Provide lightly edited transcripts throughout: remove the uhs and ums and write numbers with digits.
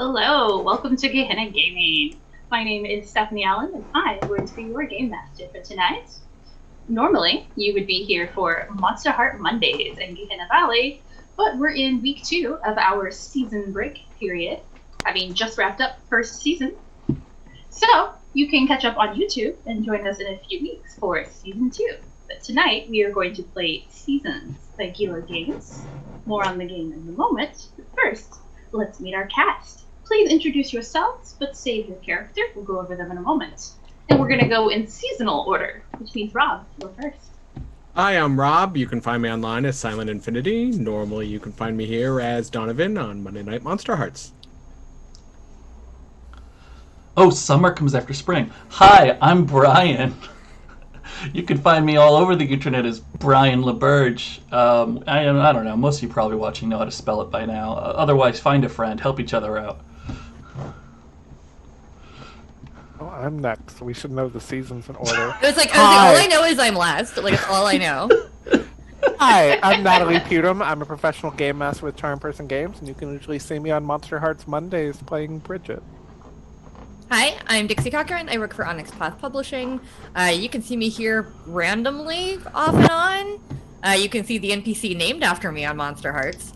Hello, welcome to Gehenna Gaming. My name is Stephanie Allen, and I am going to be your game master for tonight. Normally, you would be here for Monster Heart Mondays in Gehenna Valley, but we're in week 2 of our season break period, having just wrapped up first season. So, you can catch up on YouTube and join us in a few weeks for season 2. But tonight, we are going to play Seasons by Gehenna Games. More on the game in a moment, but first, let's meet our cast. Please introduce yourselves, but save your character. We'll go over them in a moment. And we're going to go in seasonal order, which means Rob, go first. Hi, I'm Rob. You can find me online as Silent Infinity. Normally, you can find me here as Donovan on Monday Night Monster Hearts. Oh, summer comes after spring. Hi, I'm Brian. You can find me all over the internet as Brian Liberge. I don't know. Most of you probably watching know how to spell it by now. Otherwise, find a friend. Help each other out. Oh, I'm next. We should know the seasons in order. It was like, all I know is I'm last. Like, it's all I know. Hi, I'm Natalie Pudim. I'm a professional game master with Charm Person Games, and you can usually see me on Monster Hearts Mondays playing Bridget. Hi, I'm Dixie Cochran. I work for Onyx Publishing. You can see me here randomly, off and on. You can see the NPC named after me on Monster Hearts.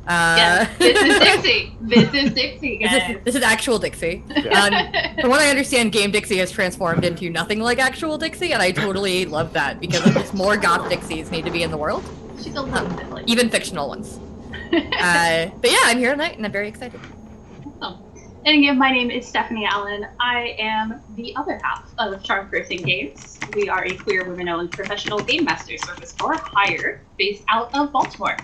Yes, this is Dixie. This is Dixie, guys. This is actual Dixie. From what I understand, Game Dixie has transformed into nothing like actual Dixie, and I totally love that because just more goth Dixies need to be in the world. She's a little bit like even fictional ones. But yeah, I'm here tonight, and I'm very excited. Awesome. And again, my name is Stephanie Allen. I am the other half of Charm Person Games. We are a queer women-owned professional game master service for hire based out of Baltimore.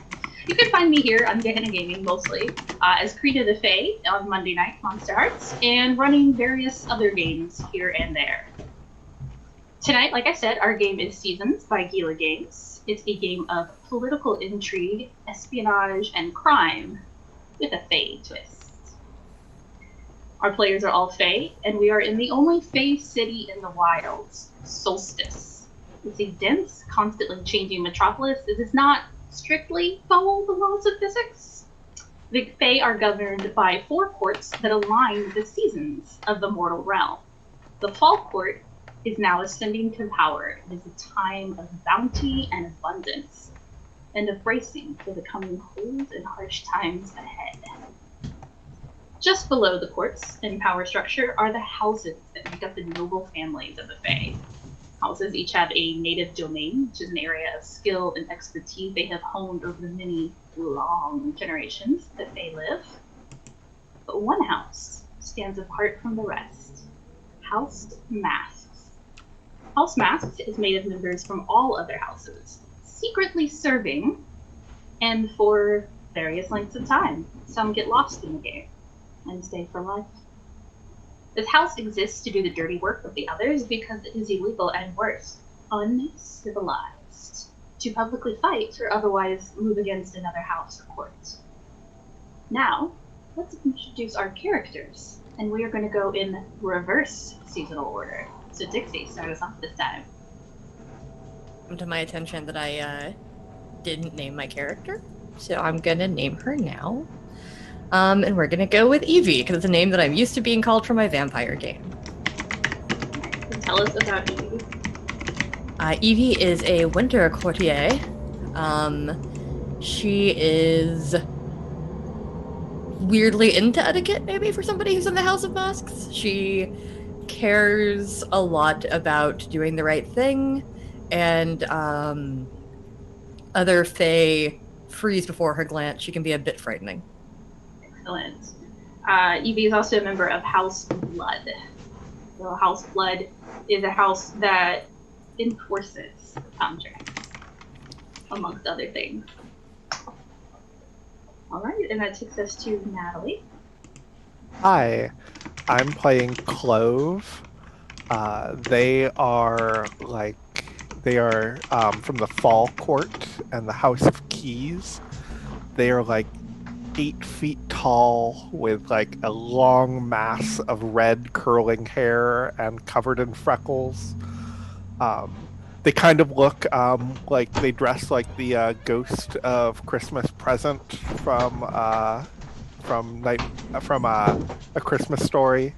You can find me here on Gehenna Gaming mostly as Krita the Fae on Monday Night Monster Hearts and running various other games here and there. Tonight, like I said, our game is Seasons by Gehenna Games. It's a game of political intrigue, espionage, and crime with a Fae twist. Our players are all Fae, and we are in the only Fae city in the wilds, Solstice. It's a dense, constantly changing metropolis that does not strictly follow the laws of physics. The Fae are governed by 4 courts that align with the seasons of the mortal realm. The Fall Court is now ascending to power. It is a time of bounty and abundance, and of bracing for the coming cold and harsh times ahead. Just below the courts and power structure are the houses that make up the noble families of the Fae. Houses each have a native domain, which is an area of skill and expertise they have honed over the many long generations that they live. But one house stands apart from the rest. House Masks. House Masks is made of members from all other houses, secretly serving, and for various lengths of time. Some get lost in the game and stay for life. This house exists to do the dirty work of the others because it is illegal and worse, uncivilized, to publicly fight or otherwise move against another house or court. Now, let's introduce our characters, and we are going to go in reverse seasonal order. So Dixie, start us off this time. Come to my attention that I didn't name my character, so I'm gonna name her now. And we're gonna go with Evie, because it's a name that I'm used to being called for my vampire game. Tell us about Evie. Evie is a winter courtier. She is weirdly into etiquette, maybe, for somebody who's in the House of Masks. She cares a lot about doing the right thing, and other Fae freeze before her glance. She can be a bit frightening. Excellent. Evie is also a member of House Blood. So House Blood is a house that enforces contracts, amongst other things. Alright, and that takes us to Natalie. Hi, I'm playing Clove. They are from the Fall Court and the House of Keys. They are 8 feet tall with a long mass of red curling hair and covered in freckles. They kind of look like they dress like the ghost of Christmas Present from from A Christmas Story,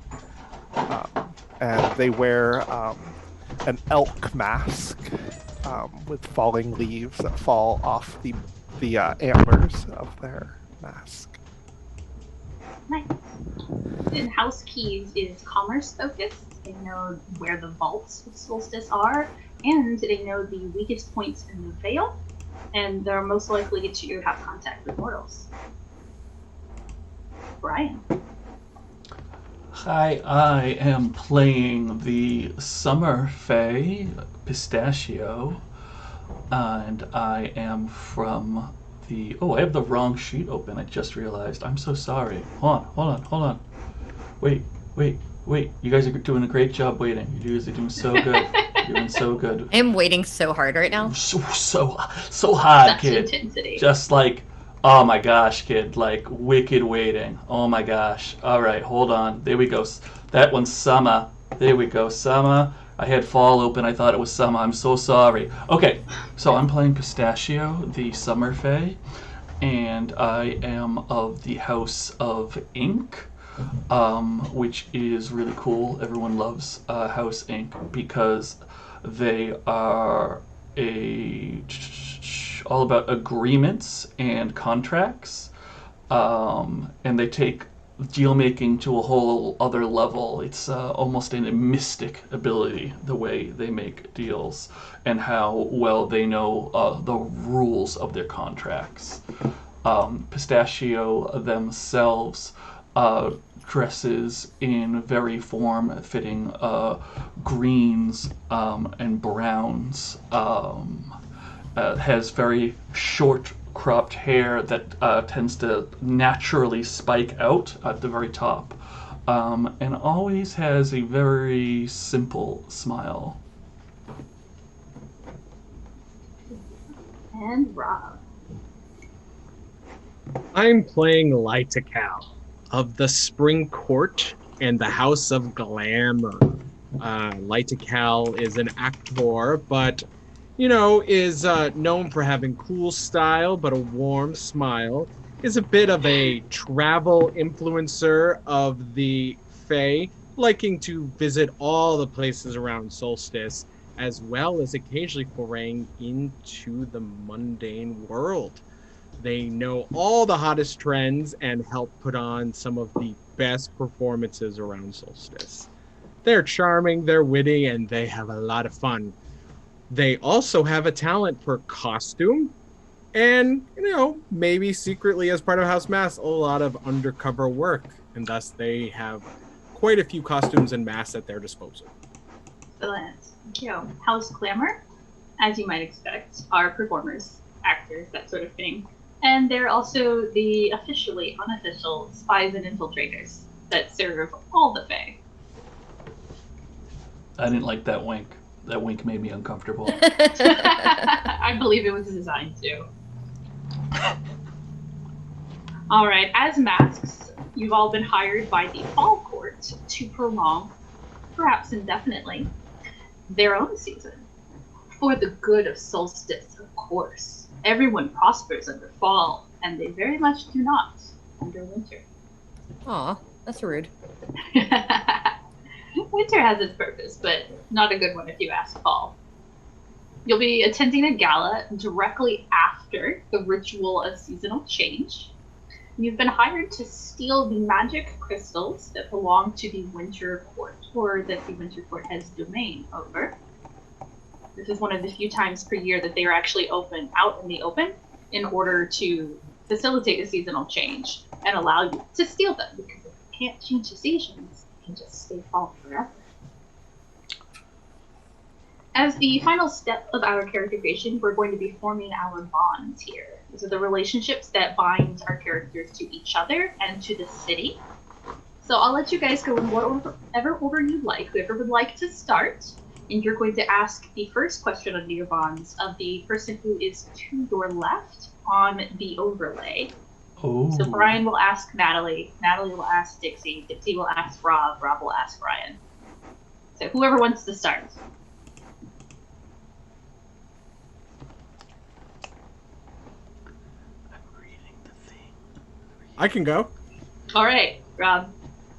and they wear an elk mask with falling leaves that fall off the antlers of their mask. Nice. And House Keys is commerce focused. They know where the vaults of Solstice are, and they know the weakest points in the Veil, and they're most likely to have contact with mortals. Brian. Hi, I am playing the Summer Fae Pistachio, and I am from the... Oh, I have the wrong sheet open, I just realized. I'm so sorry. Hold on. Wait. You guys are doing a great job waiting. You guys are doing so good. You're doing so good. I am waiting so hard right now. So hard, Such kid. intensity. Just like, oh my gosh, kid. Like, wicked waiting. Oh my gosh. All right, hold on. There we go. That one's summer. There we go. Summer. I had fall open. I thought it was summer. I'm so sorry. Okay, so I'm playing Pistachio, the Summer Fae, and I am of the House of Ink, which is really cool. Everyone loves House Ink because they are all about agreements and contracts, and they take deal making to a whole other level. It's almost a mystic ability, the way they make deals and how well they know the rules of their contracts. Pistachio themselves dresses in very form-fitting greens and browns, has very short cropped hair that tends to naturally spike out at the very top, and always has a very simple smile. And Rob. I'm playing Lytical of the Spring Court and the House of Glamour. Lytical is an actor, but is known for having cool style, but a warm smile. Is a bit of a travel influencer of the Fae, liking to visit all the places around Solstice, as well as occasionally foraying into the mundane world. They know all the hottest trends and help put on some of the best performances around Solstice. They're charming, they're witty, and they have a lot of fun. They also have a talent for costume and, maybe secretly as part of House Mass, a lot of undercover work. And thus they have quite a few costumes and masks at their disposal. Excellent. Thank you. House Glamour, as you might expect, are performers, actors, that sort of thing. And they're also the officially unofficial spies and infiltrators that serve all the Fae. I didn't like that wink. That wink made me uncomfortable. I believe it was designed to. All right, as masks, you've all been hired by the Fall Court to prolong, perhaps indefinitely, their own season. For the good of Solstice, of course. Everyone prospers under fall, and they very much do not under winter. Aw, that's rude. Winter has its purpose, but not a good one if you ask fall. You'll be attending a gala directly after the ritual of seasonal change. You've been hired to steal the magic crystals that belong to the Winter Court, or that the Winter Court has domain over. This is one of the few times per year that they are actually out in the open in order to facilitate a seasonal change and allow you to steal them, because if you can't change the seasons, you can just stay fall forever. As the final step of our character creation, we're going to be forming our bonds here. These are the relationships that bind our characters to each other and to the city. So I'll let you guys go in whatever order you'd like. Whoever would like to start. And you're going to ask the first question under your bonds of the person who is to your left on the overlay. Oh. So Brian will ask Natalie. Natalie will ask Dixie. Dixie will ask Rob. Rob will ask Brian. So whoever wants to start. I can go. All right, Rob.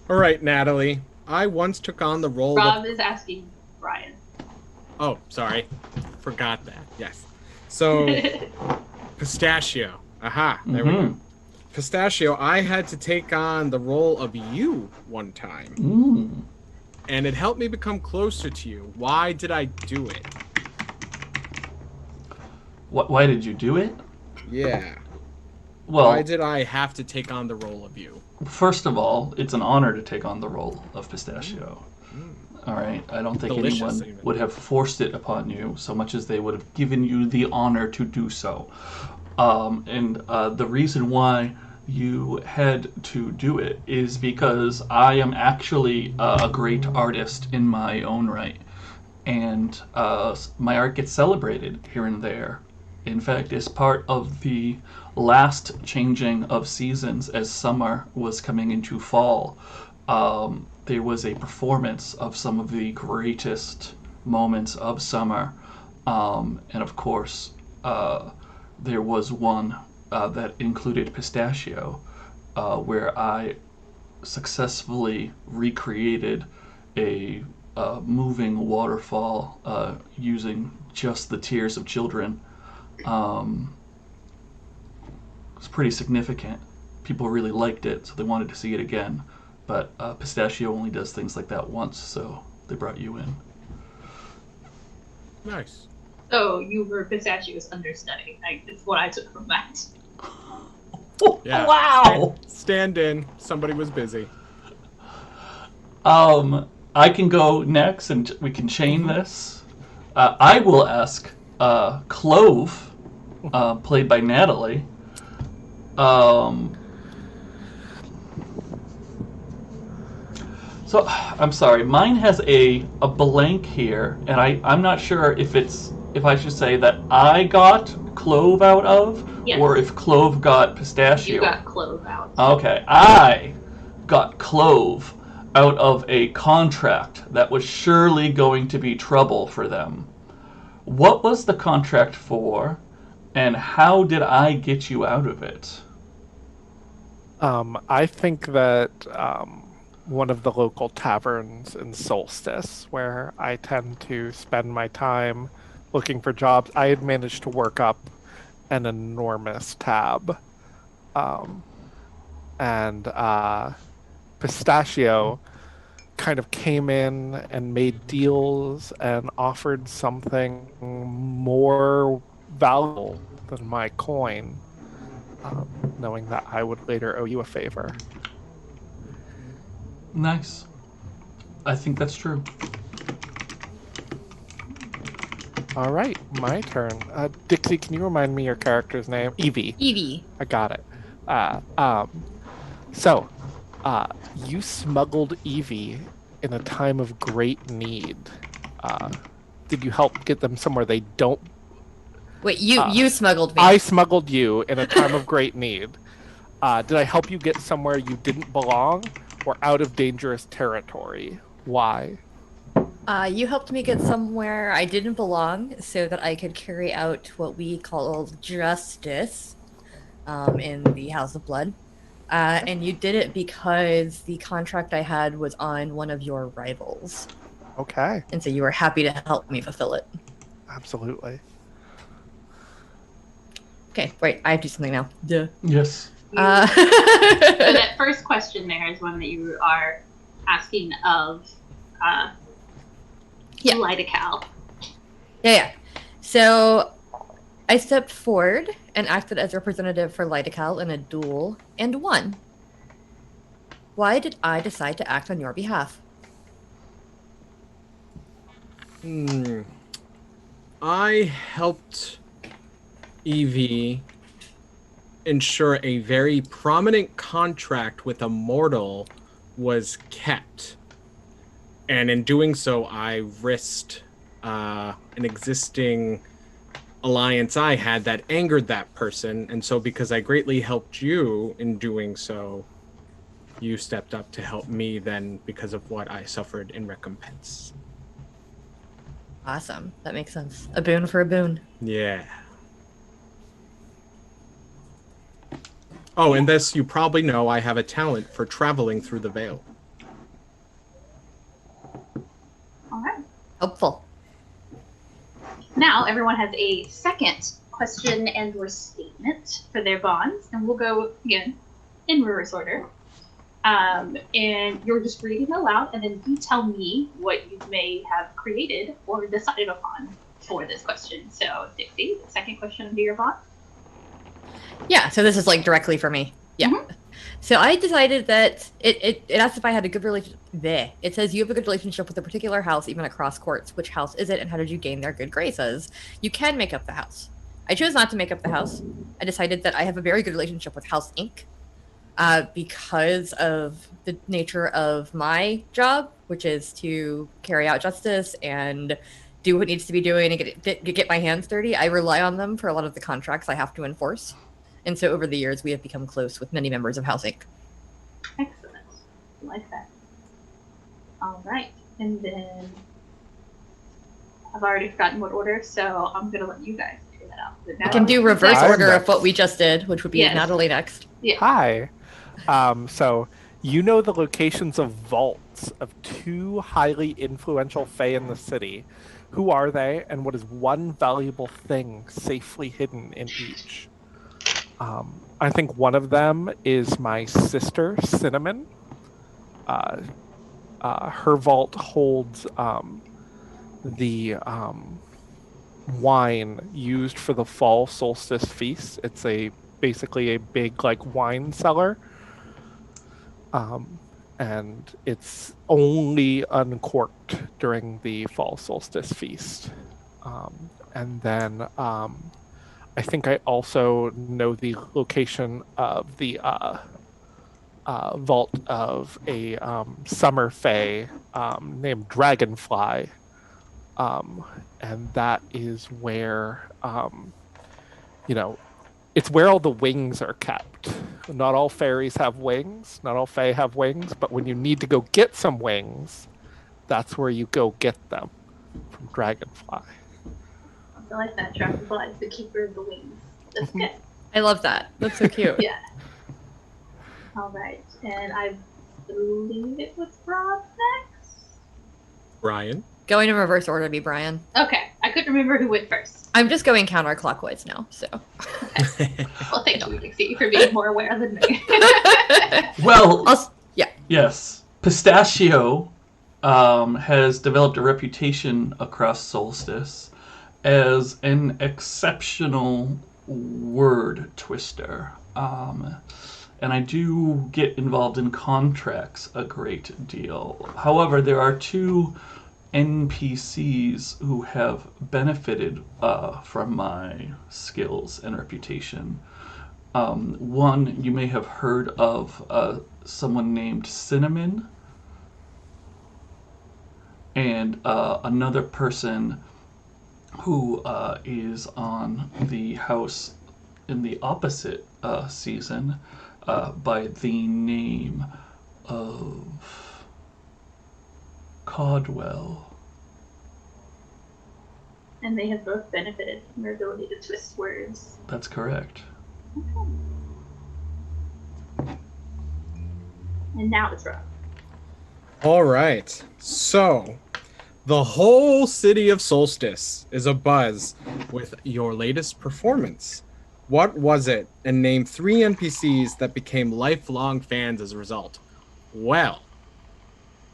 All right, Natalie. I once took on the role Rob is asking Brian. Oh, sorry. Forgot that. Yes. So, Pistachio. Aha, there we go. Pistachio, I had to take on the role of you one time. And it helped me become closer to you. Why did I do it? Why did you do it? Yeah. Well, why did I have to take on the role of you? First of all, it's an honor to take on the role of Pistachio. All right, I don't think Delicious, anyone would have forced it upon you so much as they would have given you the honor to do so. The reason why you had to do it is because I am actually a great artist in my own right, and my art gets celebrated here and there. In fact, as part of the last changing of seasons as summer was coming into fall, there was a performance of some of the greatest moments of summer. And of course, there was one that included Pistachio, where I successfully recreated a moving waterfall using just the tears of children. It's pretty significant. People really liked it, so they wanted to see it again. But Pistachio only does things like that once, so they brought you in. Nice. So you were Pistachio's understudy. That's what I took from that. Yeah. Wow! Stand in. Somebody was busy. I can go next, and we can chain this. I will ask Clove, played by Natalie. So, I'm sorry, mine has a blank here, and I'm not sure if I should say that I got Clove out of, Yes. or if Clove got Pistachio. You got Clove out. Okay, I got Clove out of a contract that was surely going to be trouble for them. What was the contract for, and how did I get you out of it? I think that one of the local taverns in Solstice, where I tend to spend my time looking for jobs, I had managed to work up an enormous tab. And Pistachio kind of came in and made deals and offered something more valuable than my coin, knowing that I would later owe you a favor. Nice. I think that's true. All right, my turn. Dixie, can you remind me your character's name? Evie. Evie. I got it. So, you smuggled Evie in a time of great need. Did you help get them somewhere they don't? Wait, you smuggled me. I smuggled you in a time of great need. Did I help you get somewhere you didn't belong or out of dangerous territory? Why? You helped me get somewhere I didn't belong so that I could carry out what we call justice in the House of Blood. And you did it because the contract I had was on one of your rivals. Okay. And so you were happy to help me fulfill it. Absolutely. Okay, right, I have to do something now. Duh. Yes. So that first question there is one that you are asking of Lightacal. Yeah. So I stepped forward and acted as representative for Lightacal in a duel and won. Why did I decide to act on your behalf? I helped Evie ensure a very prominent contract with a mortal was kept. And in doing so, I risked an existing alliance I had that angered that person. And so because I greatly helped you in doing so, you stepped up to help me then because of what I suffered in recompense. Awesome. That makes sense. A boon for a boon. Yeah. Oh, and this, you probably know I have a talent for traveling through the veil. All right. Helpful. Now everyone has a second question and or statement for their bonds, and we'll go again in reverse order. And you're just reading aloud, and then you tell me what you may have created or decided upon for this question. So, Dixie, the second question under your bond. Yeah, so this is like directly for me. Yeah. Mhm. So I decided that it asked if I had a good relationship. It says you have a good relationship with a particular house, even across courts. Which house is it, and how did you gain their good graces? You can make up the house. I chose not to make up the house. I decided that I have a very good relationship with House Inc. Because of the nature of my job, which is to carry out justice and do what needs to be doing and get my hands dirty. I rely on them for a lot of the contracts I have to enforce. And so over the years, we have become close with many members of House Inc. Excellent. I like that. All right. And then I've already forgotten what order, so I'm going to let you guys figure that out. I can do reverse I'm order of next. what we just did, which would be Yes. Natalie next. Yeah. Hi. So you know the locations of vaults of 2 highly influential fae in the city. Who are they, and what is one valuable thing safely hidden in each? I think one of them is my sister, Cinnamon. Her vault holds the wine used for the fall solstice feast. It's basically a big wine cellar, and it's only uncorked during the fall solstice feast. And then I think I also know the location of the vault of a summer fae named Dragonfly. And that is where, it's where all the wings are kept. Not all fairies have wings, not all fae have wings, but when you need to go get some wings, that's where you go get them, from Dragonfly. I like that. Dragonfly is the keeper of the wings. That's good. I love that. That's so cute. Yeah. All right. And I believe it was Rob next. Brian? Going in reverse order to be Brian. Okay. I couldn't remember who went first. I'm just going counterclockwise now, so. Well, thank you, Dixie, for being more aware than me. Well, Yeah. yes. Pistachio has developed a reputation across Solstice as an exceptional word twister. And I do get involved in contracts a great deal. However, there are 2 NPCs who have benefited from my skills and reputation. One, you may have heard of someone named Cinnamon, and another person who is on the house in the opposite season by the name of Codwell. And they have both benefited from their ability to twist words. That's correct. Okay. And now it's Rob. All right. So, the whole city of Solstice is abuzz with your latest performance. What was it? And name 3 NPCs that became lifelong fans as a result. Well,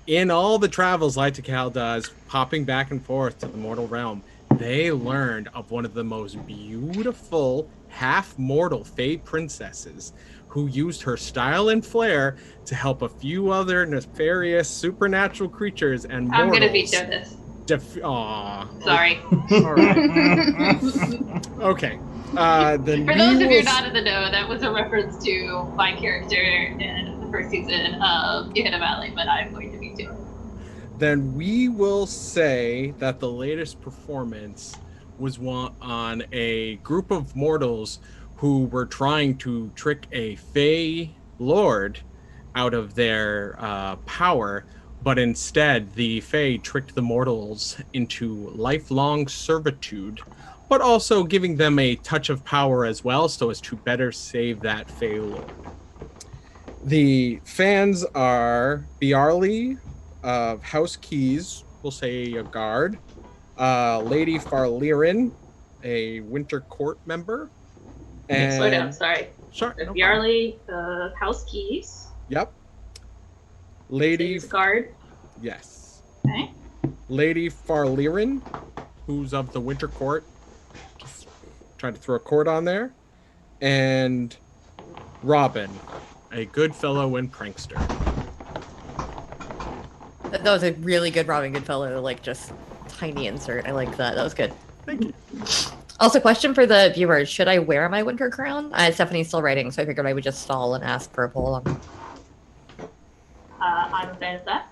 in all the travels Lytacal does, popping back and forth to the mortal realm, they learned of one of the most beautiful half-mortal fae princesses who used her style and flair to help a few other nefarious supernatural creatures and mortals. I'm gonna veto this. Aww. Sorry. All right. Okay. Then For those of you not in the know, that was a reference to my character in the first season of Gehenna Valley, but I'm going to veto it. Then we will say that the latest performance was one on a group of mortals who were trying to trick a fae lord out of their power, but instead the fae tricked the mortals into lifelong servitude but also giving them a touch of power as well, so as to better save that Fey Lord. The fans are Biarli of House Keys, we'll say a guard, Lady Farlirin, a Winter Court member, and Slow down, sorry. Sure, no problem. Biarli of House Keys. Yep. Lady Guard. Yes. Okay. Lady Farlirin, who's of the Winter Court. Just trying to throw a chord on there. And Robin, a good fellow and prankster. That was a really good Robin Goodfellow, like just tiny insert. I like that. That was good. Thank you. Also, question for the viewers: should I wear my winter crown? Stephanie's still writing, so I figured I would just stall and ask for a poll on. I'm a fan of that.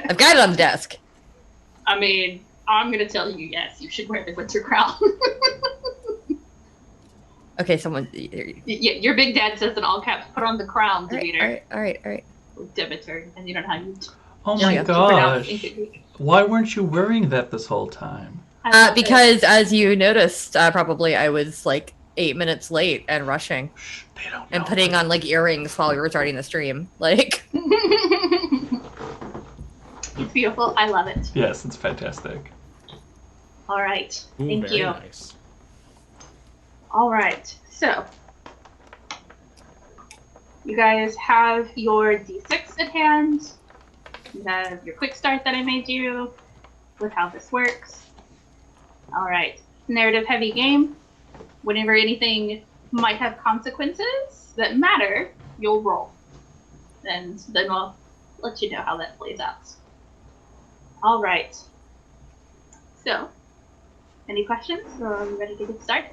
I've got it on the desk. I mean, I'm gonna tell you, yes, you should wear the winter crown. Okay, someone. Yeah, your big dad says in all caps, "Put on the crown, Demeter." All right. Or Demeter, and you don't know how you. Oh my pronounce gosh. it. Why weren't you wearing that this whole time? Because, as you noticed, probably I was like 8 minutes late and rushing. Shh, they don't know. And putting on like earrings while we were starting the stream. Like. It's beautiful. I love it. Yes, it's fantastic. All right. Ooh, Thank very you. Nice. All right. So, you guys have your D6 at hand. You have your quick start that I made you with how this works. All right. Narrative heavy game. Whenever anything might have consequences that matter, you'll roll. And then we'll let you know how that plays out. All right. So, any questions, or are you ready to get started?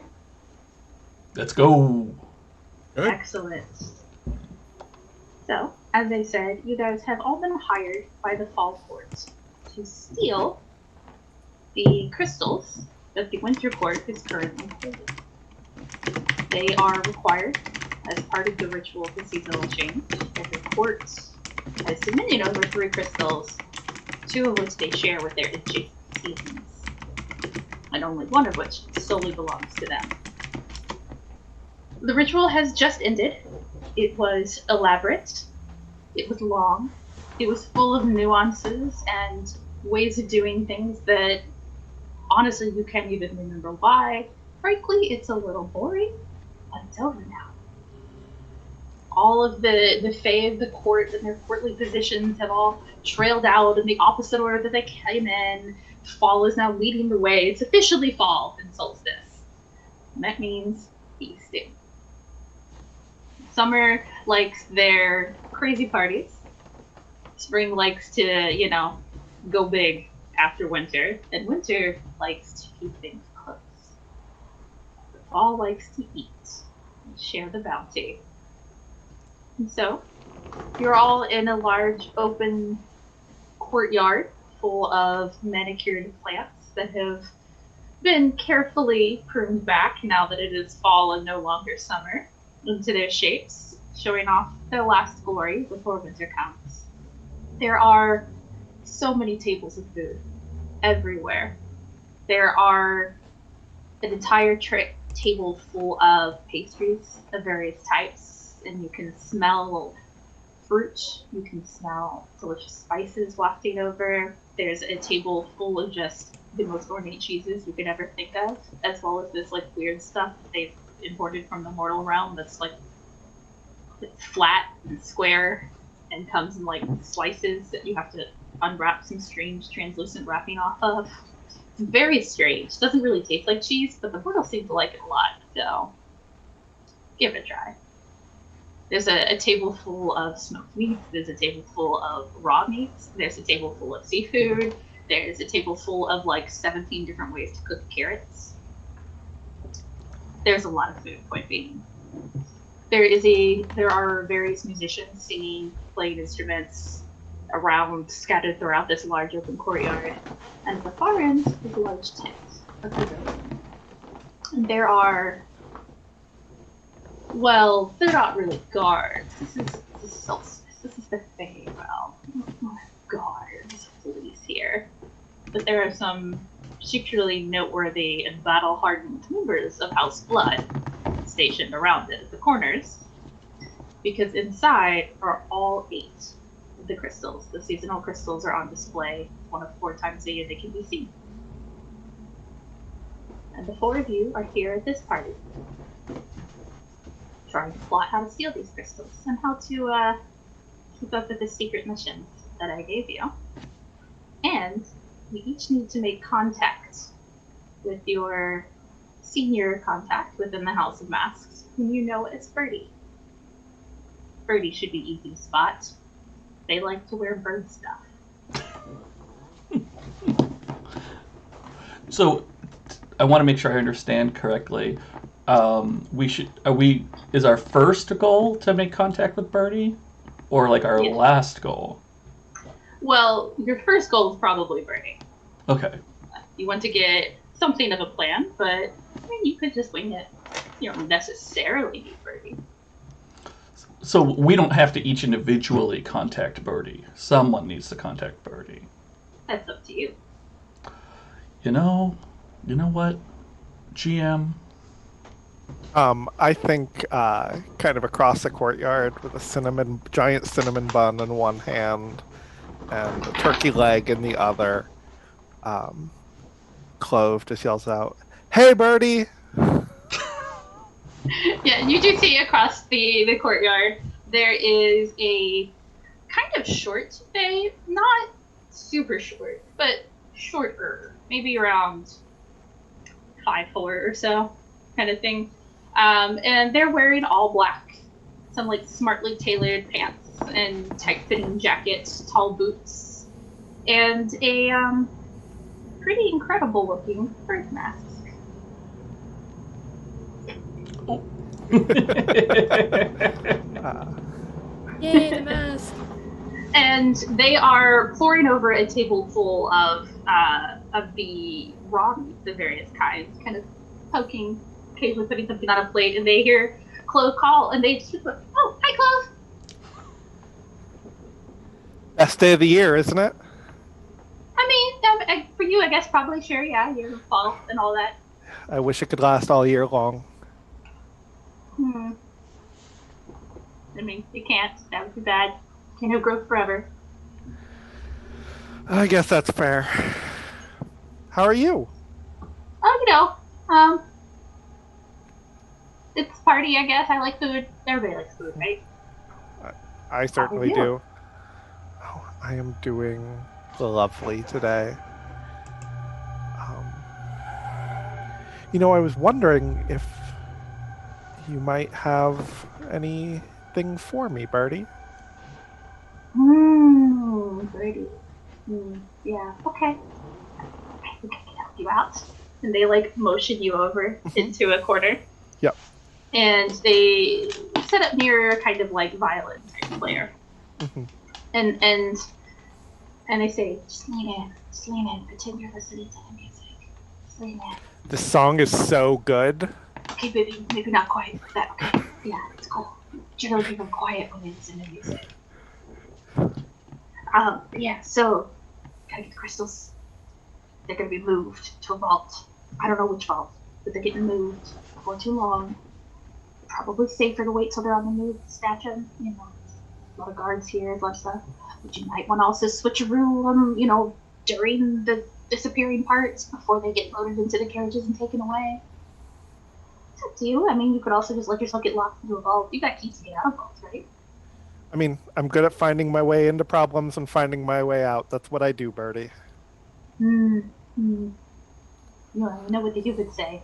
Let's go. Good. Excellent. So, as I said, you guys have all been hired by the Fall Court to steal the crystals that the Winter Court is currently holding. They are required as part of the ritual of the seasonal change, that the court has dominion over 3 crystals, 2 of which they share with their adjacent seasons, and only 1 of which solely belongs to them. The ritual has just ended. It was elaborate. It was long. It was full of nuances and ways of doing things that, honestly, you can't even remember why. Frankly, it's a little boring, but it's over now. All of the Fae of the court and their courtly positions have all trailed out in the opposite order that they came in. Fall is now leading the way. It's officially fall in Solstice. And that means feasting. Summer likes their crazy parties. Spring likes to, go big after winter. And winter likes to keep things close. The fall likes to eat and share the bounty. And so, you're all in a large open courtyard full of manicured plants that have been carefully pruned back now that it is fall and no longer summer into their shapes, showing off their last glory before winter comes. There are so many tables of food everywhere. There are an entire table full of pastries of various types, and you can smell fruit, you can smell delicious spices wafting over. There's a table full of just the most ornate cheeses you could ever think of, as well as this weird stuff that they've imported from the mortal realm that's it's flat and square and comes in slices that you have to unwrap some strange translucent wrapping off of. It's very strange. It doesn't really taste like cheese, but the mortals seem to like it a lot, so give it a try. There's a table full of smoked meats, there's a table full of raw meats, there's a table full of seafood, there's a table full of 17 different ways to cook carrots. There's a lot of food, point being. There are various musicians singing, playing instruments scattered throughout this large open courtyard. And at the far end is a large tent of the building. And there are, well, they're not really guards. This is Solstice. This is the Fae realm. Guards, police here. But there are some particularly noteworthy and battle-hardened members of House Blood stationed around it at the corners, because inside are all 8 of the crystals. The seasonal crystals are on display 1 of 4 times a year they can be seen. And the 4 of you are here at this party, trying to plot how to steal these crystals and how to keep up with the secret missions that I gave you. And we each need to make contact with your senior contact within the House of Masks, whom you know as Birdie. Birdie should be easy to spot. They like to wear bird stuff. So, I want to make sure I understand correctly. Is our first goal to make contact with Birdie, or like our last goal? Well, your first goal is probably Birdie. Okay. You want to get something of a plan, but I mean, you could just wing it. You don't necessarily need Birdie. So we don't have to each individually contact Birdie. Someone needs to contact Birdie. That's up to you. You know what, GM? I think kind of across the courtyard with a giant cinnamon bun in one hand and a turkey leg in the other, Clove just yells out, "Hey, Birdie!" Yeah, you do see across the courtyard there is a kind of short bay, not super short, but shorter, maybe around 5'4" or so, kind of thing. And they're wearing all black, some like smartly tailored pants and tight-fitting jackets, tall boots, and a pretty incredible-looking bird mask. Yay, the mask! And they are pouring over a table full of the raw meats of various kinds, kind of poking, occasionally putting something on a plate, and they hear Clove call, and they just look, "Oh, hi, Clove!" Best day of the year, isn't it? I mean, for you, I guess probably, sure, yeah, your fall and all that. I wish it could last all year long. I mean, you can't. That would be bad. Can't have growth forever. I guess that's fair. How are you? Oh, it's a party, I guess. I like food. Everybody likes food, right? I certainly you? do. Oh, I am doing lovely today. I was wondering if you might have anything for me, Birdie. Birdie. Yeah, okay. I think I can help you out. And they, motion you over into a corner. Yep. And they set up near kind of violin type player. Mm-hmm. And they say, just lean in, pretend you're listening to the music. Just lean in. The song is so good. Okay, baby, maybe not quite that. Okay, yeah, it's cool. Generally people are quiet when they listen to music. Yeah, so gotta get the crystals. They're gonna be moved to a vault. I don't know which vault, but they're getting moved before too long. Probably safer to wait till they're on the move to snatch them. A lot of guards here, a lot of stuff. But you might want to also switcheroo them, during the disappearing parts before they get loaded into the carriages and taken away. It's up to you. I mean, you could also just let yourself get locked into a vault. You got keys to get out of vaults, right? I mean, I'm good at finding my way into problems and finding my way out. That's what I do, Birdie. You know what they would say.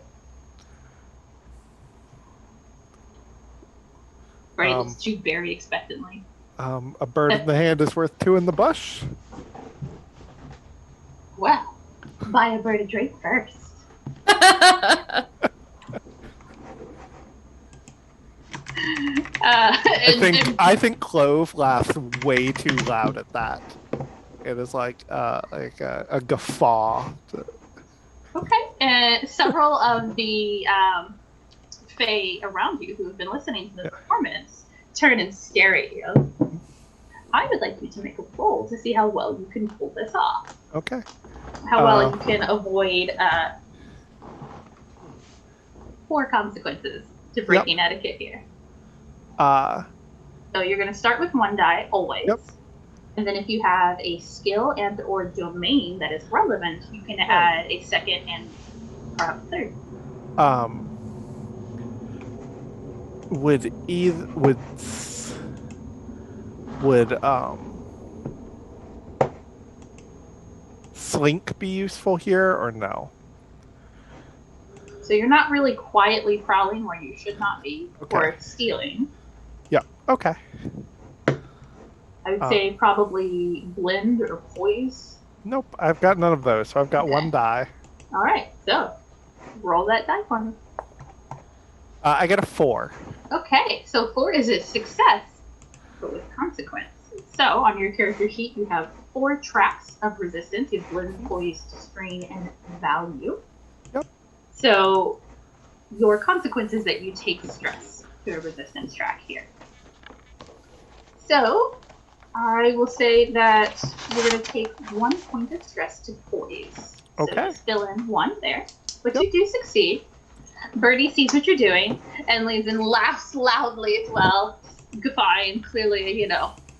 Right, it's chewed very expectantly. A bird in the hand is worth 2 in the bush. Well, buy a bird a drink first. I think Clove laughs way too loud at that. It is like a guffaw. Okay, and several of the Fae around you who have been listening to the performance turn and stare at you. I would like you to make a roll to see how well you can pull this off. Okay. how well you can avoid 4 consequences to breaking etiquette here. So you're going to start with 1 die always. Yep. And then if you have a skill and or domain that is relevant, you can add a second and perhaps third. Would Slink be useful here or no? So you're not really quietly prowling where you should not be, or stealing. Yeah, okay. I would say probably blend or poise. Nope, I've got none of those, so I've got 1 die. All right, so roll that die for me. I get a 4. Okay, so 4 is a success, but with consequence. So on your character sheet, you have 4 tracks of resistance. You have blend, poise, strain, and value. Yep. So your consequence is that you take stress to a resistance track here. So I will say that you're going to take 1 point of stress to poise. Okay. So just fill in 1 there, but you do succeed. Birdie sees what you're doing and leans and laughs loudly as well, fine, clearly,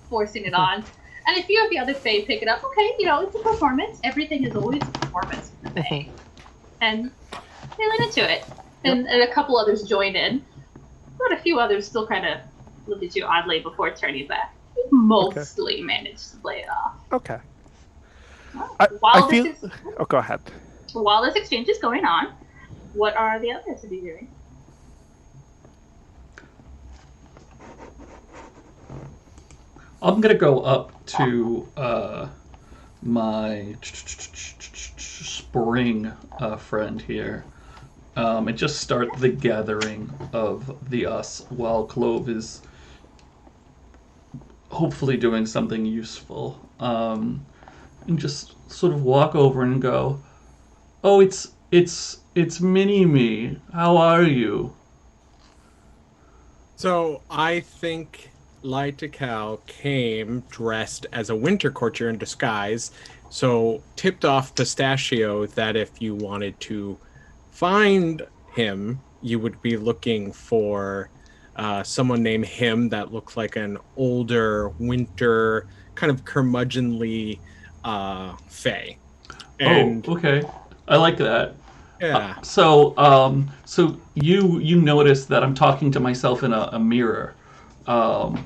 forcing it on. And a few of the other Fae pick it up. Okay, it's a performance. Everything is always a performance for the Fae. And they lean into it. And a couple others join in. But a few others still kind of look at you oddly before turning back. You mostly managed to play it off. Okay. Well, go ahead. While this exchange is going on, what are the others to be doing? I'm gonna go up to my spring friend here and just start the gathering of the us while Clove is hopefully doing something useful. And just sort of walk over and go, "Oh, it's Mini-Me. How are you?" So I think Lytical came dressed as a winter courtier in disguise, so tipped off Pistachio that if you wanted to find him, you would be looking for someone named him that looked like an older winter, kind of curmudgeonly Fae. And, okay. I like that. Yeah. So you notice that I'm talking to myself in a mirror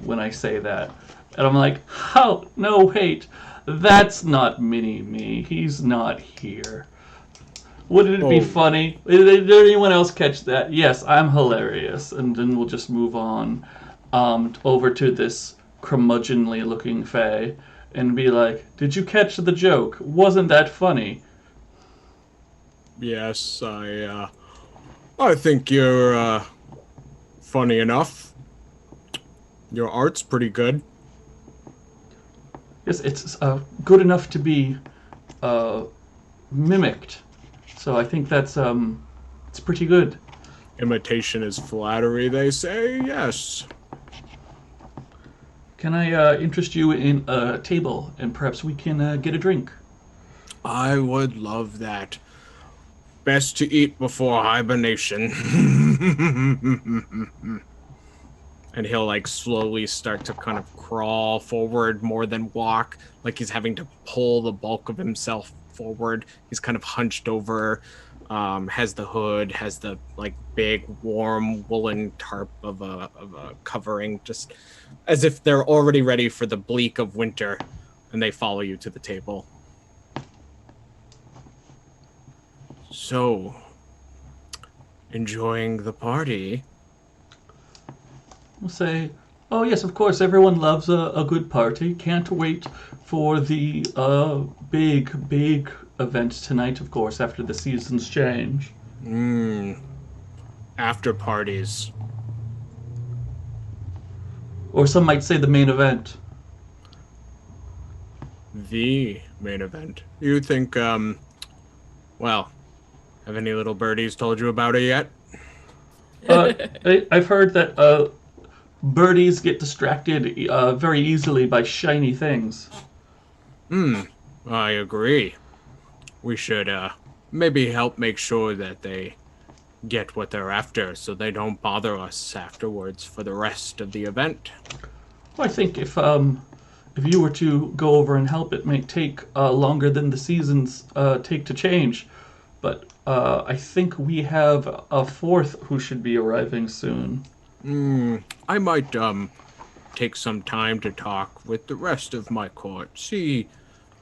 when I say that, and I'm like, "How? No, wait, that's not Mini-Me. He's not here. Wouldn't it be funny? Did anyone else catch that? Yes, I'm hilarious." And then we'll just move on over to this curmudgeonly-looking Fae and be like, "Did you catch the joke? Wasn't that funny?" Yes, I think you're funny enough. Your art's pretty good. Yes, it's good enough to be mimicked. So I think that's it's pretty good. Imitation is flattery, they say. Yes. Can I interest you in a table and perhaps we can get a drink? I would love that. Best to eat before hibernation. And he'll slowly start to kind of crawl forward more than walk, like he's having to pull the bulk of himself forward. He's kind of hunched over, has the hood, has the big warm woolen tarp of a covering, just as if they're already ready for the bleak of winter, and they follow you to the table. So, enjoying the party? We'll say, "Oh yes, of course, everyone loves a good party. Can't wait for the big event tonight, of course, after the seasons change." After parties. Or some might say the main event. The main event. You think, have any little birdies told you about it yet? I've heard that birdies get distracted very easily by shiny things. I agree. we should maybe help make sure that they get what they're after so they don't bother us afterwards for the rest of the event. Well, I think if you were to go over and help, it may take longer than the seasons take to change. But I think we have a fourth who should be arriving soon. I might take some time to talk with the rest of my court, see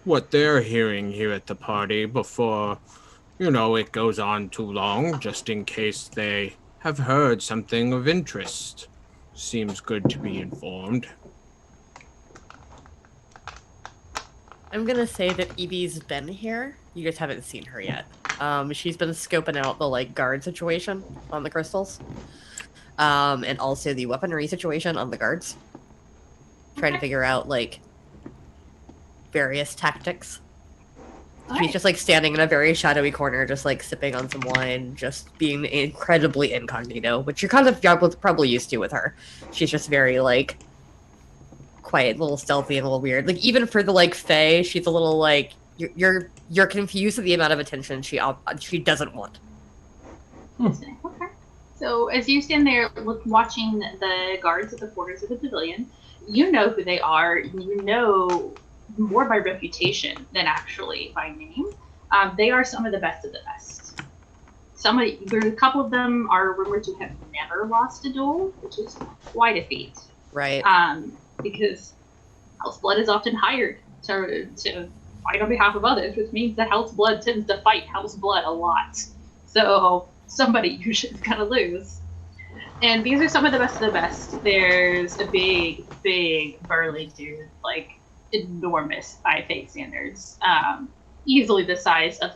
what they're hearing here at the party before, it goes on too long, just in case they have heard something of interest. Seems good to be informed. I'm gonna say that Evie's been here. You just haven't seen her yet. She's been scoping out the guard situation on the crystals, and also the weaponry situation on the guards. Trying to figure out various tactics. She's just standing in a very shadowy corner, just sipping on some wine, just being incredibly incognito, which you're kind of probably used to with her. She's just very quiet, a little stealthy, and a little weird. Even for the fae, she's a little you're confused at the amount of attention she doesn't want. Okay. So as you stand there watching the guards at the quarters of the pavilion, you know who they are. You know more by reputation than actually by name. They are some of the best of the best. A couple of them are rumored to have never lost a duel, which is quite a feat. Right. Because House Blood is often hired to fight on behalf of others, which means that House Blood tends to fight House Blood a lot. So somebody usually is gonna lose. And these are some of the best of the best. There's a big burly dude, enormous by fake standards, easily the size of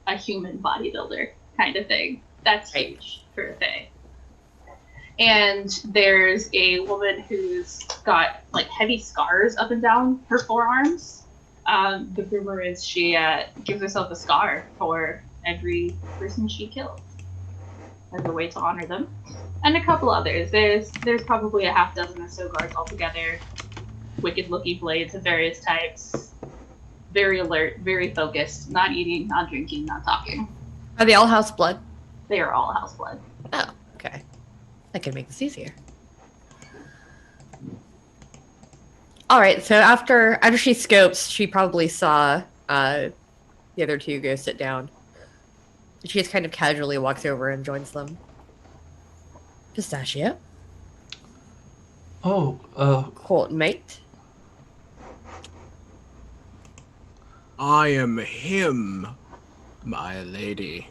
a human bodybuilder kind of thing. That's huge for a fae. And there's a woman who's got heavy scars up and down her forearms. The rumor is she gives herself a scar for every person she kills as a way to honor them. And a couple others. There's probably a half dozen or so guards altogether. Wicked-looking blades of various types. Very alert, very focused, not eating, not drinking, not talking. Are they all House Blood? They are all House Blood. Oh, okay. That could make this easier. Alright, so after she scopes, she probably saw the other two go sit down. She just kind of casually walks over and joins them. Pistachio? Court mate? I am him, my lady.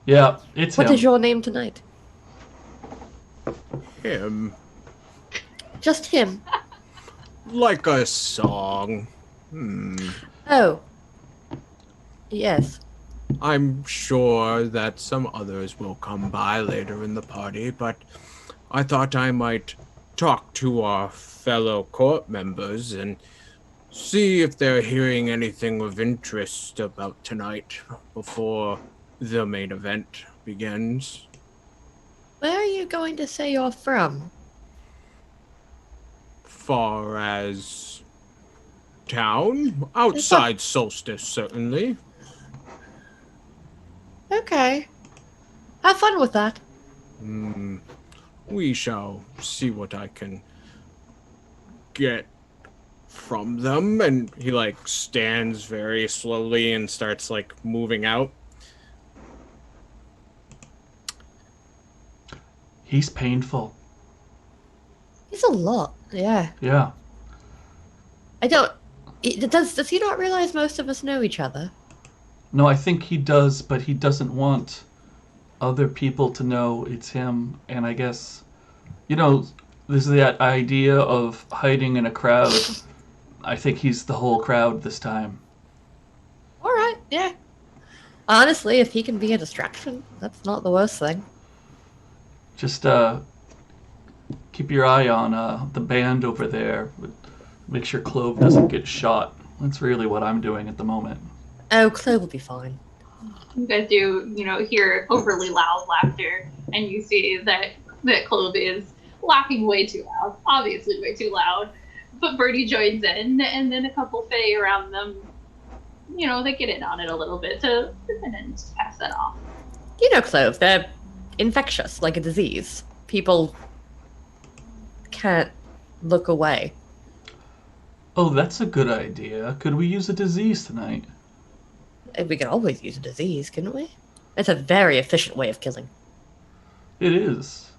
Yeah, it's him. What is your name tonight? Him. Just him? Like a song. Oh. Yes. I'm sure that some others will come by later in the party, but I thought I might talk to our fellow court members and see if they're hearing anything of interest about tonight before the main event begins. Where are you going to say you're from? Far as town? Outside Solstice, certainly. Okay. Have fun with that. We shall see what I can get from them. And he stands very slowly and starts moving out. He's painful. He's a lot, yeah. Yeah. Does he not realize most of us know each other? No, I think he does, but he doesn't want other people to know it's him. And I guess, this is that idea of hiding in a crowd. I think he's the whole crowd this time. All right, yeah. Honestly, if he can be a distraction, that's not the worst thing. Just keep your eye on the band over there. Make sure Clove doesn't get shot. That's really what I'm doing at the moment. Oh, Clove will be fine. You guys do, hear overly loud laughter, and you see that Clove is laughing way too loud, obviously way too loud. But Birdie joins in, and then a couple fae around them they get in on it a little bit and then just pass that off. You know, Clove, they're infectious, like a disease. People can't look away. Oh, that's a good idea. Could we use a disease tonight? We could always use a disease, couldn't we? It's a very efficient way of killing. It is.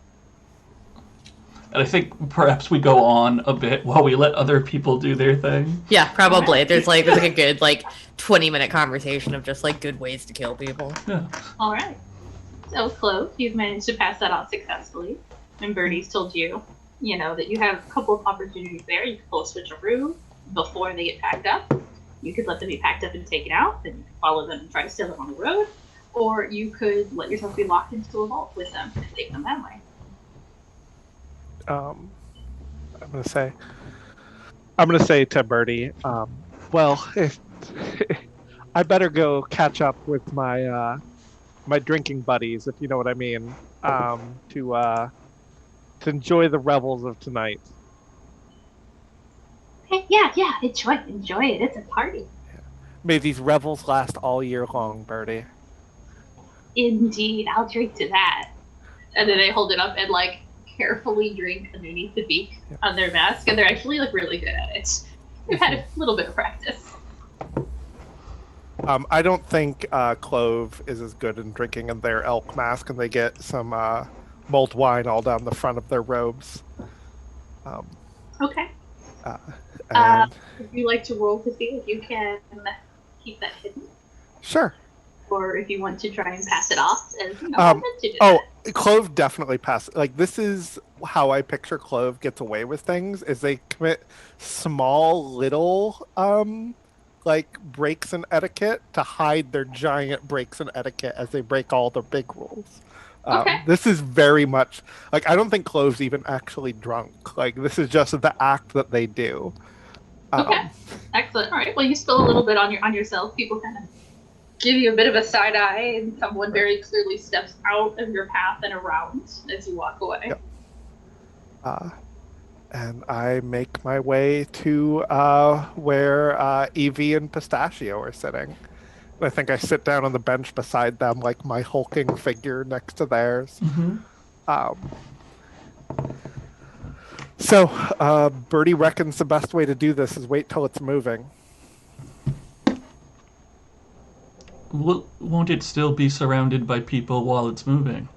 And I think perhaps we go on a bit while we let other people do their thing. Yeah, probably. There's a good 20-minute conversation of just good ways to kill people. Yeah. All right. So Clove, you've managed to pass that on successfully. And Birdie's told you, that you have a couple of opportunities there. You can pull a switch a room before they get packed up. You could let them be packed up and taken out, then you could follow them and try to steal them on the road. Or you could let yourself be locked into a vault with them and take them that way. I'm gonna say to Birdie, if I better go catch up with my my drinking buddies, if you know what I mean, to enjoy the revels of tonight. Hey, yeah, enjoy it. It's a party. Yeah. May these revels last all year long, Birdie. Indeed, I'll drink to that. And then they hold it up and carefully drink underneath the beak on their mask, and they're actually really good at it. They've had a little bit of practice. I don't think Clove is as good in drinking in their elk mask, and they get some mulled wine all down the front of their robes. Okay. And... Would you like to roll to see if you can keep that hidden? Sure. Or if you want to try and pass it off as, Clove definitely passes. This is how I picture Clove gets away with things, is they commit small little breaks in etiquette to hide their giant breaks in etiquette as they break all the big rules. Okay. This is very much I don't think Clove's even actually drunk. This is just the act that they do. Okay. Excellent. All right. Well, you spill a little bit on yourself. People kind of give you a bit of a side eye, and someone very clearly steps out of your path and around as you walk away. Yep. And I make my way to where Evie and Pistachio are sitting. I think I sit down on the bench beside them, my hulking figure next to theirs. Mm-hmm. So Birdie reckons the best way to do this is wait till it's moving. Won't it still be surrounded by people while it's moving?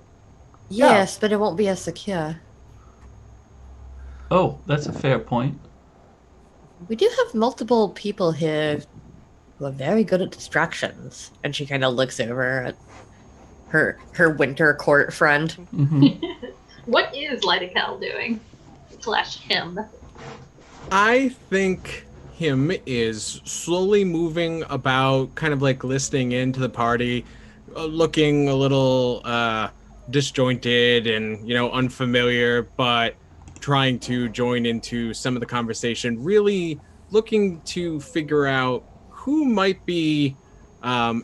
Yes, but it won't be as secure. Oh, that's a fair point. We do have multiple people here who are very good at distractions. And she kind of looks over at her winter court friend. Mm-hmm. What is Lydical doing? / him. I think him is slowly moving about, kind of listening into the party, looking a little disjointed and unfamiliar, but trying to join into some of the conversation, really looking to figure out who might be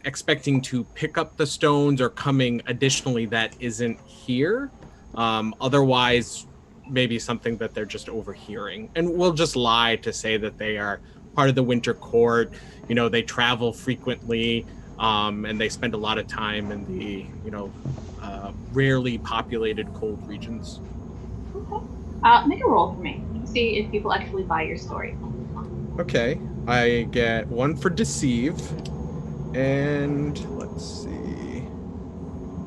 expecting to pick up the stones or coming additionally that isn't here. Otherwise, maybe something that they're just overhearing. And we'll just lie to say that they are part of the winter court. They travel frequently, and they spend a lot of time in the, rarely populated cold regions. Okay. Make a roll for me. See if people actually buy your story. Okay. I get 1 for deceive. And let's see.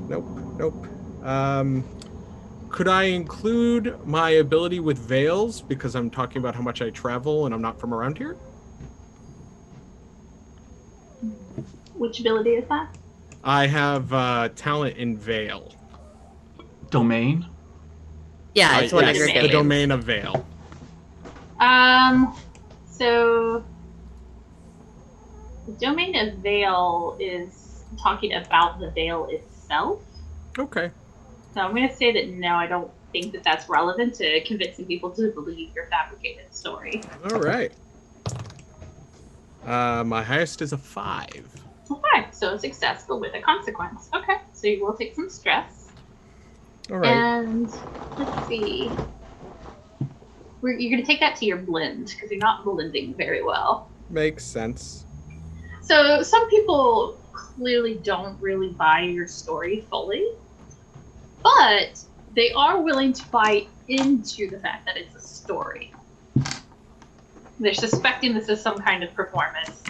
Nope. Could I include my ability with veils, because I'm talking about how much I travel and I'm not from around here? Which ability is that? I have talent in veil. Domain? Yeah, it's one of yes, your the domains. domain of veil. So the domain of veil is talking about the veil itself. Okay. So I'm going to say that no, I don't think that that's relevant to convincing people to believe your fabricated story. All right. My highest is a 5. Okay, so a success, but with a consequence. Okay, so you will take some stress. All right. And let's see. You're going to take that to your blend, because you're not blending very well. Makes sense. So some people clearly don't really buy your story fully, but they are willing to buy into the fact that it's a story. They're suspecting this is some kind of performance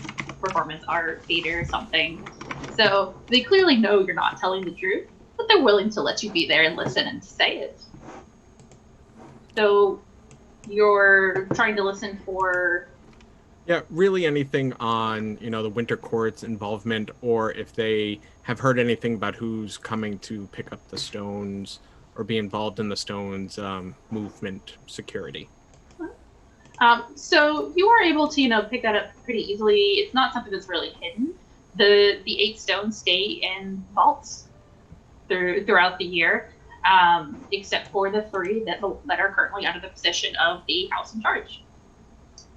art, theater, or something. So they clearly know you're not telling the truth, but they're willing to let you be there and listen and say it. So you're trying to listen for... Yeah, really anything on, the Winter Court's involvement, or if they have heard anything about who's coming to pick up the stones or be involved in the stones movement security. So you are able to, pick that up pretty easily. It's not something that's really hidden. The 8 stones stay in vaults throughout the year, except for the 3 that are currently under the possession of the house in charge.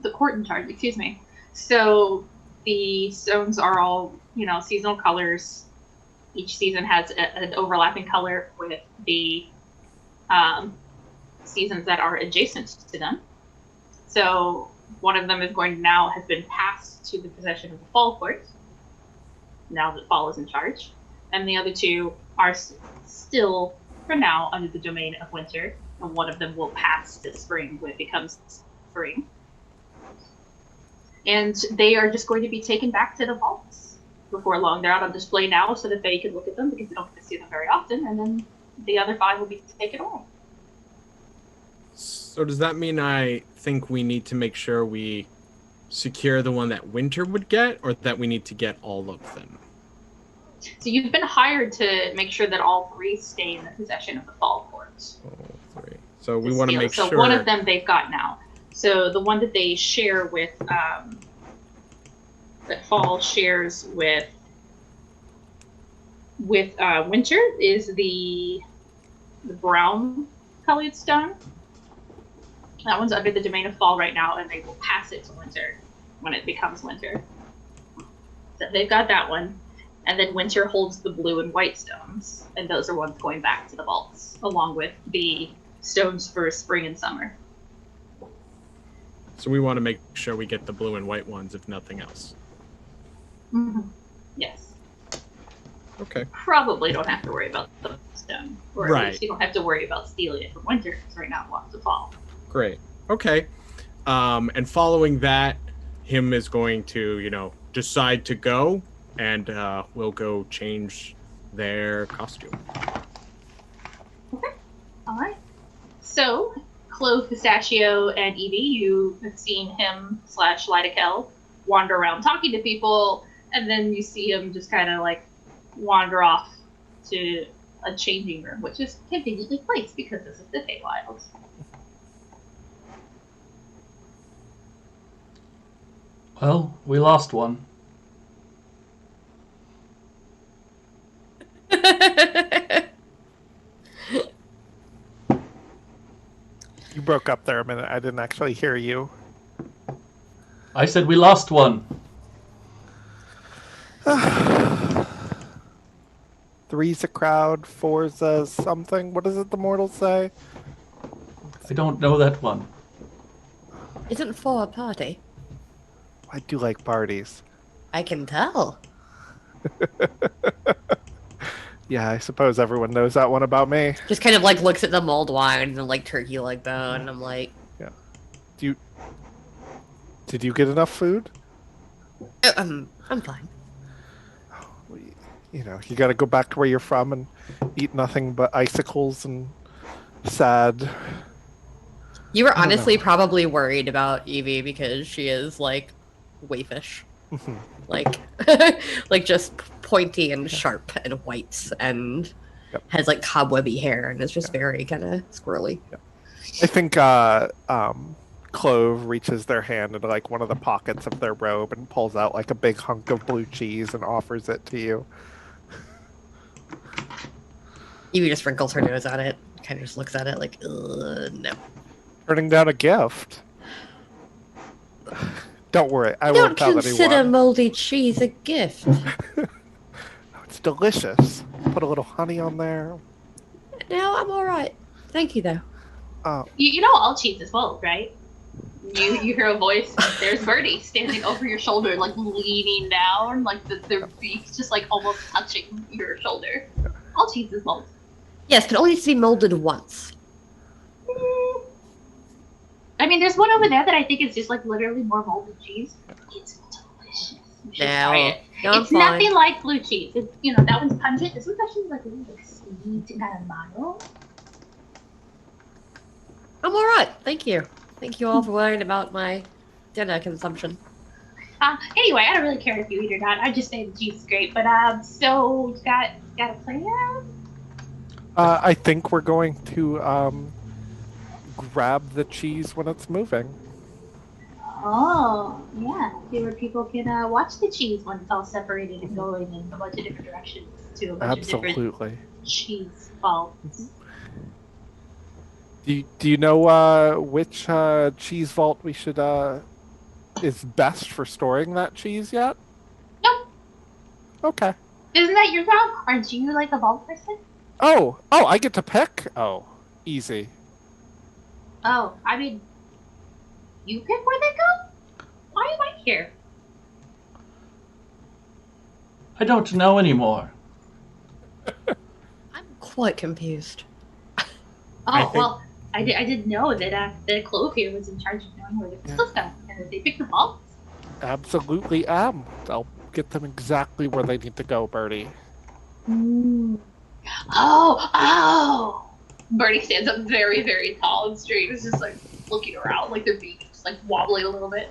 The court in charge, excuse me. So the stones are all, seasonal colors. Each season has an overlapping color with the seasons that are adjacent to them. So one of them has been passed to the possession of the fall court, now that fall is in charge. And the other 2 are still, for now, under the domain of winter. And one of them will pass to spring when it becomes spring. And they are just going to be taken back to the vaults before long. They're out on display now so that they can look at them because they don't get to see them very often. And then the other 5 will be taken away. So does that mean I think we need to make sure we secure the one that Winter would get, or that we need to get all of them? So you've been hired to make sure that all 3 stay in the possession of the fall court. All 3. So we want to make sure... So one of them they've got now. So the one that they share with, that fall shares with Winter is the brown colored stone. That one's under the domain of fall right now, and they will pass it to Winter when it becomes winter. So they've got that one. And then Winter holds the blue and white stones, and those are ones going back to the vaults, along with the stones for spring and summer. So we want to make sure we get the blue and white ones, if nothing else. Mm-hmm. Yes. Okay. Probably don't have to worry about the stone. Or Right. at least you don't have to worry about stealing it from Winter, because right now it wants to fall. Great. Okay. And following that, him is going to, decide to go, and we'll go change their costume. Okay. All right. So, Clove, Pistachio, and Evie, you have seen him / Lidakel wander around talking to people, and then you see him just kind of wander off to a changing room, which is conveniently placed because this is the Feywild. Well, we lost one. You broke up there a minute. I didn't actually hear you. I said we lost one. Three's a crowd, four's a something. What does it the mortals say? I don't know that one. Isn't 4 a party? I do like parties. I can tell. Yeah, I suppose everyone knows that one about me. Just kind of looks at the mulled wine and the turkey leg bone, and I'm like, Yeah. Did you get enough food? I'm fine. You got to go back to where you're from and eat nothing but icicles and sad. You were honestly probably worried about Evie because she is waifish. Just pointy and sharp and white and has cobwebby hair and is just very kind of squirrely. Yep. I think Clove reaches their hand into one of the pockets of their robe and pulls out a big hunk of blue cheese and offers it to you. Evie just wrinkles her nose at it, kind of just looks at it no. Turning down a gift. Don't worry, I won't tell anyone. Don't consider moldy cheese a gift. It's delicious. Put a little honey on there. No, I'm all right. Thank you, though. You know all cheese is mold, right? You hear a voice. There's Birdie standing over your shoulder, like leaning down, like their beaks just like almost touching your shoulder. All cheese is molded. Yes, can only needs to be molded once. I mean, there's one over there that I think is just like literally more molded cheese. It's delicious. You should try it. It's nothing like blue cheese. It's, that one's pungent. This one's actually like a little bit sweet and kind of mild. I'm all right. Thank you. Thank you all for worrying about my dinner consumption. Anyway, I don't really care if you eat or not. I just say the cheese is great. But so you got a plan? I think we're going to grab the cheese when it's moving. Oh, yeah. See where people can watch the cheese when it's all separated and going in a bunch of different directions to a bunch of different cheese vaults. Do you know which cheese vault we should is best for storing that cheese yet? Nope. Okay. Isn't that your job? Aren't you like a vault person? Oh, I get to pick? Oh, easy. Oh, I mean, you pick where they go? Why am I here? I don't know anymore. I'm quite confused. Well, I didn't know that Clove here was in charge of knowing where the crystals go, and that they pick the vaults. Absolutely am. I'll get them exactly where they need to go, Birdie. Oh! Birdie stands up very, very tall and straight. Is just like looking around, like their beak just like wobbling a little bit.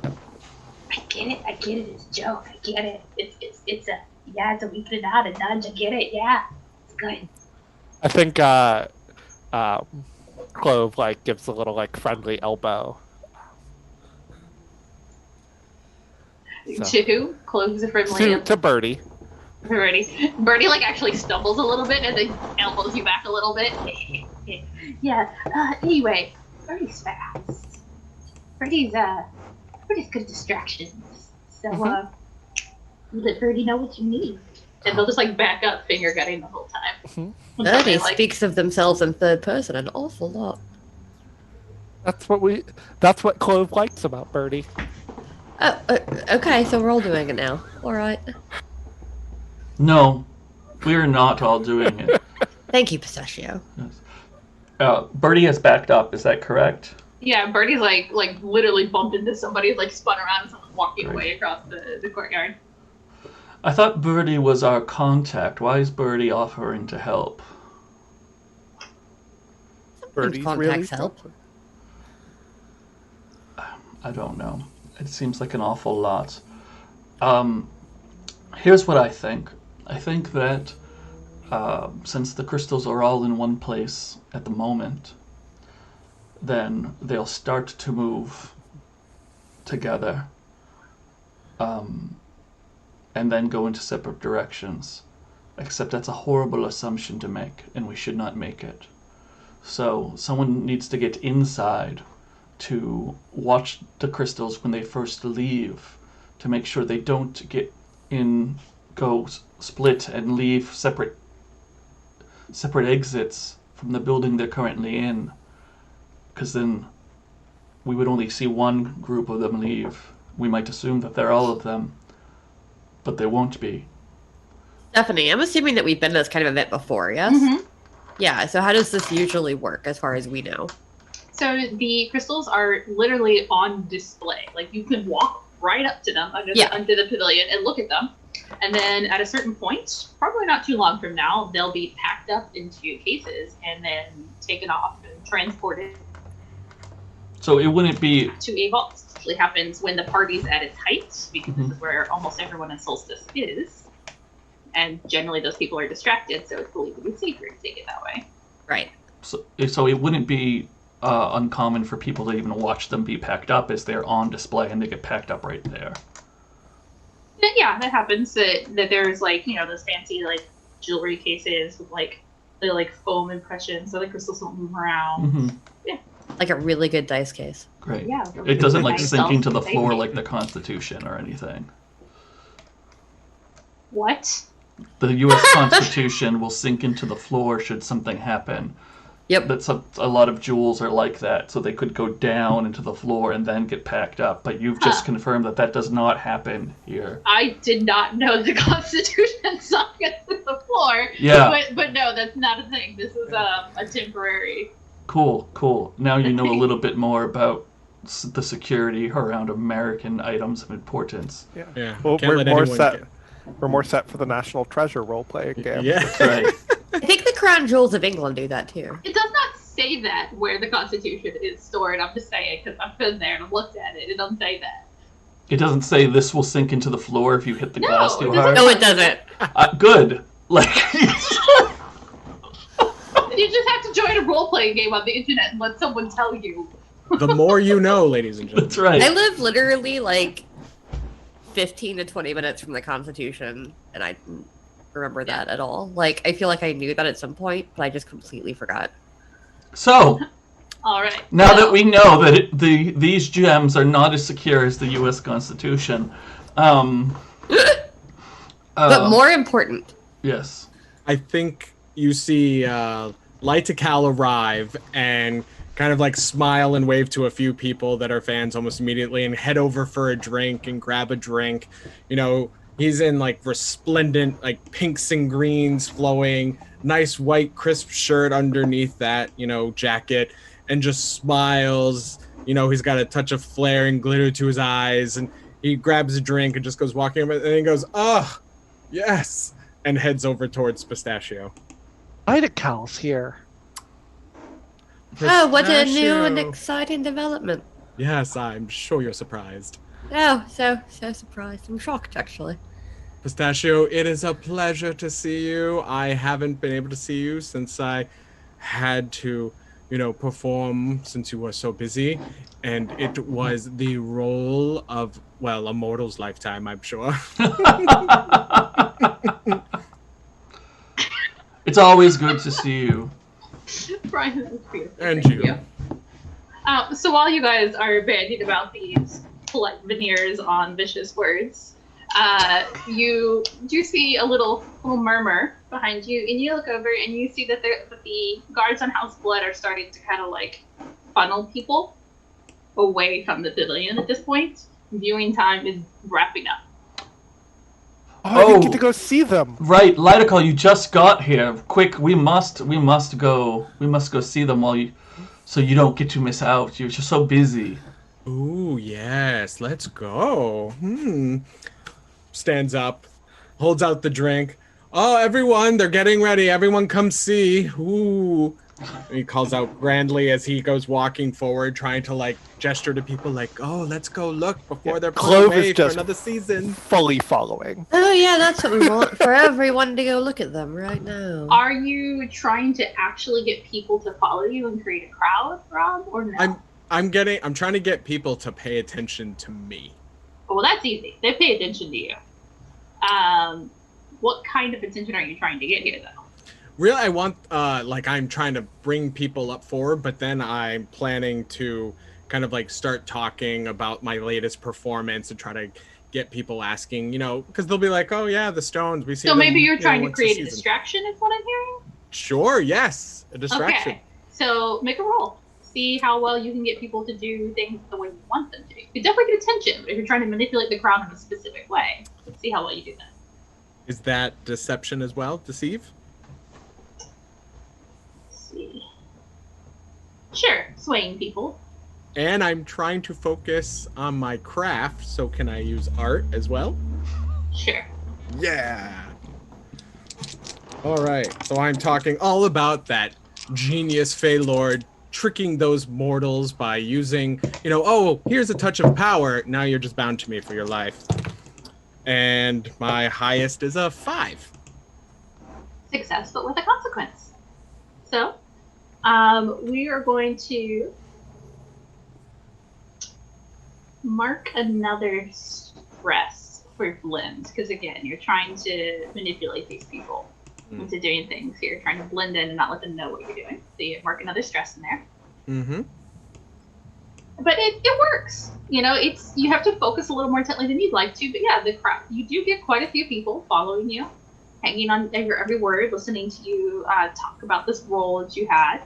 I get it. It's a joke. I get it. It's a wink and a nod, a nudge. I get it. Yeah, it's good. I think Clove gives a little friendly elbow. So. To who? Clove's a friendly to Birdie. Birdie actually stumbles a little bit and then elbows you back a little bit. Yeah. Anyway, Birdie's fast. Birdie's good at distractions. So let Birdie know what you need. And they'll just back up, finger gutting the whole time. Birdie speaks of themselves in third person an awful lot. That's what Clove likes about Birdie. Oh, okay, so we're all doing it now. All right. No, we're not all doing it. Thank you, Pistachio. Yes. Birdie has backed up, is that correct? Yeah, Birdie's literally bumped into somebody, spun around and someone's walking away across the courtyard. I thought Birdie was our contact. Why is Birdie offering to help? Birdie's contacts help. I don't know. It seems like an awful lot. Here's what I think. I think that since the crystals are all in one place at the moment, then they'll start to move together. And then go into separate directions. Except that's a horrible assumption to make, and we should not make it. So someone needs to get inside to watch the crystals when they first leave, to make sure they don't go split and leave separate exits from the building they're currently in. Because then we would only see one group of them leave. We might assume that they're all of them. But they won't be. Stephanie, I'm assuming that we've been to this kind of event before, yes? Mm-hmm. Yeah, so how does this usually work as far as we know? So the crystals are literally on display. You can walk right up to them under the pavilion and look at them. And then at a certain point, probably not too long from now, they'll be packed up into cases and then taken off and transported. So it wouldn't be to a vault. It happens when the party's at its height, because this is where almost everyone in Solstice is. And generally those people are distracted, so it's believed to be safer to take it that way. Right. So it wouldn't be uncommon for people to even watch them be packed up as they're on display and they get packed up right there. Yeah, that happens. That there's those fancy jewelry cases with the foam impressions, so the crystals don't move around. Mm-hmm. Yeah. Like a really good dice case. Great. Yeah. It doesn't sink into the floor like the Constitution or anything. What? The U.S. Constitution will sink into the floor should something happen. Yep. That's a lot of jewels are like that, so they could go down into the floor and then get packed up. But you've just confirmed that does not happen here. I did not know the Constitution sunk into the floor. Yeah. But no, that's not a thing. This is a temporary. Cool. Now you know a little bit more about the security around American items of importance. Yeah. Well, we're more set for the National Treasure role-playing game. Yeah. That's right. I think the crown jewels of England do that too. It does not say that where the Constitution is stored. I'm just saying because I've been there and I've looked at it. It doesn't say that. It doesn't say this will sink into the floor if you hit the glass too hard. No, it doesn't. Good. Like. You just have to join a role-playing game on the internet and let someone tell you. The more you know, ladies and gentlemen. That's right. I live literally like 15 to 20 minutes from the Constitution, and I didn't remember that at all. Like, I feel like I knew that at some point, but I just completely forgot. So, all right. Now that we know that these gems are not as secure as the U.S. Constitution, but more important. Yes. I think you see Lytical arrive and kind of like smile and wave to a few people that are fans almost immediately and head over for a drink and grab a drink. You know, he's in like resplendent, like pinks and greens flowing, nice white crisp shirt underneath that, you know, jacket, and just smiles. You know, he's got a touch of flair and glitter to his eyes, and he grabs a drink and just goes walking over, and he goes, "Oh, yes," and heads over towards Pistachio. Lytical's here. Oh, what a new and exciting development. Yes, I'm sure you're surprised. Oh, so surprised. I'm shocked, actually. Pistachio, it is a pleasure to see you. I haven't been able to see you since I had to, you know, perform since you were so busy. And it was the role of, well, a mortal's lifetime, I'm sure. It's always good to see you. Brian, this is beautiful. And Thank you. So while you guys are bandying about these polite veneers on vicious words, you do see a little murmur behind you, and you look over and you see that the guards on House Blood are starting to kind of like funnel people away from the pavilion at this point. Viewing time is wrapping up. Oh, I didn't get to go see them. Right, Lytical, you just got here. Quick, we must go see them so you don't get to miss out. You're just so busy. Ooh, yes, let's go. Stands up, holds out the drink. Oh, everyone, they're getting ready. Everyone come see. Ooh. And he calls out grandly as he goes walking forward, trying to like gesture to people like, "Oh, let's go look before they're put away for another season." Fully following. Oh yeah, that's what we want, for everyone to go look at them right now. Are you trying to actually get people to follow you and create a crowd, Rob, or no? I'm trying to get people to pay attention to me. Well, that's easy. They pay attention to you. What kind of attention are you trying to get here, though? Really, I want, I'm trying to bring people up forward, but then I'm planning to kind of like start talking about my latest performance and try to get people asking, you know, because they'll be like, "Oh yeah, the Stones, we see." So them, maybe you're trying to once create a distraction, is what I'm hearing? Sure, yes, a distraction. Okay, so make a roll. See how well you can get people to do things the way you want them to. You definitely get attention, but if you're trying to manipulate the crowd in a specific way, let's see how well you do that. Is that deception as well? Deceive? See. Sure, swaying people. And I'm trying to focus on my craft, so can I use art as well? Sure. Yeah. All right, so I'm talking all about that genius Fey Lord tricking those mortals by using, you know, oh, here's a touch of power. Now you're just bound to me for your life. And my highest is a 5. Success, but with a consequence. So, we are going to mark another stress for blend, because again, you're trying to manipulate these people into doing things. You're trying to blend in and not let them know what you're doing. So you mark another stress in there. Mm-hmm. But it works. You know, you have to focus a little more intently than you'd like to. But yeah, the crowd, you do get quite a few people following you, hanging on your every word, listening to you talk about this role that you had.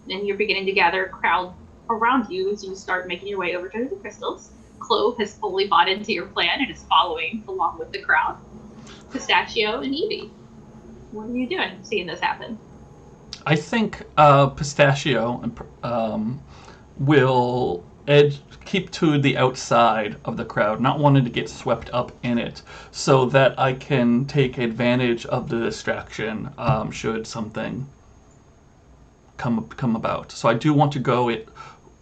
and you're beginning to gather a crowd around you as you start making your way over to the crystals. Clove has fully bought into your plan and is following along with the crowd. Pistachio and Evie, what are you doing seeing this happen? I think Pistachio will keep to the outside of the crowd, not wanting to get swept up in it, so that I can take advantage of the distraction should something come about. So I do want to go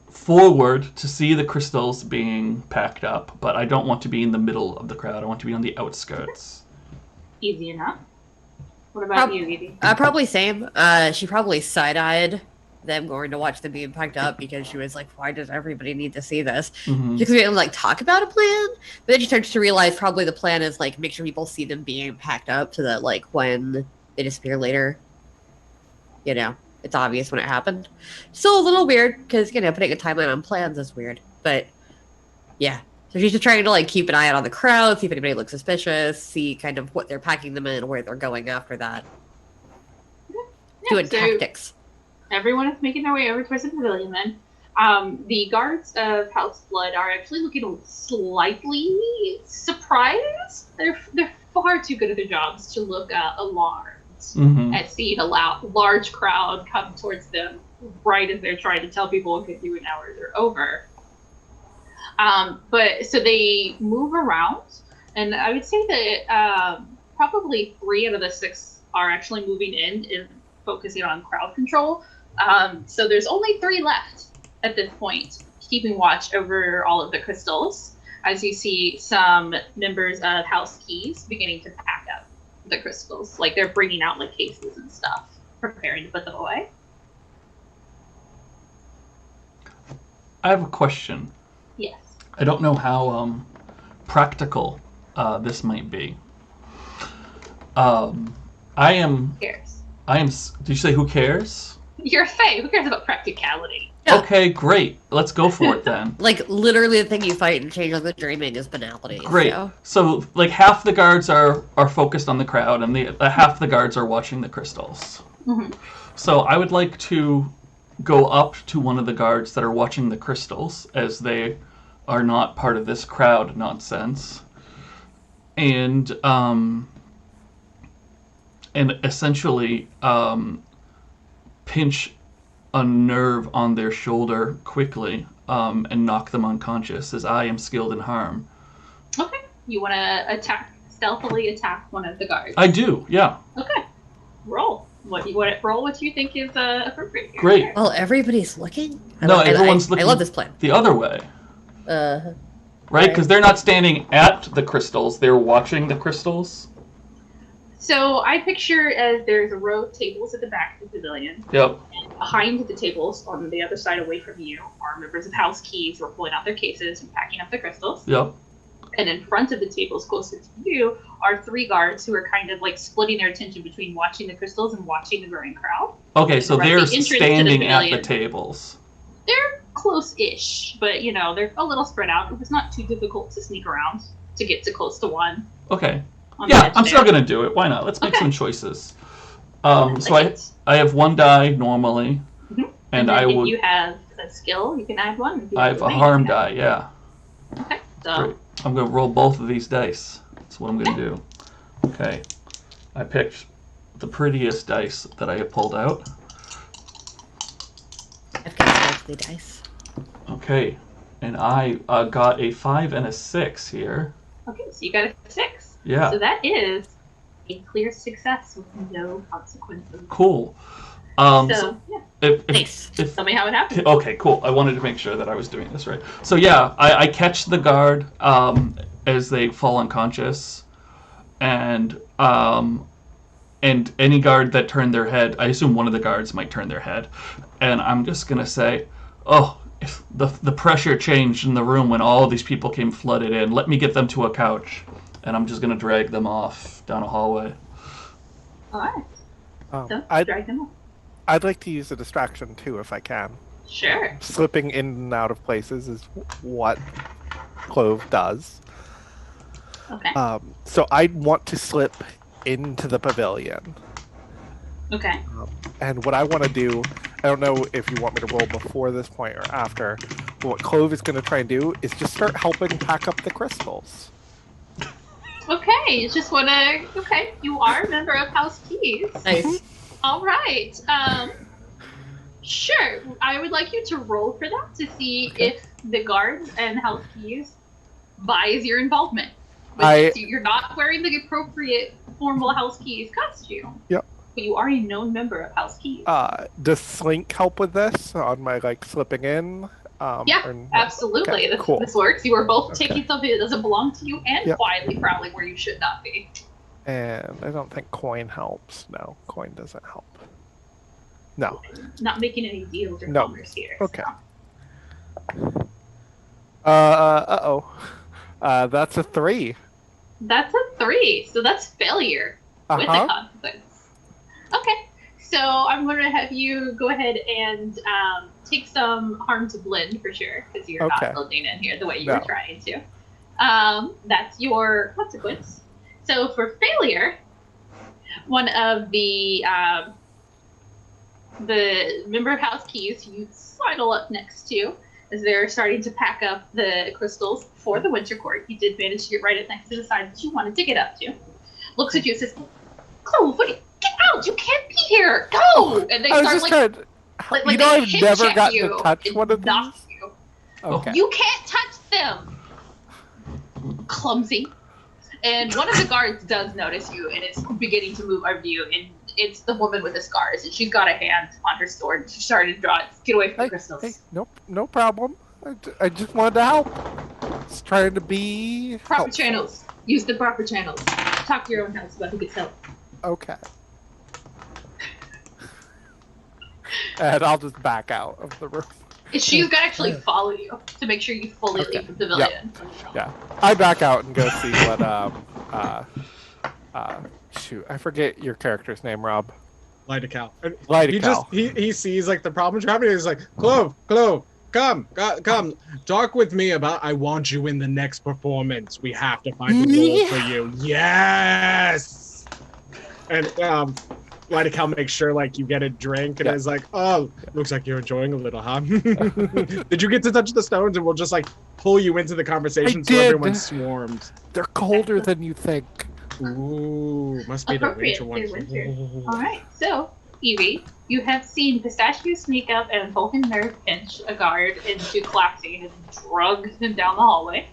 forward to see the crystals being packed up, but I don't want to be in the middle of the crowd. I want to be on the outskirts. Easy enough. What about you, Evie? Probably same. She probably side-eyed them going to watch them being packed up because she was like, why does everybody need to see this? Mm-hmm. She could like talk about a plan, but then she starts to realize probably the plan is like make sure people see them being packed up so that like when they disappear later, you know, it's obvious when it happened. Still a little weird because, you know, putting a timeline on plans is weird, but yeah. So she's just trying to like keep an eye out on the crowd, see if anybody looks suspicious, see kind of what they're packing them in, where they're going after that. Doing tactics. Everyone is making their way over towards the pavilion then. The guards of House Blood are actually looking slightly surprised. They're far too good at their jobs to look alarmed at seeing a large crowd come towards them right as they're trying to tell people okay, you and hours are over. But so they move around, and I would say that probably 3 out of the 6 are actually moving in and focusing on crowd control. So there's only 3 left at this point, keeping watch over all of the crystals, as you see some members of House Keys beginning to pack up the crystals. Like they're bringing out like cases and stuff, preparing to put them away. I have a question. Yes. I don't know how practical this might be. Who cares? Did you say who cares? You're a fae. Who cares about practicality? Yeah. Okay, great. Let's go for it then. Like literally the thing you fight and change on the dreaming is banality. Great. So like half the guards are focused on the crowd, and the half the guards are watching the crystals. Mm-hmm. So I would like to go up to one of the guards that are watching the crystals, as they are not part of this crowd nonsense, and essentially pinch a nerve on their shoulder quickly and knock them unconscious, as I am skilled in harm. Okay. You want to stealthily attack one of the guards? I do, yeah. Okay. Roll. What do you think is appropriate here? Great. Well, everybody's looking. Everyone's looking. I love this plan. The other way. Right? Because they're not standing at the crystals, they're watching the crystals. So I picture as there's a row of tables at the back of the pavilion. Yep. And behind the tables, on the other side away from you, are members of House Keys who are pulling out their cases and packing up the crystals. Yep. And in front of the tables closer to you are 3 guards who are kind of like splitting their attention between watching the crystals and watching the growing crowd. Okay, so they're the standing at the tables. They're close-ish, but you know, they're a little spread out. It was not too difficult to sneak around to get to close to one. Okay. Yeah, I'm still gonna do it. Why not? Let's make some choices. So I have 1 die normally, and I would. If you have a skill, you can add 1. I have a harm die. Yeah. Okay. So. Great. I'm gonna roll both of these dice. That's what I'm gonna do. Okay. I picked the prettiest dice that I have pulled out. I've got lovely dice. Okay, and I got a 5 and a 6 here. Okay, so you got a 6. Yeah. So that is a clear success with no consequences. Cool. Yeah. Nice. Tell me how it happened. Okay, cool. I wanted to make sure that I was doing this right. So yeah, I catch the guard as they fall unconscious, and any guard that turned their head, I assume one of the guards might turn their head, and I'm just gonna say, oh, if the pressure changed in the room when all these people came flooded in. Let me get them to a couch, and I'm just gonna drag them off down a hallway. All right. So drag them off. I'd like to use a distraction too, if I can. Sure. Slipping in and out of places is what Clove does. Okay. So I want to slip into the pavilion. Okay. And what I want to do I don't know if you want me to roll before this point or after, but what Clove is going to try and do is just start helping pack up the crystals. Okay, you just want to... Okay, you are a member of House Keys. Nice. All right. Sure. I would like you to roll for that to see if the guards and House Keys buys your involvement. You're not wearing the appropriate formal House Keys costume. Yep. But you are a known member of House Keys. Does Slink help with this on my slipping in? Absolutely. Okay, cool. This works. You are both taking something that doesn't belong to you and Yep. quietly prowling where you should not be. And I don't think coin helps. No, coin doesn't help. No. Not making any deals or No. commerce here. Okay. So. That's a 3. That's a 3, so that's failure with a consequence. Okay, so I'm going to have you go ahead and take some harm to blend for sure, because you're not building in here the way you were trying to. That's your consequence. So for failure, one of the member of House Keys you sidle up next to, as they're starting to pack up the crystals for the Winter Court. You did manage to get right up next to the side that you wanted to get up to. Looks at you and says, Clove, get out! You can't be here! Go! And they start I've never gotten to touch one of these. You. Okay. You can't touch them! Clumsy. And one of the guards does notice you and is beginning to move over you, and it's the woman with the scars, and she's got a hand on her sword, and she's starting to draw it. Get away from the crystals. Hey, no problem. I just wanted to help. Just trying to be proper helpful. channels. Use the proper channels. Talk to your own house about who gets help. Okay. And I'll just back out of the room. She's gonna actually follow you to make sure you fully leave the pavilion. Yeah. I back out and go see what shoot, I forget your character's name, Rob. Lydical. Lydical. He sees the problems happening. He's like, Clove, come, talk with me about. I want you in the next performance. We have to find a role for you. Yes. And Lydical makes sure you get a drink and is like, oh, looks like you're enjoying a little, huh? Did you get to touch the stones? And we'll just pull you into the conversation so everyone swarms. They're colder than you think. Ooh, must be the winter ones. All right, so Evie, you have seen Pistachio sneak up and Vulcan nerve pinch a guard into collapsing and drug him down the hallway.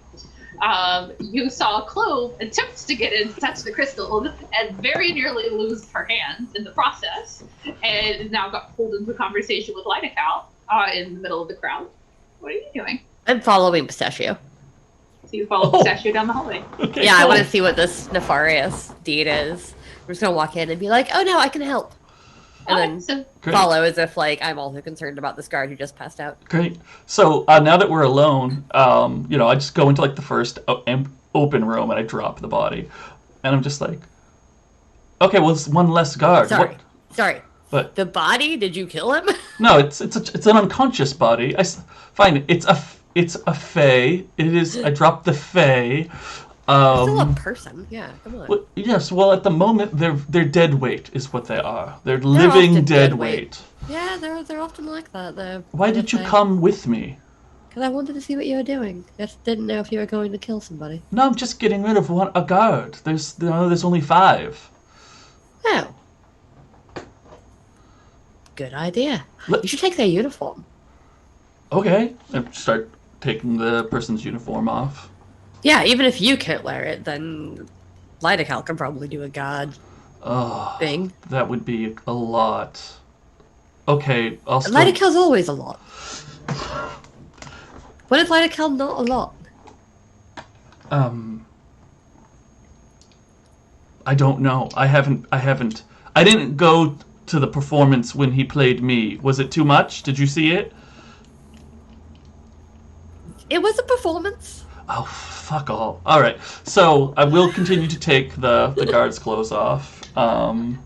You saw Clove attempt to get in to touch the crystal and very nearly lose her hands in the process, and now got pulled into conversation with Lydical in the middle of the crowd. What are you doing? I'm following Pistachio. So you follow Pistachio down the hallway. Okay, yeah, cool. I want to see what this nefarious deed is. We're just going to walk in and be like, oh no, I can help. And then follow as if I'm also concerned about this guard who just passed out. Great. So now that we're alone, I just go into the first open room and I drop the body, and I'm just like, okay, well, it's one less guard. Sorry. But the body? Did you kill him? No, it's an unconscious body. Fine. It's a fae. It is. I dropped the fae. Still a person, yeah. Come on. Well, yes. Well, at the moment, they're dead weight is what they are. They're living dead weight. Yeah, they're often like that. Why did you come with me? Because I wanted to see what you were doing. I just didn't know if you were going to kill somebody. No, I'm just getting rid of a guard. There's only 5. Oh. Good idea. You should take their uniform. Okay. I start taking the person's uniform off. Yeah, even if you can't wear it, then Lydical can probably do a guard thing. That would be a lot. Okay, I'll still... Lydical's always a lot. What if Lydical not a lot? I don't know. I haven't. I didn't go to the performance when he played me. Was it too much? Did you see it? It was a performance. Oh, fuck all. All right. So I will continue to take the guard's clothes off. And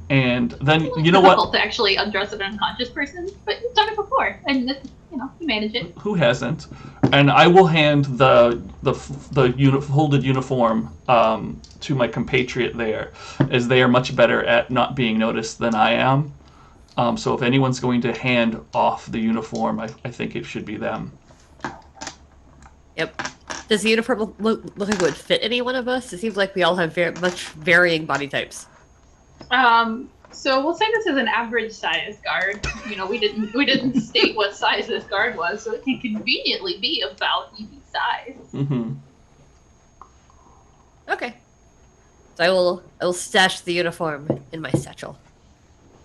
then, you know what? It's difficult to actually undress an unconscious person, but you've done it before, and you manage it. Who hasn't? And I will hand the folded uniform to my compatriot there, as they are much better at not being noticed than I am. So if anyone's going to hand off the uniform, I think it should be them. Yep. Does the uniform look like it would fit any one of us? It seems like we all have very much varying body types. So we'll say this is an average size guard. You know, we didn't state what size this guard was, so it can conveniently be about Evie's size. Mm-hmm. Okay. So I will stash the uniform in my satchel.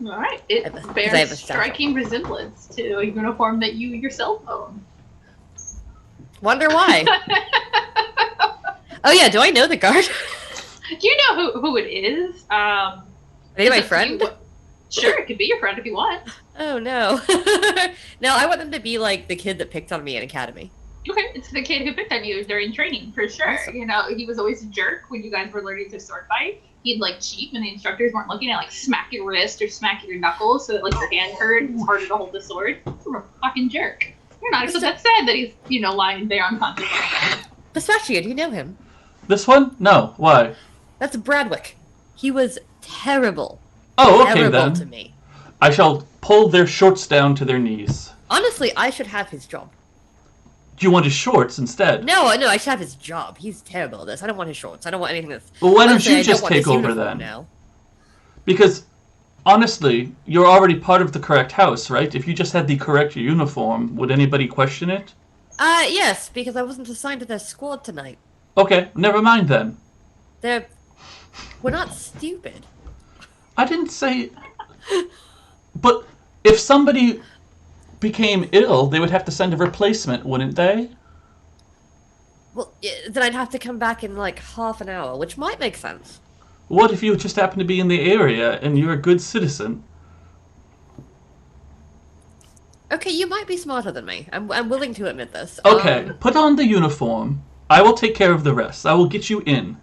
All right. It I have a bears satchel. striking resemblance to a uniform that you yourself own. Wonder why? Oh yeah, do I know the guard? Do you know who it is? Are they my friend? Sure, it could be your friend if you want. Oh no. No, I want them to be like the kid that picked on me in academy. Okay, it's the kid who picked on you during training, for sure. Awesome. You know, he was always a jerk when you guys were learning to sword fight. He'd like cheat when the instructors weren't looking, and like smack your wrist or smack your knuckles so that like your hand hurt and it's harder to hold the sword. You're a fucking jerk. You're not so that's sad that he's, you know, lying there unconscious. Pistachio, do you know him? This one? No. Why? That's Bradwick. He was terrible. Oh, okay Terrible then. to me. I shall pull their shorts down to their knees. Honestly, I should have his job. Do you want his shorts instead? No, I should have his job. He's terrible at this. I don't want his shorts. I don't want anything that's... Well, why don't Honestly, you I just want take his over uniform then? Now. Because, honestly, you're already part of the correct house, right? If you just had the correct uniform, would anybody question it? Yes, because I wasn't assigned to their squad tonight. Okay, never mind then. We're not stupid. I didn't say... But if somebody became ill, they would have to send a replacement, wouldn't they? Well, then I'd have to come back in like half an hour, which might make sense. What if you just happen to be in the area and you're a good citizen? Okay, you might be smarter than me. I'm willing to admit this. Okay, put on the uniform. I will take care of the rest. I will get you in.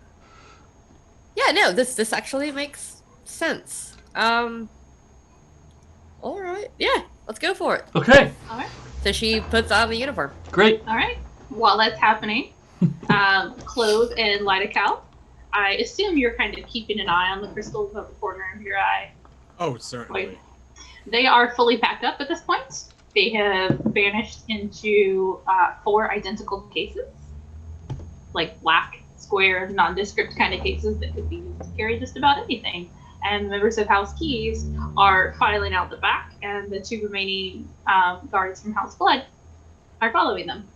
Yeah, no, this actually makes sense. All right, yeah, let's go for it. Okay, All right. So she puts on the uniform. great. All right. While that's happening, Clove and Lightacal, I assume you're kind of keeping an eye on the crystals at the corner of your eye. Oh, certainly. They are fully packed up at this point. They have vanished into 4 identical cases, like black, square, nondescript kind of cases that could be used to carry just about anything. And members of House Keys are filing out the back, and the 2 remaining guards from House Blood are following them.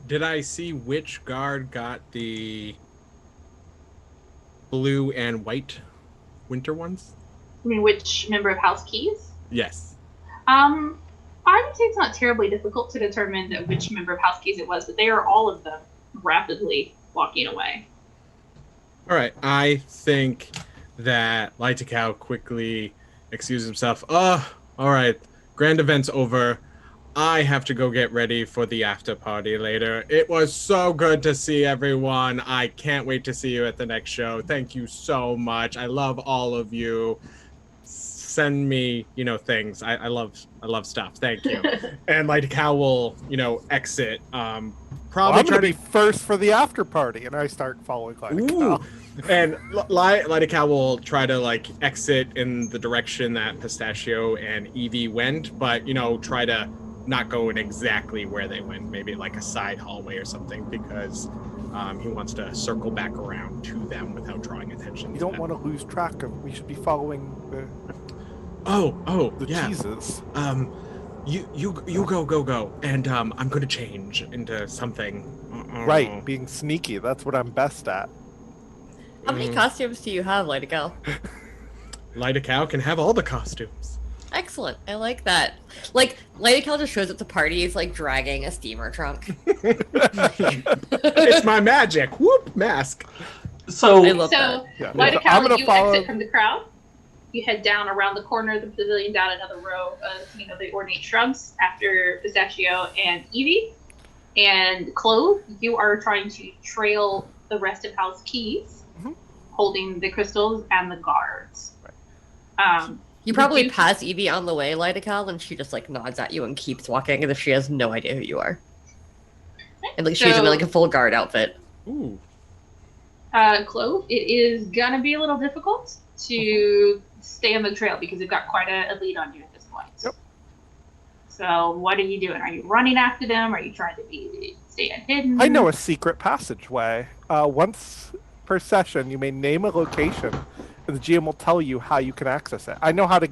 Did I see which guard got the blue and white winter ones? I mean, which member of House Keys? Yes. I would say it's not terribly difficult to determine which member of House Keys it was, but they are all of them rapidly walking away. All right. I think that Lightacal quickly excuses himself. Oh, all right. Grand event's over. I have to go get ready for the after party later. It was so good to see everyone. I can't wait to see you at the next show. Thank you so much. I love all of you. Send me, things. I love stuff. Thank you. And Lightacal will, exit. Well, Probably I'm going to be first for the after party, and I start following Ooh. Lightacal. And Lightacal will try to exit in the direction that Pistachio and Evie went, but try to not go in exactly where they went, maybe like a side hallway or something, because he wants to circle back around to them without drawing attention. You don't want to lose track of. We should be following the yeah. cheeses. You go, and I'm gonna change into something. Right, being sneaky. That's what I'm best at. How many costumes do you have, Lightacal? Lightacal can have all the costumes. Excellent. I like that. Lightacal just shows up to parties, dragging a steamer trunk. It's my magic. Whoop, mask. So, I love that. Yeah. Lightacal, I'm gonna you follow. exit from the crowd. You head down around the corner of the pavilion, down another row of, the ornate shrubs after Pistachio and Evie. And Clove, you are trying to trail the rest of House Keys, holding the crystals and the guards. You probably pass Evie on the way, Lightacal, and she just nods at you and keeps walking as if she has no idea who you are. And she's in a full guard outfit. Ooh. Clove, it is gonna be a little difficult to stay on the trail because you've got quite a lead on you at this point. Yep. So what are you doing? Are you running after them? Are you trying to stay hidden? I know a secret passageway. Once per session, you may name a location, and the GM will tell you how you can access it. I know how to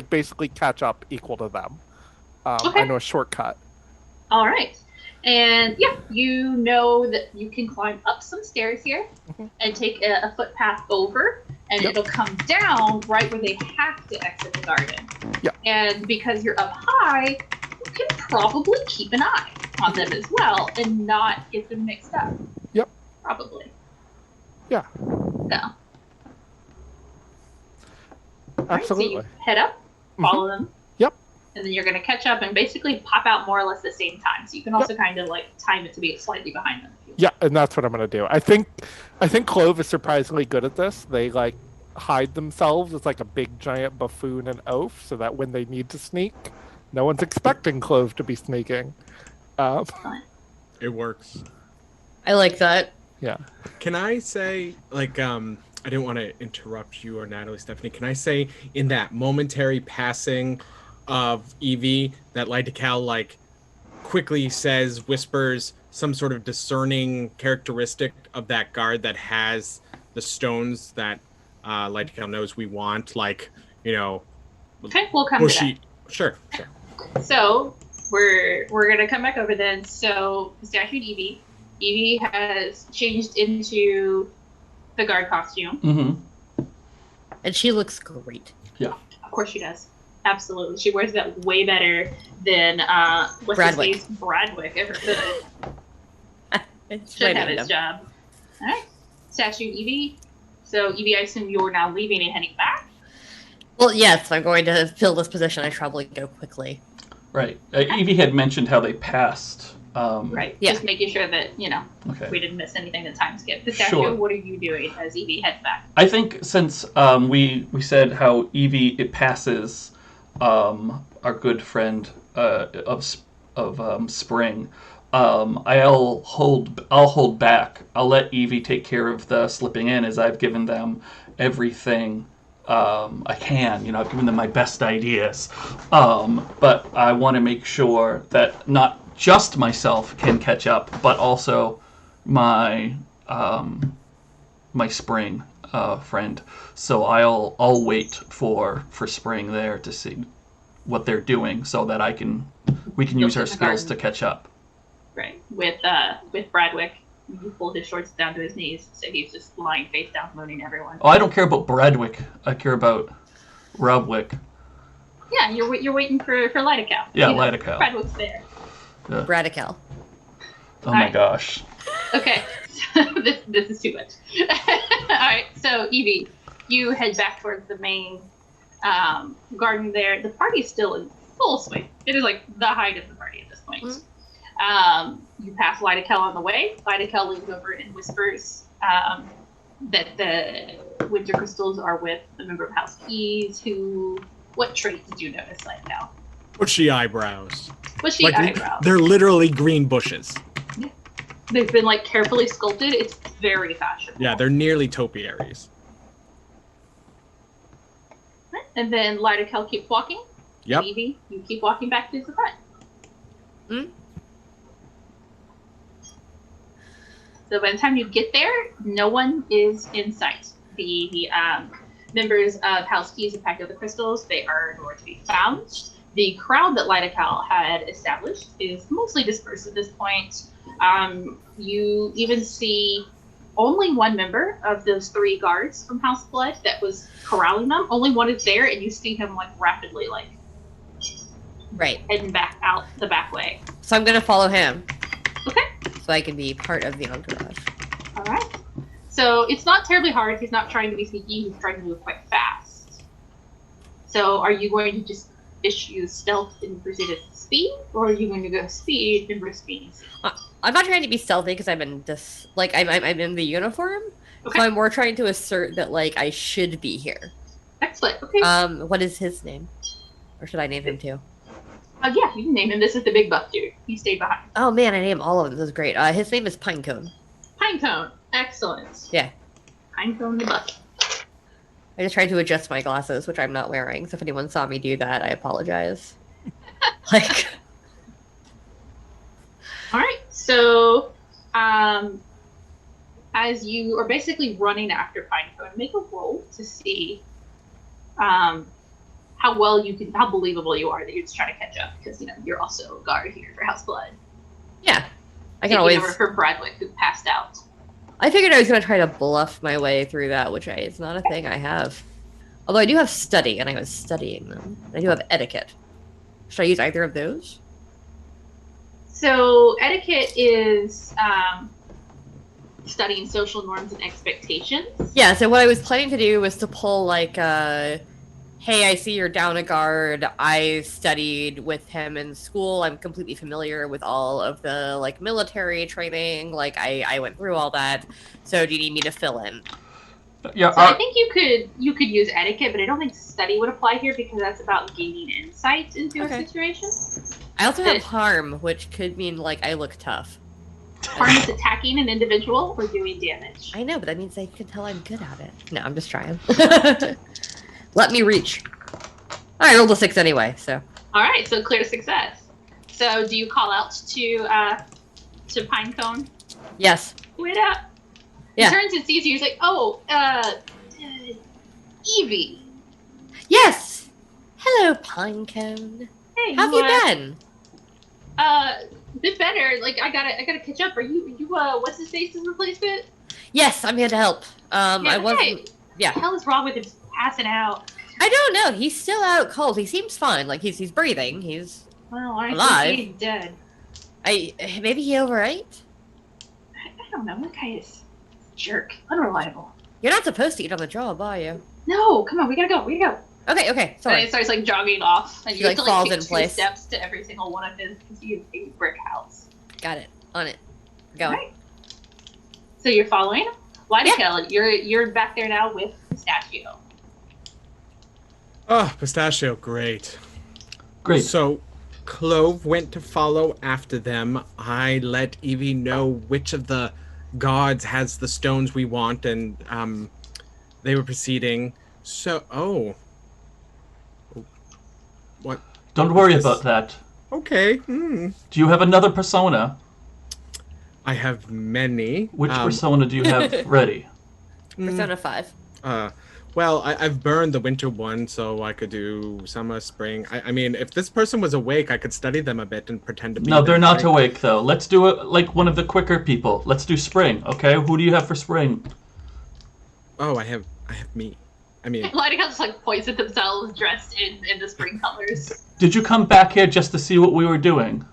basically catch up equal to them. Okay. I know a shortcut. All right. And yeah, you know that you can climb up some stairs here and take a footpath over, and it'll come down right where they have to exit the garden. Yep. And because you're up high, you can probably keep an eye on them as well and not get them mixed up. Yep. Probably. Yeah. So. Absolutely. Right, so you head up, follow them. Yep. And then you're going to catch up and basically pop out more or less the same time. So you can also kind of like time it to be slightly behind them. Yeah, and that's what I'm going to do. I think Clove is surprisingly good at this. They like hide themselves as like a big giant buffoon and oaf, so that when they need to sneak, no one's expecting Clove to be sneaking. It works. I like that. Yeah. Can I say, like, I didn't want to interrupt you or Natalie, Stephanie. Can I say, in that momentary passing of Evie, that Lydical, like, quickly whispers some sort of discerning characteristic of that guard that has the stones that Lydical knows we want, like, you know. Okay, we'll come to that. Sure. So we're gonna come back over then. So the statue Evie. Evie has changed into the guard costume. Mm-hmm. And she looks great. Yeah. Of course she does. Absolutely. She wears that way better than what's Bradwick. his face? Bradwick ever could. It's Should right have in his them. job. Alright. Statue Evie. So Evie, I assume you're now leaving and heading back. Well, yes, I'm going to fill this position. I should probably go quickly. Right. Evie had mentioned how they passed. Right. Yeah. Just making sure that, Okay. we didn't miss anything that time skipped. The statue, Sure. what are you doing as Evie heads back? I think since we said how Evie it passes our good friend of Spring, I'll hold back. I'll let Evie take care of the slipping in, as I've given them everything I can. I've given them my best ideas, but I want to make sure that not just myself can catch up, but also my my Spring friend. So I'll wait for Spring there to see what they're doing, so that we can use our skills to catch up. Right. With Bradwick, you pull his shorts down to his knees, so he's just lying face down, mooning everyone. Oh, I don't care about Bradwick. I care about Robwick. Yeah, you're waiting for Lydical. Yeah, Lydical. Bradwick's there. Radical. Oh my gosh. Okay, so this is too much. All right, so Evie, you head back towards the main garden there. The party is still in full swing. It is like the height of the party at this point. Mm-hmm. You pass Lydical on the way. Lydical leans over and whispers that the winter crystals are with the member of House Keys. What trait did you notice, Lydical? Bushy eyebrows. Bushy eyebrows. They're literally green bushes. Yeah. They've been like carefully sculpted. It's very fashionable. Yeah, they're nearly topiaries. And then Lydical keeps walking. Yep. Evie, you keep walking back to the front. Hmm? So by the time you get there, no one is in sight. The members of House Keys have packed up the crystals. They are nowhere to be found. The crowd that Lydical had established is mostly dispersed at this point. You even see only one member of those 3 guards from House Blood that was corralling them. Only one is there, and you see him like rapidly Right. heading back out the back way. So I'm going to follow him. Okay. So I can be part of the entourage. All right. So it's not terribly hard. He's not trying to be sneaky. He's trying to move quite fast. So are you going to just issue stealth and proceed at speed, or are you going to go speed and risk being seen? I'm not trying to be stealthy because I'm in this, I'm in the uniform. Okay. So I'm more trying to assert that, I should be here. Excellent. Okay. What is his name? Or should I name him too? Yeah, you can name him. This is the big buff dude. He stayed behind. Oh man, I named all of them. This is great. His name is Pinecone. Pinecone. Excellent. Yeah. Pinecone the buff. I just tried to adjust my glasses, which I'm not wearing. So if anyone saw me do that, I apologize. Like, All right. So, as you are basically running after Pinecone, make a roll to see how believable you are that you're just trying to catch up, because you're also a guard here for House Blood. yeah, I can Taking always. over for Bradwick, who passed out. I figured I was going to try to bluff my way through that, which is not a thing I have. Although I do have study, and I was studying them. I do have etiquette. Should I use either of those? So etiquette is studying social norms and expectations. Yeah, so what I was planning to do was to pull, like, hey, I see you're down a guard. I studied with him in school. I'm completely familiar with all of the, like, military training. Like, I went through all that. So do you need me to fill in? Yeah, So I think you could use etiquette, but I don't think study would apply here because that's about gaining insight into a situation. I also have harm, which could mean, like, I look tough. Harm is attacking an individual or doing damage. I know, but that means they can tell I'm good at it. No, I'm just trying. Let me reach. I rolled a 6 anyway, so. All right, so clear success. So do you call out to Pinecone? Yes. Wait up. Yeah. He turns and sees you. He's like, "Oh, Evie. Yes. Hello, Pinecone. Hey, How have you been? Bit better. Like I gotta catch up. Are you what's his face's replacement? Yes, I'm here to help. I wasn't. Hey, Yeah. What the hell is wrong with him passing out? I don't know. He's still out cold. He seems fine. Like he's breathing. He's Well, I alive. think he's dead. Maybe he overate. I don't know. That guy is a jerk. Unreliable. You're not supposed to eat on the job, are you? No, come on. We gotta go. Okay. And Sorry. he starts like jogging off, and He, you have like, to falls take in 2 place. steps to every single one of his, because he is a brick house. Got it. On it. Going. Right. So you're following. Lydikel, you're back there now with Pistachio. Oh, Pistachio, great. great. So, Clove went to follow after them. I let Evie know which of the gods has the stones we want, and they were proceeding. So, what? Don't worry about that. Okay. Do you have another persona? I have many. Which persona do you have ready? Persona 5. Well, I've burned the winter one, so I could do summer, spring. I mean, if this person was awake, I could study them a bit and pretend to be. No, they're them, not right? awake though. Let's do it like one of the quicker people. Let's do spring, okay? Who do you have for spring? Oh, I have me. I mean, Lydikel just like points at themselves dressed in the spring colors. Did you come back here just to see what we were doing?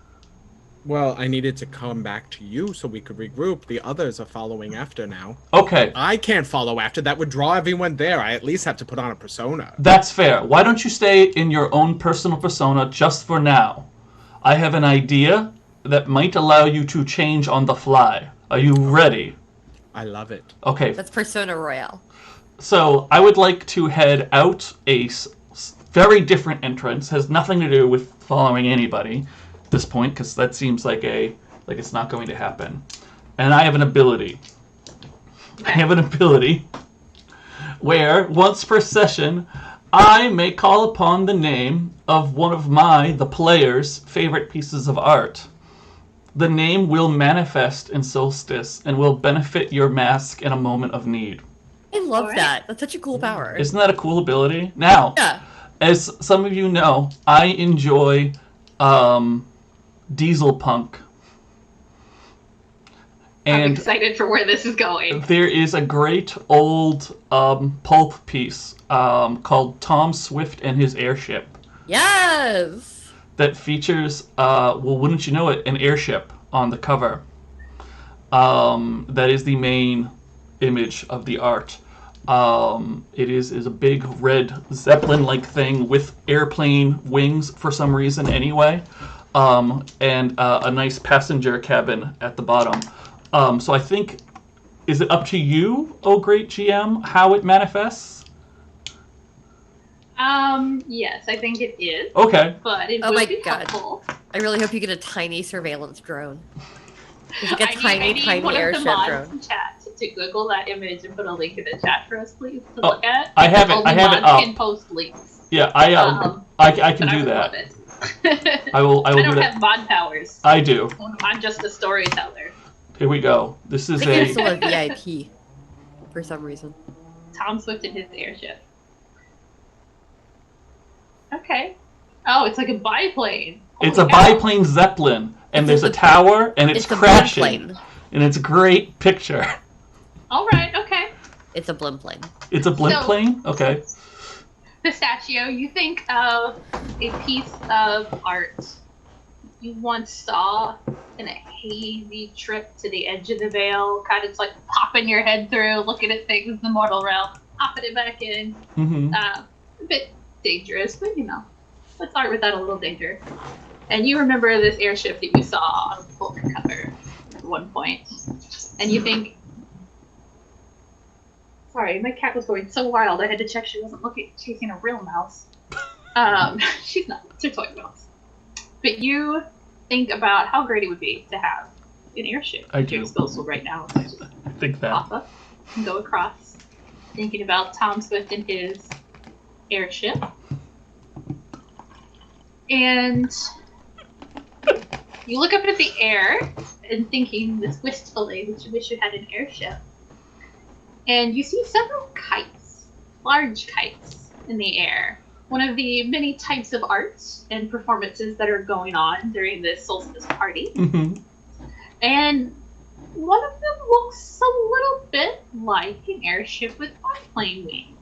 well, I needed to come back to you so we could regroup. The others are following after now. Okay, I can't follow after. That would draw everyone there. I at least have to put on a persona. that's fair. Why don't you stay in your own personal persona just for now? I have an idea that might allow you to change on the fly. Are you ready? I love it. Okay, That's Persona Royale. so I would like to head out a very different entrance. Has nothing to do with following anybody at this point, because that seems like it's not going to happen. And I have an ability. Where once per session, I may call upon the name of one of the player's favorite pieces of art. The name will manifest in Solstice and will benefit your mask in a moment of need. I love Alright. that. That's such a cool power. Isn't that a cool ability? Now, Yeah. as some of you know, I enjoy diesel punk. I'm And excited for where this is going. there is a great old pulp piece called Tom Swift and His Airship Yes. that features, well, wouldn't you know it, an airship on the cover. That is the main image of the art. It is a big red Zeppelin-like thing with airplane wings for some reason anyway, and a nice passenger cabin at the bottom. So I think, is it up to you, oh great GM, how it manifests? Yes, I think it is. Okay. But it Oh would my be God. helpful. I really hope you get a tiny surveillance drone. Just like a I need tiny one of the airship mods drone. in chat to Google that image and put a link in the chat for us, please, to look at? I have it. Only I have it mods up. can post links. Yeah, I can do that. Love it. I will I do don't that. have mod powers. I do. I'm just a storyteller. Here we go. This is I think it's still a VIP for some reason. Tom Swift and his airship. Okay. Oh, it's like a biplane. It's a Holy cow. biplane Zeppelin, and It's there's a a- tower, and it's a crashing, blimp plane. and it's a great picture. All right, okay. It's a blimp plane. It's a blimp So- plane? Okay. Pistachio, you think of a piece of art you once saw in a hazy trip to the edge of the veil, kind of like popping your head through, looking at things in the mortal realm, popping it back in. Mm-hmm. A bit dangerous, but you know, let's art without a little danger. And you remember this airship that you saw on a book cover at one point, and you think, sorry, my cat was going so wild I had to check she wasn't chasing a real mouse. She's not, it's a toy mouse. But you think about how great it would be to have an airship I at your do. disposal right now. I think that. Pop up and go across, thinking about Tom Swift and his airship. And you look up into the air and thinking this wistfully that you wish you had an airship. And you see several kites, large kites in the air. One of the many types of arts and performances that are going on during this solstice party. Mm-hmm. And one of them looks a little bit like an airship with biplane wings.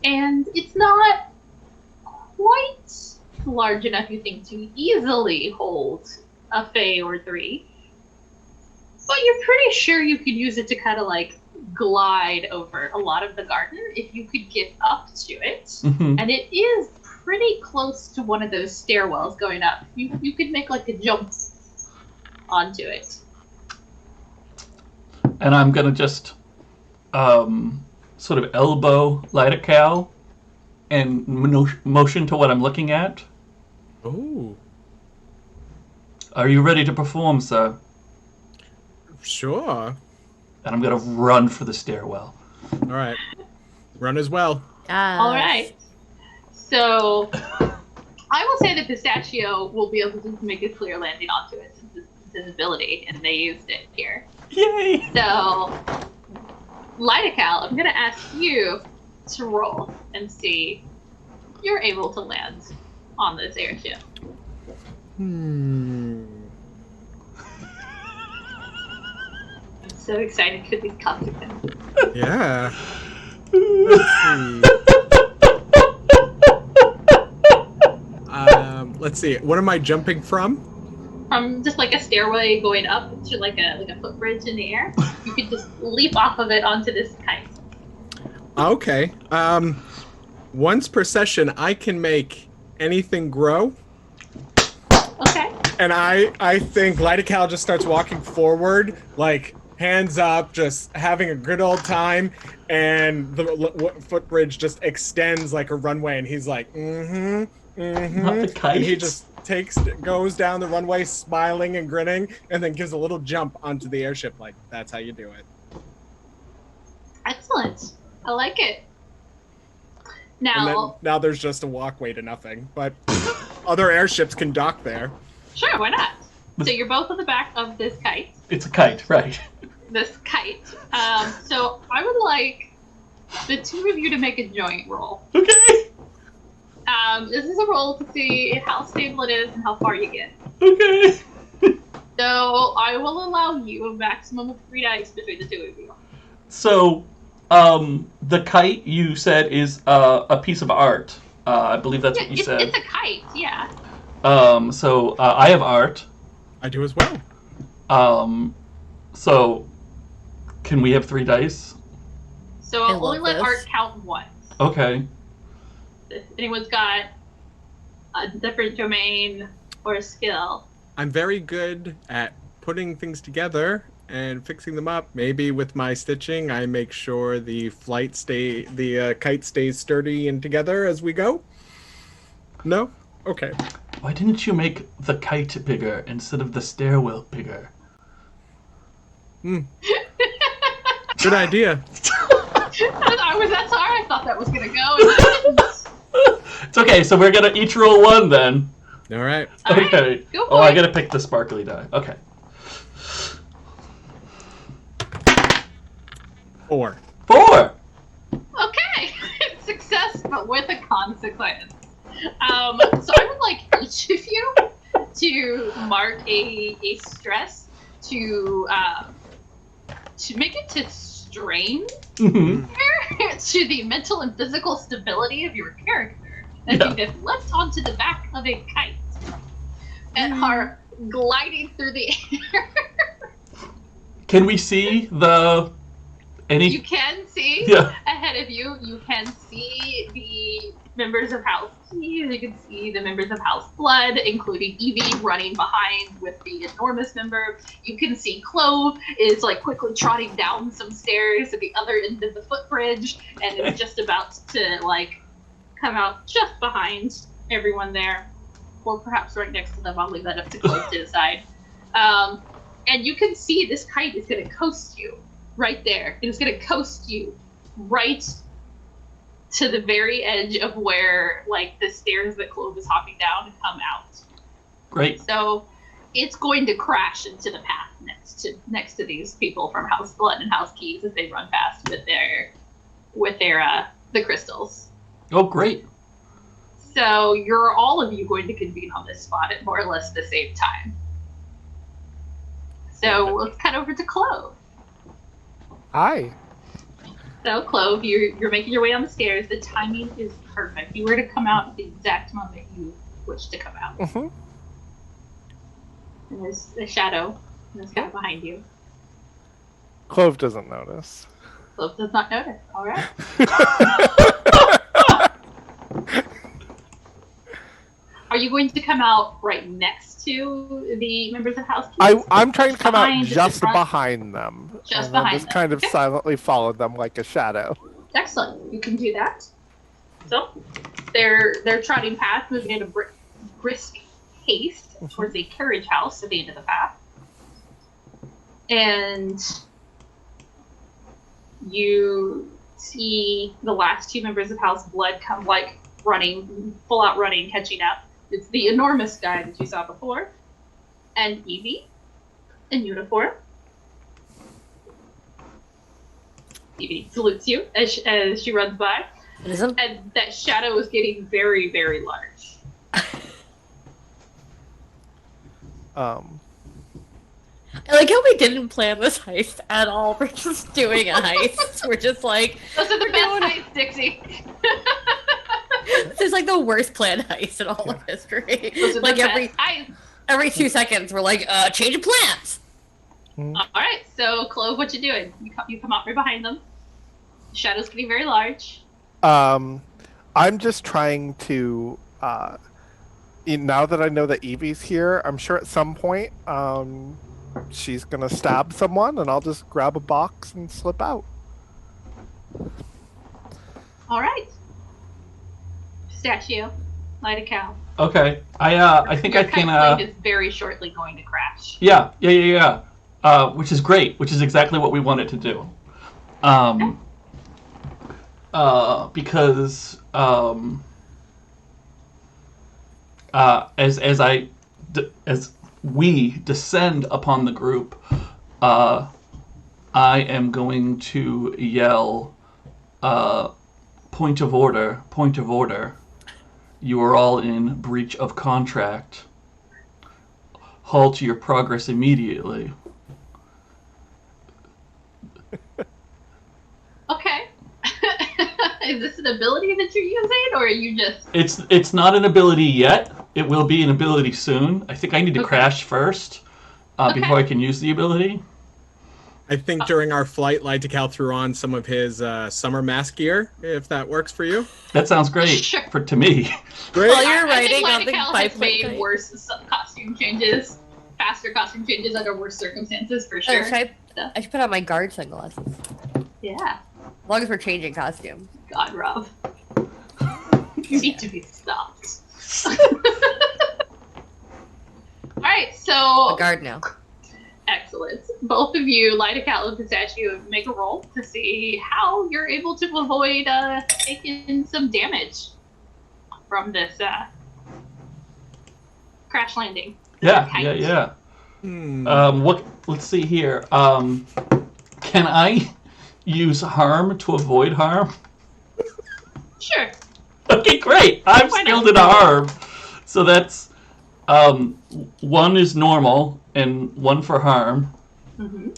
And it's not quite large enough, you think, to easily hold a Fae or three. But you're pretty sure you could use it to kind of like glide over a lot of the garden if you could get up to it. Mm-hmm. And it is pretty close to one of those stairwells going up. You could make like a jump onto it. And I'm gonna just sort of elbow Light-a-Cow and motion to what I'm looking at. Oh, Are you ready to perform, sir? sure. And I'm gonna run for the stairwell. All right. Run as well. All right. So I will say that Pistachio will be able to make a clear landing onto it since it's his ability, and they used it here. Yay! So, Light-a-Cow, I'm going to ask you to roll and see if you're able to land on this airship. Hmm. I'm so excited for these consequences. Yeah. Let's see. Let's see. What am I jumping from? From just like a stairway going up to like a footbridge in the air, you could just leap off of it onto this kite. Okay. Once per session, I can make anything grow. Okay. And I think Light-a-Cow just starts walking forward, like hands up, just having a good old time, and the footbridge just extends like a runway, and he's like, Not the kite. And he just goes down the runway, smiling and grinning, and then gives a little jump onto the airship. Like, that's how you do it. Excellent. I like it. And then, Now, now there's just a walkway to nothing, but other airships can dock there. sure, why not? So you're both on the back of this kite. It's a kite, right? This kite. So I would like the two of you to make a joint roll. Okay. This is a roll to see how stable it is and how far you get. Okay. So I will allow you a maximum of 3 dice between the two of you. So, the kite you said is a piece of art. I believe that's what you said. It's a kite, yeah. So I have art. I do as well. So can we have 3 dice? So I I'll only love let this. art count once. Okay. If anyone's got a different domain or a skill. I'm very good at putting things together and fixing them up. Maybe with my stitching, I make sure the kite stays sturdy and together as we go. No? Okay. Why didn't you make the kite bigger instead of the stairwell bigger? Good idea. That's how I thought that was gonna go. It's okay, so we're gonna each roll 1 then. All right. All right, Okay. go for Oh, I it. gotta pick the sparkly die. Okay. 4. 4! Okay, success, but with a consequence. So I would like each of you to mark a stress to make it to strain Mm-hmm. to the mental and physical stability of your character as you get left onto the back of a kite and are gliding through the air. Can we see any? You can see ahead of you. You can see the members of House Keys. You can see the members of House Blood, including Evie running behind with the enormous member. You can see Clove is like quickly trotting down some stairs at the other end of the footbridge and is just about to like come out just behind everyone there, or perhaps right next to them. I'll leave that up to Clove to decide. And you can see this kite is going to coast you. Right there. It is going to coast you right to the very edge of where, like, the stairs that Clove is hopping down come out. Great. So it's going to crash into the path next to these people from House Blood and House Keys as they run past with the crystals. Oh, great. So you're all of you going to convene on this spot at more or less the same time. So let's cut over to Clove. Hi. So, Clove, you're making your way on the stairs. The timing is perfect. You were to come out at the exact moment you wish to come out. Mm-hmm. And there's a shadow in the sky behind you. Clove doesn't notice. Clove does not notice. All right. Are you going to come out right next to the members of House Keys? I'm trying to come out Behind, just front? behind them. Just and I'll behind just them. kind of Okay. silently follow them like a shadow. Excellent. You can do that. So, they're trotting past, moving at a brisk pace towards a carriage house at the end of the path. And you see the last two members of House Blood come, like, running, full out running, catching up. It's the enormous guy that you saw before, and Evie in uniform. Evie salutes you as she runs by, and that shadow is getting very, very large. I like how we didn't plan this heist at all. We're just doing a heist. We're just like, Those are the best heists, Dixie. this is like the worst planned heist in all of history. Those are Like the best heists. every 2 seconds, we're like, change of plans. All right, so Clove, what you doing? You come out right behind them. The shadow's getting very large. I'm just trying to. Now that I know that Evie's here, I'm sure at some point she's gonna stab someone, and I'll just grab a box and slip out. All right. Statue, light a cow. Okay. I think Your I can. kite plane is very shortly going to crash. Yeah. Which is great. Which is exactly what we wanted to do. Because as we descend upon the group, I am going to yell, point of order, point of order. You are all in breach of contract. Halt your progress immediately. Okay. Is this an ability that you're using, or are you just... It's not an ability yet. It will be an ability soon. I think I need to crash first before I can use the ability. I think during our flight, Lytical threw on some of his summer mask gear, if that works for you. That sounds great Sure. to me. Great. While you're I think writing on the Lytical has pipe made worse costume changes, faster costume changes under worse circumstances, for sure. I should put on my guard sunglasses. Yeah. As long as we're changing costumes. God, Rob. You need to be stopped. Alright, A so... guard now. Excellent. Excellent. Both of you, Lightacal and Pistachio, make a roll to see how you're able to avoid taking some damage from this crash landing. Yeah. Let's see here. Can I use harm to avoid harm? Sure. Okay, great. I'm skilled in harm. So that's 1 is normal and 1 for harm. Mm-hmm.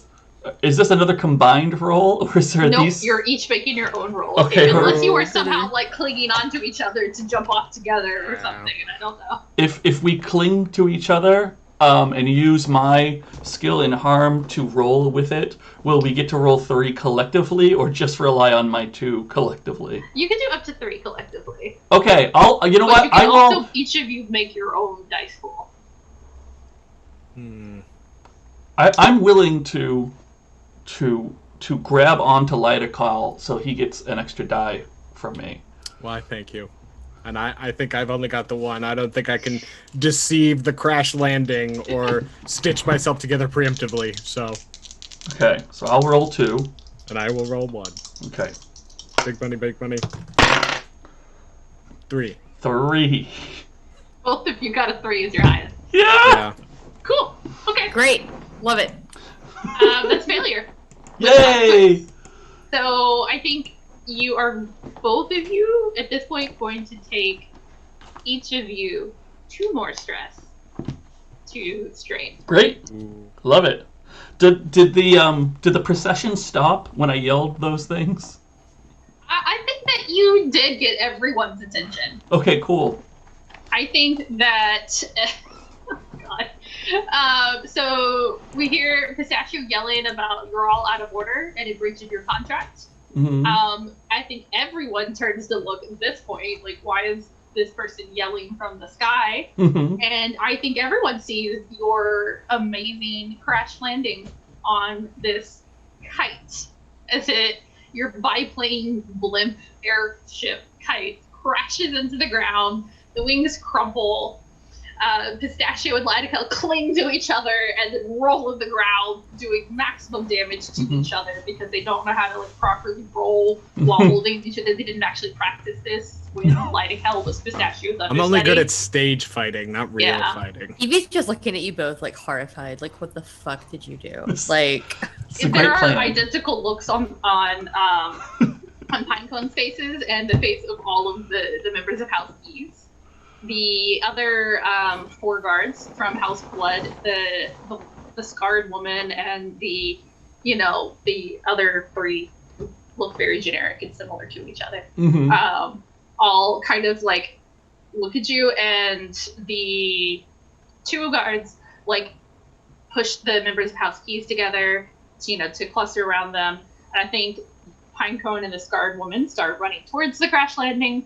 Is this another combined roll, or is there Nope, you're each making your own roll. Okay. Unless you were somehow like clinging onto each other to jump off together or something, and I don't know. If we cling to each other and use my skill in harm to roll with it, will we get to roll 3 collectively, or just rely on my 2 collectively? You can do up to 3 collectively. Okay, You know But what? you can also each of you make your own dice pool. I'm willing to grab onto Lightacal so he gets an extra die from me. Why, thank you. And I think I've only got the 1. I don't think I can deceive the crash landing or stitch myself together preemptively, so... Okay, so I'll roll 2. And I will roll 1. Okay. Big money. 3. 3. Both of you got a 3 as your highest. Yeah! Cool. Okay. Great. Love it. That's failure. Yay! So I think you are, both of you, at this point, going to take each of you 2 more stress to strain. Great. Love it. Did the procession stop when I yelled those things? I think that you did get everyone's attention. Okay, cool. I think that... oh, God. So we hear Pistachio yelling about you're all out of order and in breach of your contract. Mm-hmm. I think everyone turns to look at this point, like, why is this person yelling from the sky? Mm-hmm. And I think everyone sees your amazing crash landing on this kite as your biplane blimp airship kite crashes into the ground. The wings crumple. Pistachio and Lightacal cling to each other and then roll on the ground, doing maximum damage to each other because they don't know how to like properly roll while holding each other. They didn't actually practice this when Lightacal was Pistachio's I'm only good at stage fighting, not real fighting. Evie's just looking at you both like horrified. Like, what the fuck did you do? Like, there are identical looks on Pinecone's faces and the face of all of the members of House Eves. The other 4 guards from House Blood, the scarred woman, and the other 3 look very generic and similar to each other. Mm-hmm. All kind of like look at you, and the 2 guards like push the members of House Keys together, to cluster around them. And I think Pinecone and the scarred woman start running towards the crash landing.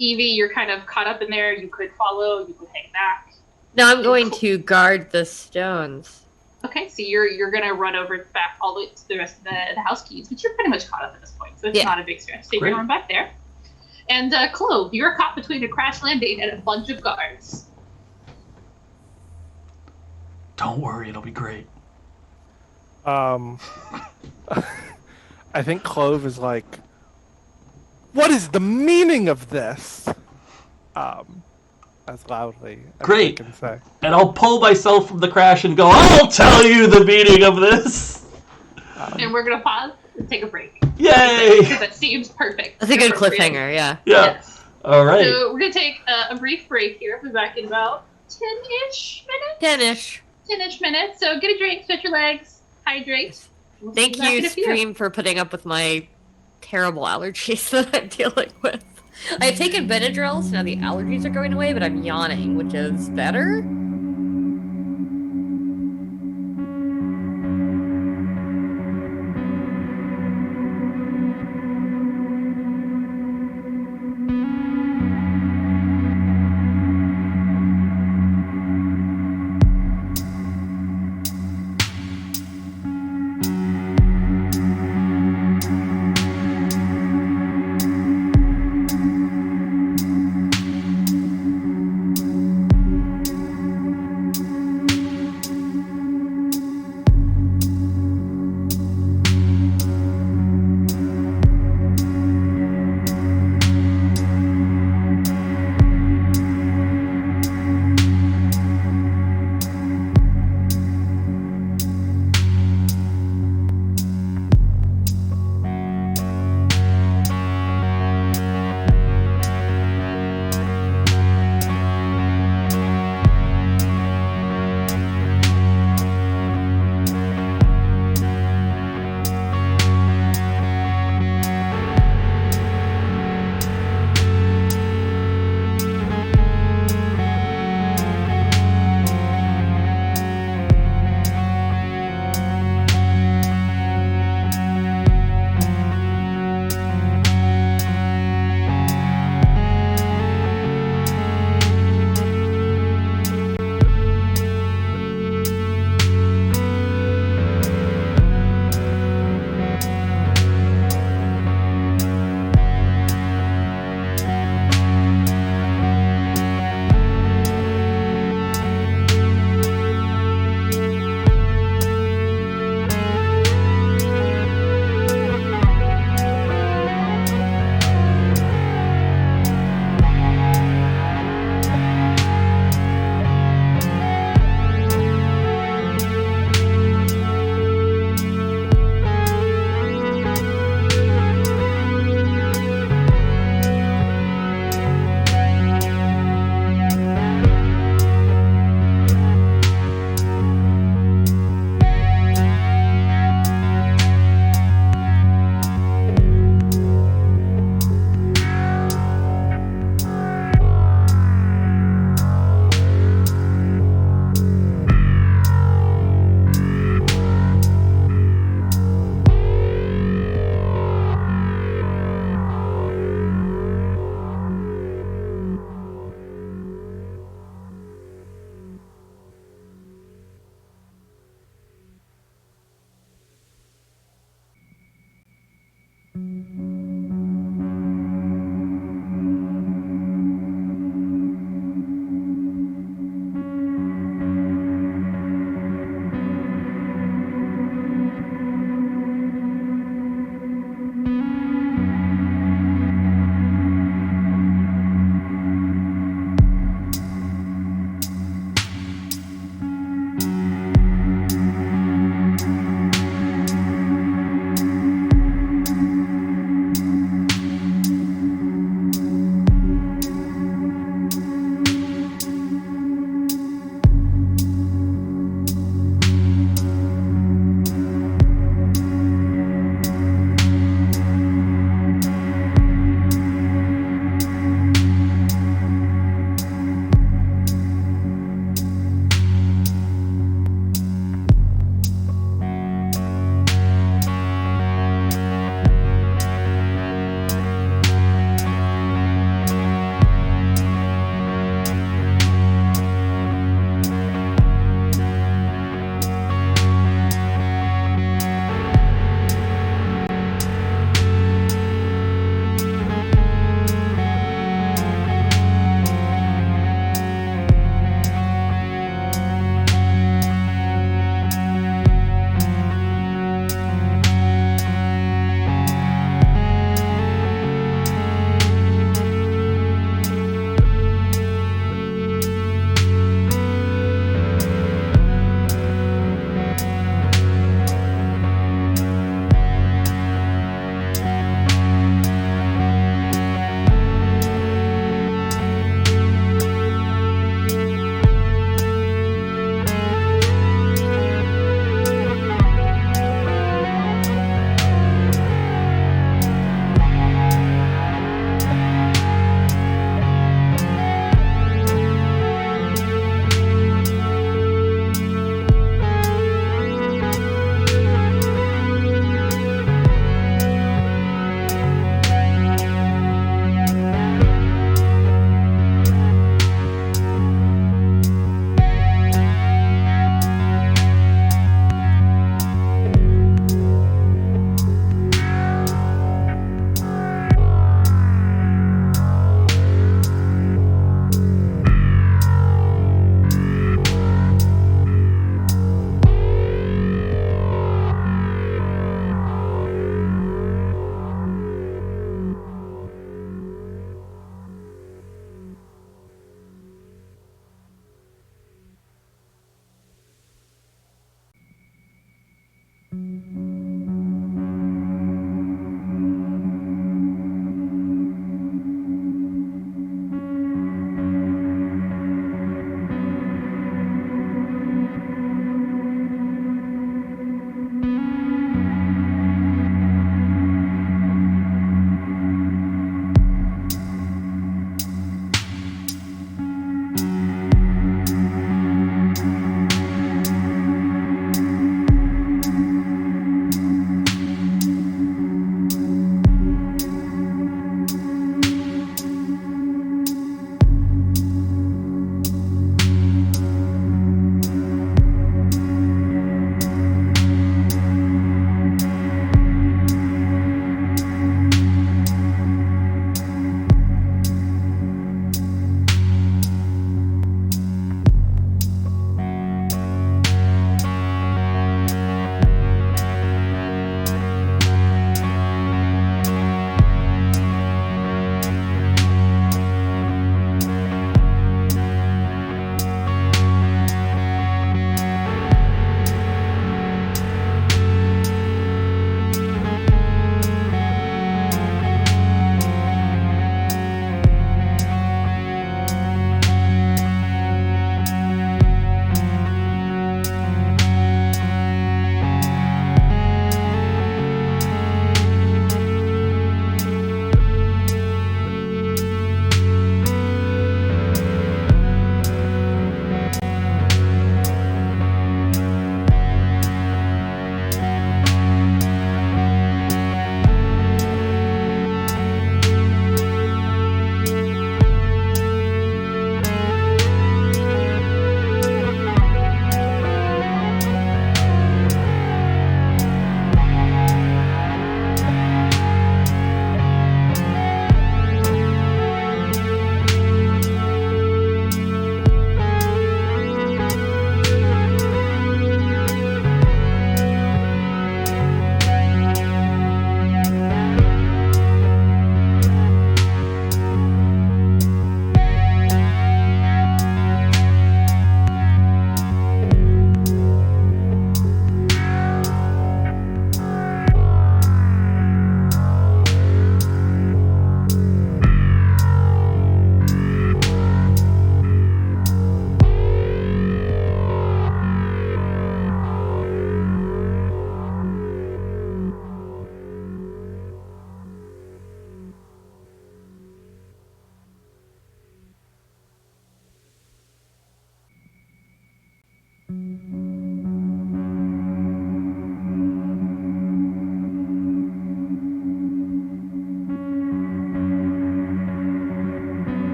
Evie, you're kind of caught up in there. You could follow. You could hang back. No, I'm going to guard the stones. Okay, so you're gonna run over back all the way to the rest of the house keys, but you're pretty much caught up at this point, so it's not a big stretch. So you're gonna run back there. And Clove, you're caught between a crash landing and a bunch of guards. Don't worry, it'll be great. I think Clove is like, what is the meaning of this? As loudly as I can say. And I'll pull myself from the crash and go, I'll tell you the meaning of this! And we're going to pause and take a break. Yay! Because that seems perfect. That's a good cliffhanger, yeah. Yes. All right. So we're going to take a brief break here. We'll be back in about 10-ish minutes. 10-ish minutes. So get a drink, stretch your legs, hydrate. We'll Thank you, Stream, for putting up with my terrible allergies that I'm dealing with. I've taken Benadryl, so now the allergies are going away, but I'm yawning, which is better.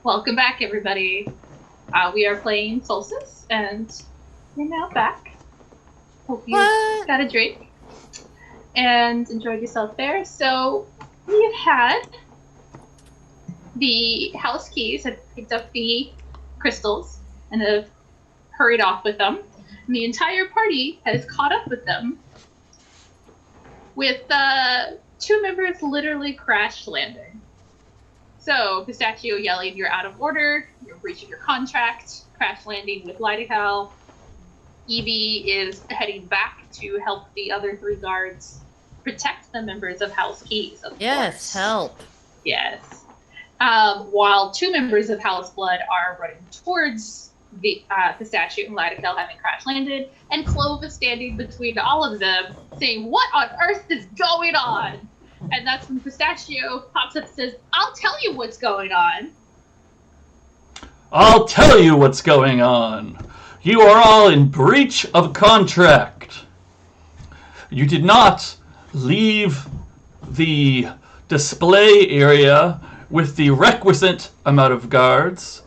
Welcome back, everybody. We are playing Solstice, and we're now back. Hope you got a drink and enjoyed yourself there. So we have had the house keys, have picked up the crystals, and have hurried off with them. And the entire party has caught up with them, with two members literally crash landing. So, Pistachio yelling, "You're out of order, you're breaching your contract," crash landing with Lightical. Evie is heading back to help the other three guards protect the members of House Keys, of course. Help. Yes. While two members of House Blood are running towards the Pistachio and Lightical having crash landed, and Clove is standing between all of them, saying, "What on earth is going on?" And that's when Pistachio pops up and says, "I'll tell you what's going on." I'll tell you what's going on. You are all in breach of contract. You did not leave the display area with the requisite amount of guards.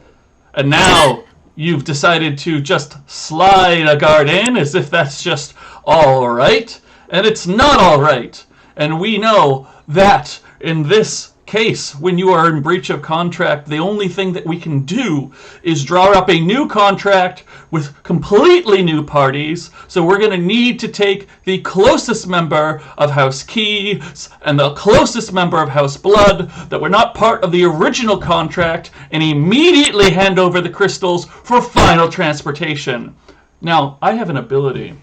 And now you've decided to just slide a guard in as if that's just all right. And it's not all right. And we know that in this case, when you are in breach of contract, the only thing that we can do is draw up a new contract with completely new parties. So we're going to need to take the closest member of House Keys and the closest member of House Blood that were not part of the original contract and immediately hand over the crystals for final transportation. Now, I have an ability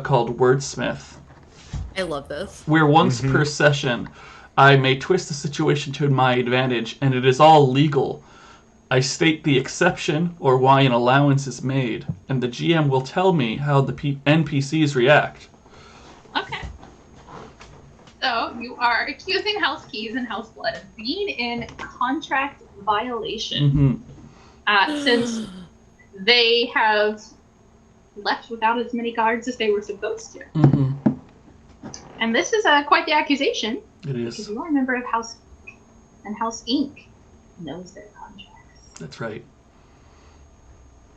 called Wordsmith. I love this. Where once per session, I may twist the situation to my advantage, and it is all legal. I state the exception or why an allowance is made, and the GM will tell me how the NPCs react. Okay. So you are accusing House Keys and House Blood of being in contract violation. Since they have left without as many guards as they were supposed to. And this is quite the accusation. It is. Because you are a member of House, and House Inc. knows their contracts. That's right.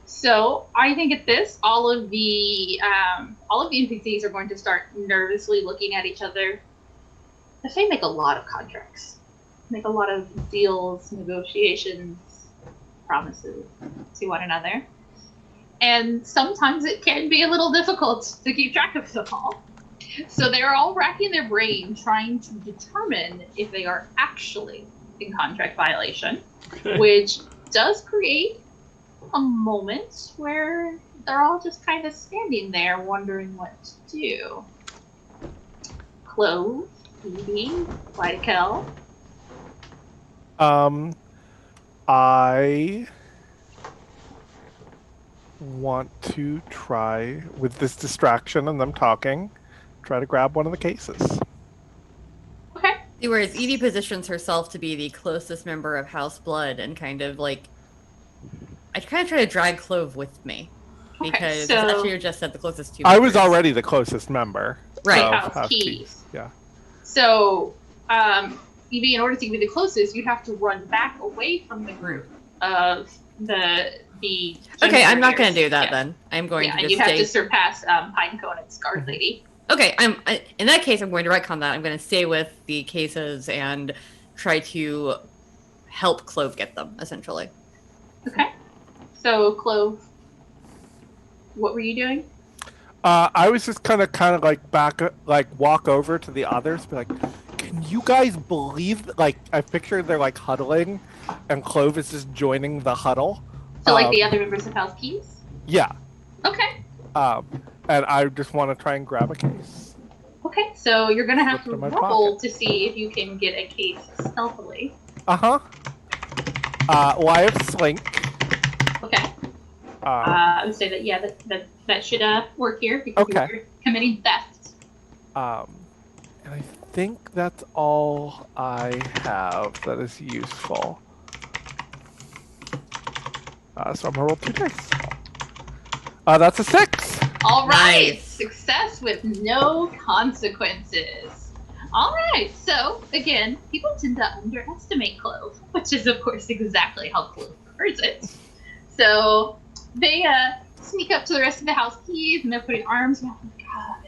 So I think at this, all of the NPCs are going to start nervously looking at each other. They make a lot of contracts, make a lot of deals, negotiations, promises to one another, and sometimes it can be a little difficult to keep track of them all. So they're all racking their brain trying to determine if they are actually in contract violation, which does create a moment where they're all just kind of standing there wondering what to do. Clove, Evie, Lydikel. I want to try, with this distraction and them talking, try to grab one of the cases. Okay. Whereas Evie positions herself to be the closest member of House Blood and kind of like... I kind of try to drag Clove with me. Because as you just said, the closest two members. I was already the closest member. Right. Of House Keys. Yeah. So, Evie, in order to be the closest, you'd have to run back away from the group of the Okay, I'm not going to do that then. I'm going to and just you have to surpass Pinecone and Scarred Lady. Okay, in that case, I'm going to retcon that. I'm going to stay with the cases and try to help Clove get them, essentially. Okay. So, Clove, what were you doing? I was just kind of like walk over to the others, be like, can you guys believe, like, I pictured they're like huddling and Clove is just joining the huddle. So, like the other members of House Keys? Yeah. Okay. And I just want to try and grab a case. Okay, so you're going to have to roll to see if you can get a case stealthily. Well, I have Slink. Okay. I would say that that should work here because you're committing theft. And I think that's all I have that is useful. So I'm gonna roll 2 dice. That's a 6. All right, Nice. Success with no consequences. All right, so again, people tend to underestimate Clove, which is of course exactly how Clove prefers it. So they sneak up to the rest of the House Keys and they're putting arms around.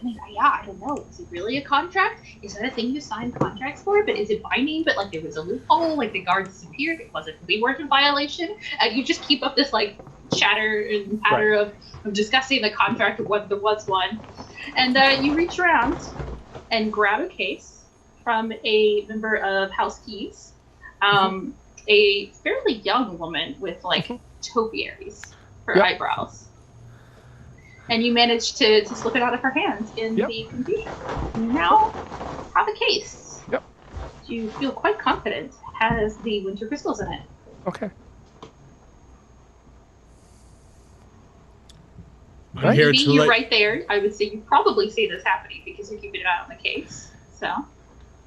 I don't know. Is it really a contract? Is that a thing you sign contracts for? But is it binding? But like there was a loophole. Like the guard disappeared. It wasn't. We weren't in violation. And you just keep up this like chatter and patter of discussing the contract of whether there was one. And you reach around and grab a case from a member of House Keys, a fairly young woman with like topiaries for eyebrows. And you managed to slip it out of her hand in the confusion. You now have a case. Yep. You feel quite confident has the winter crystals in it. Okay. I'm here Maybe to you're let... right there. I would say you probably see this happening because you're keeping an eye on the case. So.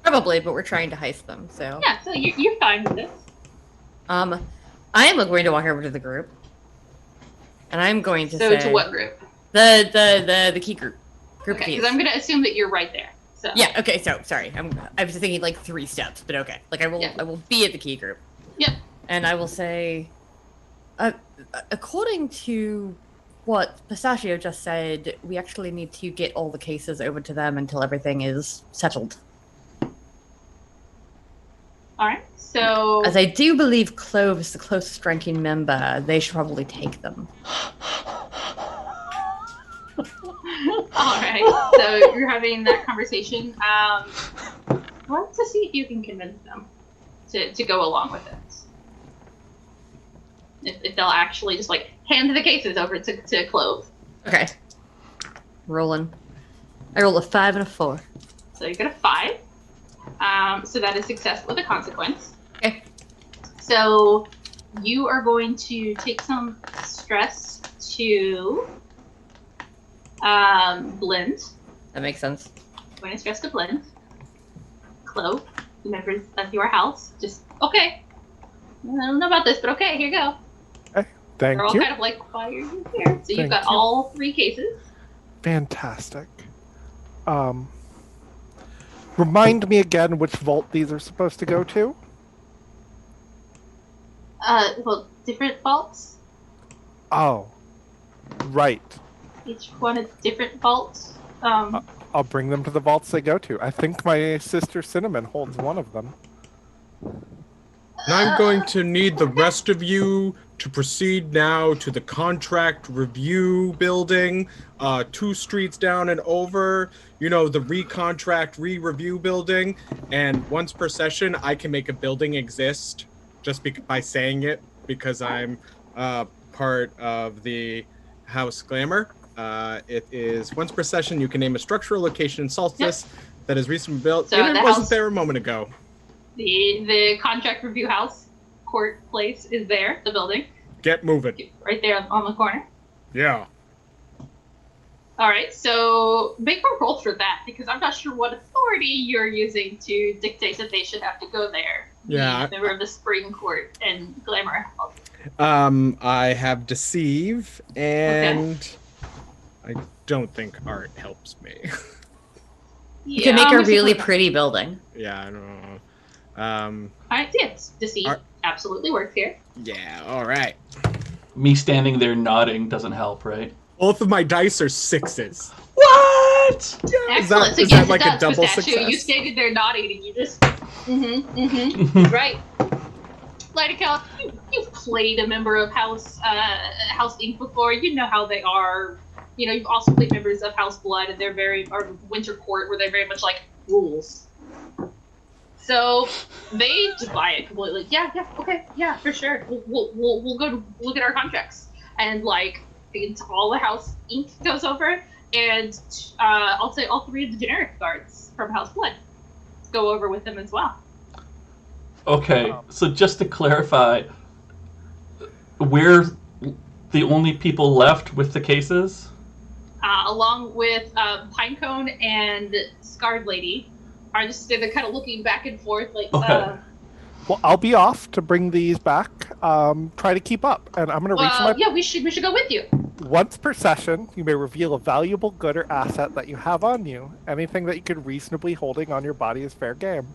Probably, but we're trying to heist them, so. Yeah, so you're fine with this. I am going to walk over to the group. And I'm going to say... So to what group? The key group. Okay, because I'm going to assume that you're right there. So Yeah. Okay. So sorry, I was thinking like 3 steps, but okay. Like I will be at the key group. Yep. And I will say, according to what Pistachio just said, we actually need to get all the cases over to them until everything is settled. All right. So As I do believe Clove is the closest ranking member, they should probably take them. all right. So you're having that conversation. Let's see if you can convince them to go along with it. If they'll actually just like hand the cases over to Clove. Okay. Rolling. I roll a 5 and a 4. So you get a 5. So that is success with a consequence. Okay. So you are going to take some stress to blend. That makes sense. Going to stress to blend. Clove, the members of your house, just okay. I don't know about this, but okay, here you go. Thank They're all you. kind of like, why are you here? So you've Thank got you. all 3 cases. Fantastic. Remind me again which vault these are supposed to go to. Well, different vaults. Oh, right. Each one a different vault. I'll bring them to the vaults they go to. I think my sister Cinnamon holds one of them. And I'm going to need the rest of you to proceed now to the contract review building, 2 streets down and over, the recontract re-review building. And once per session, I can make a building exist just by saying it, because I'm part of the House Glamour. It is once per session, you can name a structural location in Solstice that is recently built. So And the it wasn't house- there a moment ago. The contract review house court place is there, the building, Get moving. right there on the corner. Yeah. All right, so make a roll for that, because I'm not sure what authority you're using to dictate that they should have to go there. Yeah. The member of the Spring Court and Glamour House. I have deceive, and I don't think art helps me. You can make a I'm just really looking- pretty building. Yeah, I don't know. All right, yes, deceive absolutely works here. Yeah, all right. Me standing there nodding doesn't help, right? Both of my dice are 6s. What? Yeah, Excellent. So is yes, that like it a does, double Pistachio. success? You stated there nodding, and you just right. Lydical, you've played a member of House Inc. before. You know how they are. You've also played members of House Blood, and or Winter Court, where they're very much like rules. So they just buy it completely. Yeah, okay, yeah, for sure. We'll go look at our contracts, and like all the House Inc. goes over, and I'll say all 3 of the generic guards from House Blood go over with them as well. Okay, so just to clarify, we're the only people left with the cases? Along with Pinecone and Scarred Lady, they're kind of looking back and forth, like. Okay. Well, I'll be off to bring these back. Try to keep up, and I'm going to reach my. Yeah, we should go with you. Once per session, you may reveal a valuable good or asset that you have on you. Anything that you could reasonably holding on your body is fair game.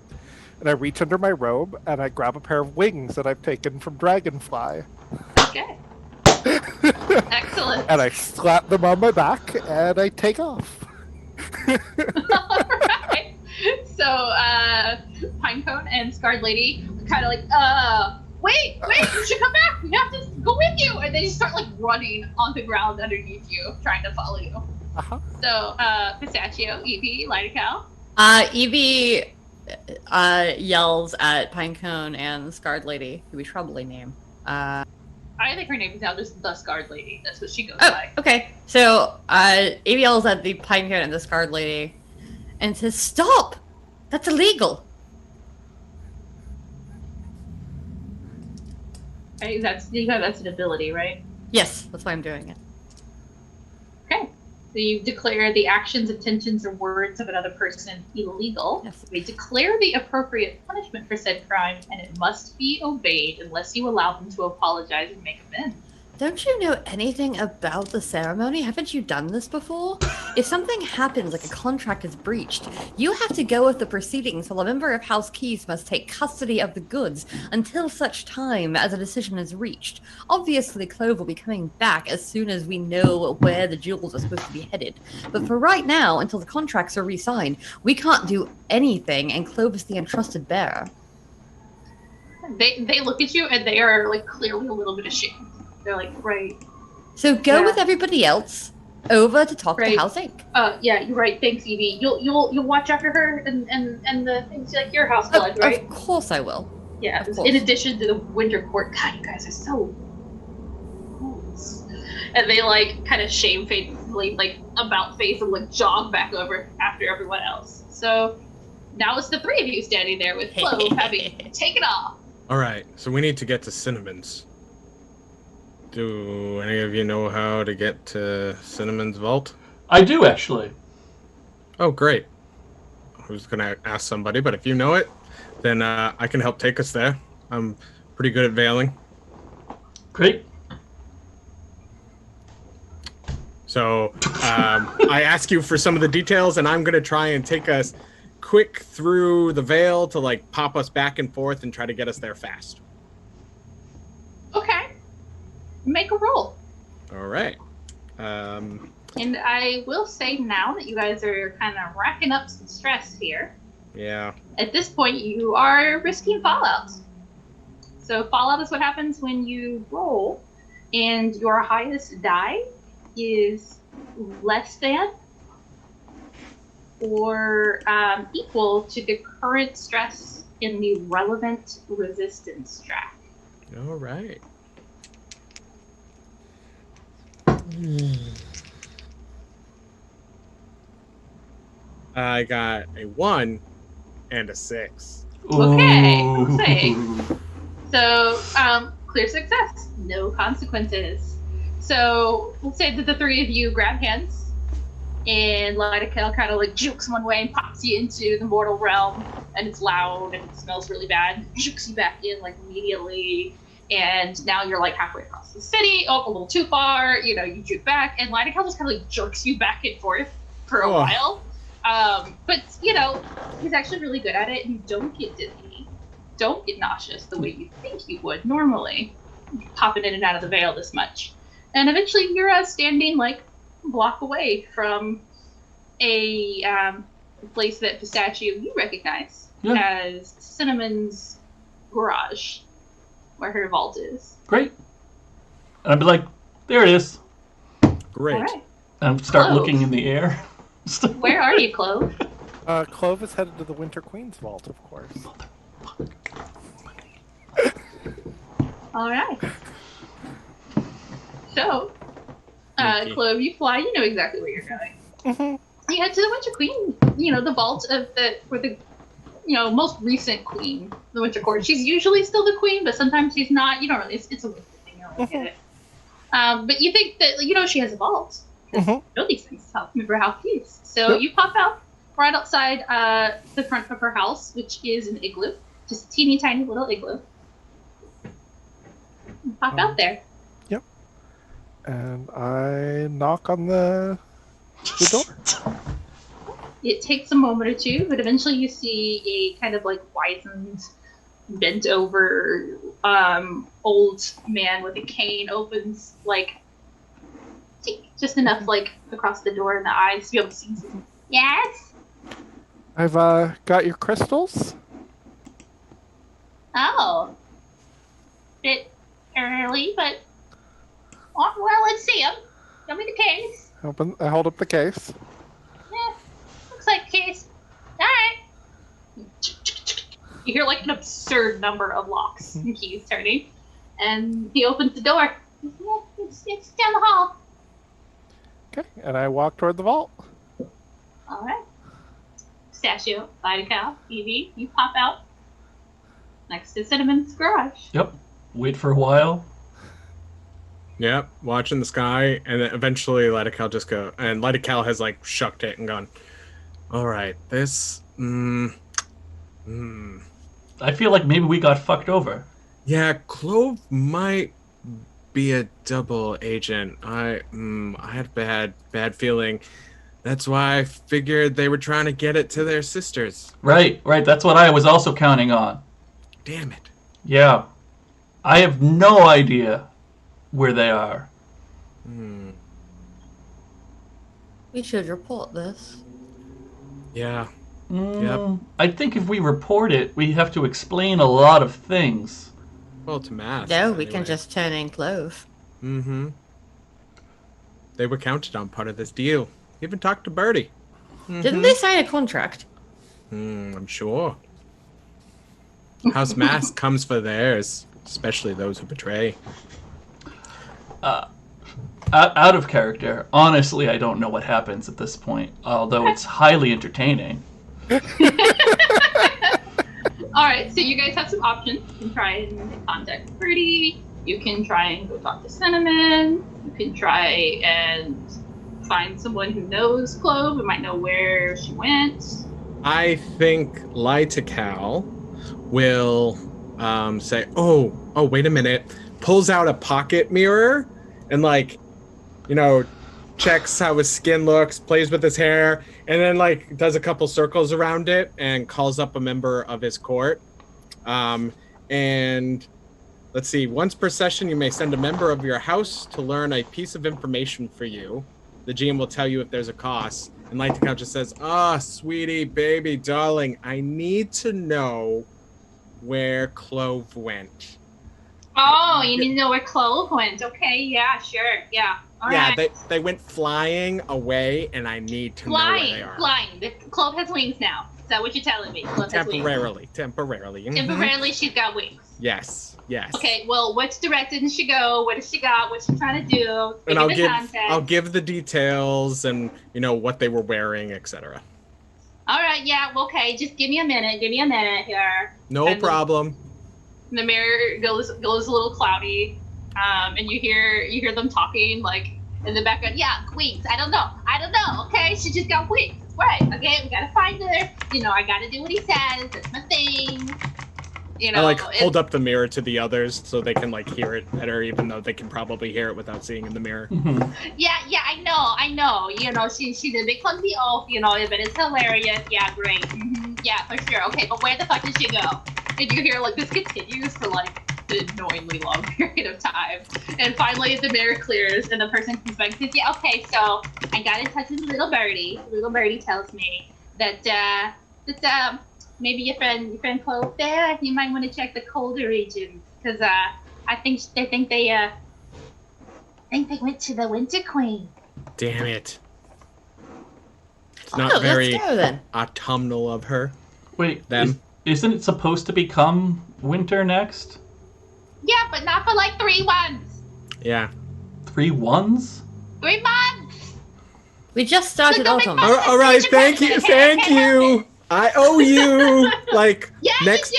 And I reach under my robe and I grab a pair of wings that I've taken from Dragonfly. Okay. Excellent. And I slap them on my back and I take off. Alright. So, Pinecone and Scarred Lady are kind of like, wait, you should come back. We have to go with you. And they just start like running on the ground underneath you, trying to follow you. Uh-huh. So, Pistachio, Evie, Lydical. Evie yells at Pinecone and Scarred Lady, who we should probably name. I think her name is now just the Scarred Lady. That's what she goes Oh, by. okay. So, Evie yells at the Pinecone and the Scarred Lady and says, "Stop! That's illegal!" Right? That's an ability, right? Yes, that's why I'm doing it. Okay. So you declare the actions, intentions, or words of another person illegal. Yes. They declare the appropriate punishment for said crime, and it must be obeyed unless you allow them to apologize and make amends. Don't you know anything about the ceremony? Haven't you done this before? If something happens, like a contract is breached, you have to go with the proceedings, while a member of House Keys must take custody of the goods until such time as a decision is reached. Obviously, Clove will be coming back as soon as we know where the jewels are supposed to be headed. But for right now, until the contracts are re-signed, we can't do anything, and Clove is the entrusted bearer. They look at you and they are like clearly a little bit ashamed. They're like, right. So go Yeah. with everybody else over to talk to Right. House Inc. Yeah, you're right. Thanks, Evie. You'll watch after her and the things like your house blood, right? Of course I will. Yeah. Of course. In addition to the Winter Court, God, you guys are so. And they like kind of shamefacedly, like about face and like jog back over after everyone else. So now it's the three of you standing there with Clove having taken off. All right, so we need to get to Cinnamon's. Do any of you know how to get to Cinnamon's vault? I do, actually. Oh, great. I was going to ask somebody, but if you know it, then I can help take us there. I'm pretty good at veiling. Great. So I ask you for some of the details, and I'm going to try and take us quick through the veil to like pop us back and forth and try to get us there fast. Okay. Make a roll. All right. And I will say now that you guys are kind of racking up some stress here, Yeah. at this point you are risking fallout. So fallout is what happens when you roll and your highest die is less than or equal to the current stress in the relevant resistance track. All right. I got a 1 and a 6. Okay, Ooh. okay. So, clear success, no consequences. So, let's say that the three of you grab hands, and Lidokel kind of like jukes one way and pops you into the mortal realm, and it's loud and it smells really bad. Jukes you back in like immediately, and now you're like halfway across the city. Oh, a little too far. You know, you juke back, and Lidokel just kind of like jerks you back and forth for a while. But you know, he's actually really good at it, and you don't get dizzy, don't get nauseous the way you think you would normally, popping in and out of the veil this much. And eventually you're standing like a block away from a place that Pistachio you recognize as Cinnamon's garage, where her vault is. Great. And I'd be like, there it is. Great. All right. And start Clove. looking in the air. Where are you, Clove? Clove is headed to the Winter Queen's vault, of course. All right. So, Okay. Clove, you fly. You know exactly where you're going. Mm-hmm. You head to the Winter Queen. You know, the vault of where the most recent queen, the Winter Court. She's usually still the queen, but sometimes she's not. You don't really. It's a weird thing. You don't really get it. But you think that she has a vault. Mm-hmm. You know these things. Remember how keys. So you pop out right outside the front of her house, which is an igloo, just a teeny tiny little igloo. You pop out there. Yep. And I knock on the door. It takes a moment or two, but eventually you see a kind of like wizened, bent over old man with a cane opens like just enough like across the door in the eyes to be able to see something. Yes? I've got your crystals. Oh. Bit early, but well, let's see them. Show me the case. I hold up the case. Yeah, looks like a case. All right. You hear like an absurd number of locks and keys turning, and he opens the door. Yeah, it's down the hall. Okay, and I walk toward the vault. All right. Pistachio, Lidocal, Evie, you pop out next to Cinnamon's garage. Yep. Wait for a while. Yep, watching the sky, and then eventually Lidocal just go, and Lidocal has like shucked it and gone, all right, this, I feel like maybe we got fucked over. yeah, Clove might be a double agent. I had a bad feeling. That's why I figured they were trying to get it to their sisters. Right. That's what I was also counting on. Damn it. Yeah. I have no idea where they are. We should report this. Yeah. Yep. I think if we report it, we have to explain a lot of things. Well, to math. No, we can just turn in clothes. Mm-hmm. They were counted on part of this deal. Even talked to Birdie. Didn't they sign a contract? I'm sure. House Mask comes for theirs, especially those who betray. Out of character, honestly, I don't know what happens at this point, although it's highly entertaining. Alright, so you guys have some options. You can try and contact Birdie. You can try and go talk to Cinnamon. You can try and find someone who knows Clove and might know where she went. I think Lytical will say, oh, wait a minute. Pulls out a pocket mirror and, like, you know, checks how his skin looks, plays with his hair, and then, like, does a couple circles around it and calls up a member of his court. And let's see, once per session, you may send a member of your house to learn a piece of information for you. The GM will tell you if there's a cost. And Lytical just says, sweetie, baby, darling, I need to know where Clove went. Oh, you need to know where Clove went. Okay, yeah, sure, yeah. All yeah, right. they went flying away, and I need to know where they are. Flying. The Clove has wings now. Is that what you're telling me? Clove has wings. Temporarily. Mhm. Temporarily, she's got wings. Yes. Okay, well, which direction does she go? What does she got? What's she trying to do? And I'll give the details and, you know, what they were wearing, etc. All right, yeah, okay, just give me a minute here. No problem. The mirror goes a little cloudy, and you hear them talking, like, in the background. Yeah, wings. I don't know. Okay, she just got wings. Right. Okay, we gotta find her. You know, I gotta do what he says. That's my thing. You know, I hold up the mirror to the others so they can, like, hear it better, even though they can probably hear it without seeing in the mirror. Yeah, I know. You know, she's a big clumsy oaf, you know, but it's hilarious. Yeah, great. Mm-hmm. Yeah, for sure. Okay, but where the fuck does she go? And you hear, like, this continues for, like, an annoyingly long period of time. And finally, the mirror clears, and the person comes back and says, yeah, okay, so I got in touch with Little Birdie. Little Birdie tells me that maybe your friend Clove there, you might want to check the colder regions, because I think they went to the Winter Queen. Damn it. It's not very autumnal of her. Wait, isn't it supposed to become winter next? Yeah, but not for like 3 months. Yeah. 3 months? 3 months! We just started autumn. All right, thank you. I owe you, like, yeah, next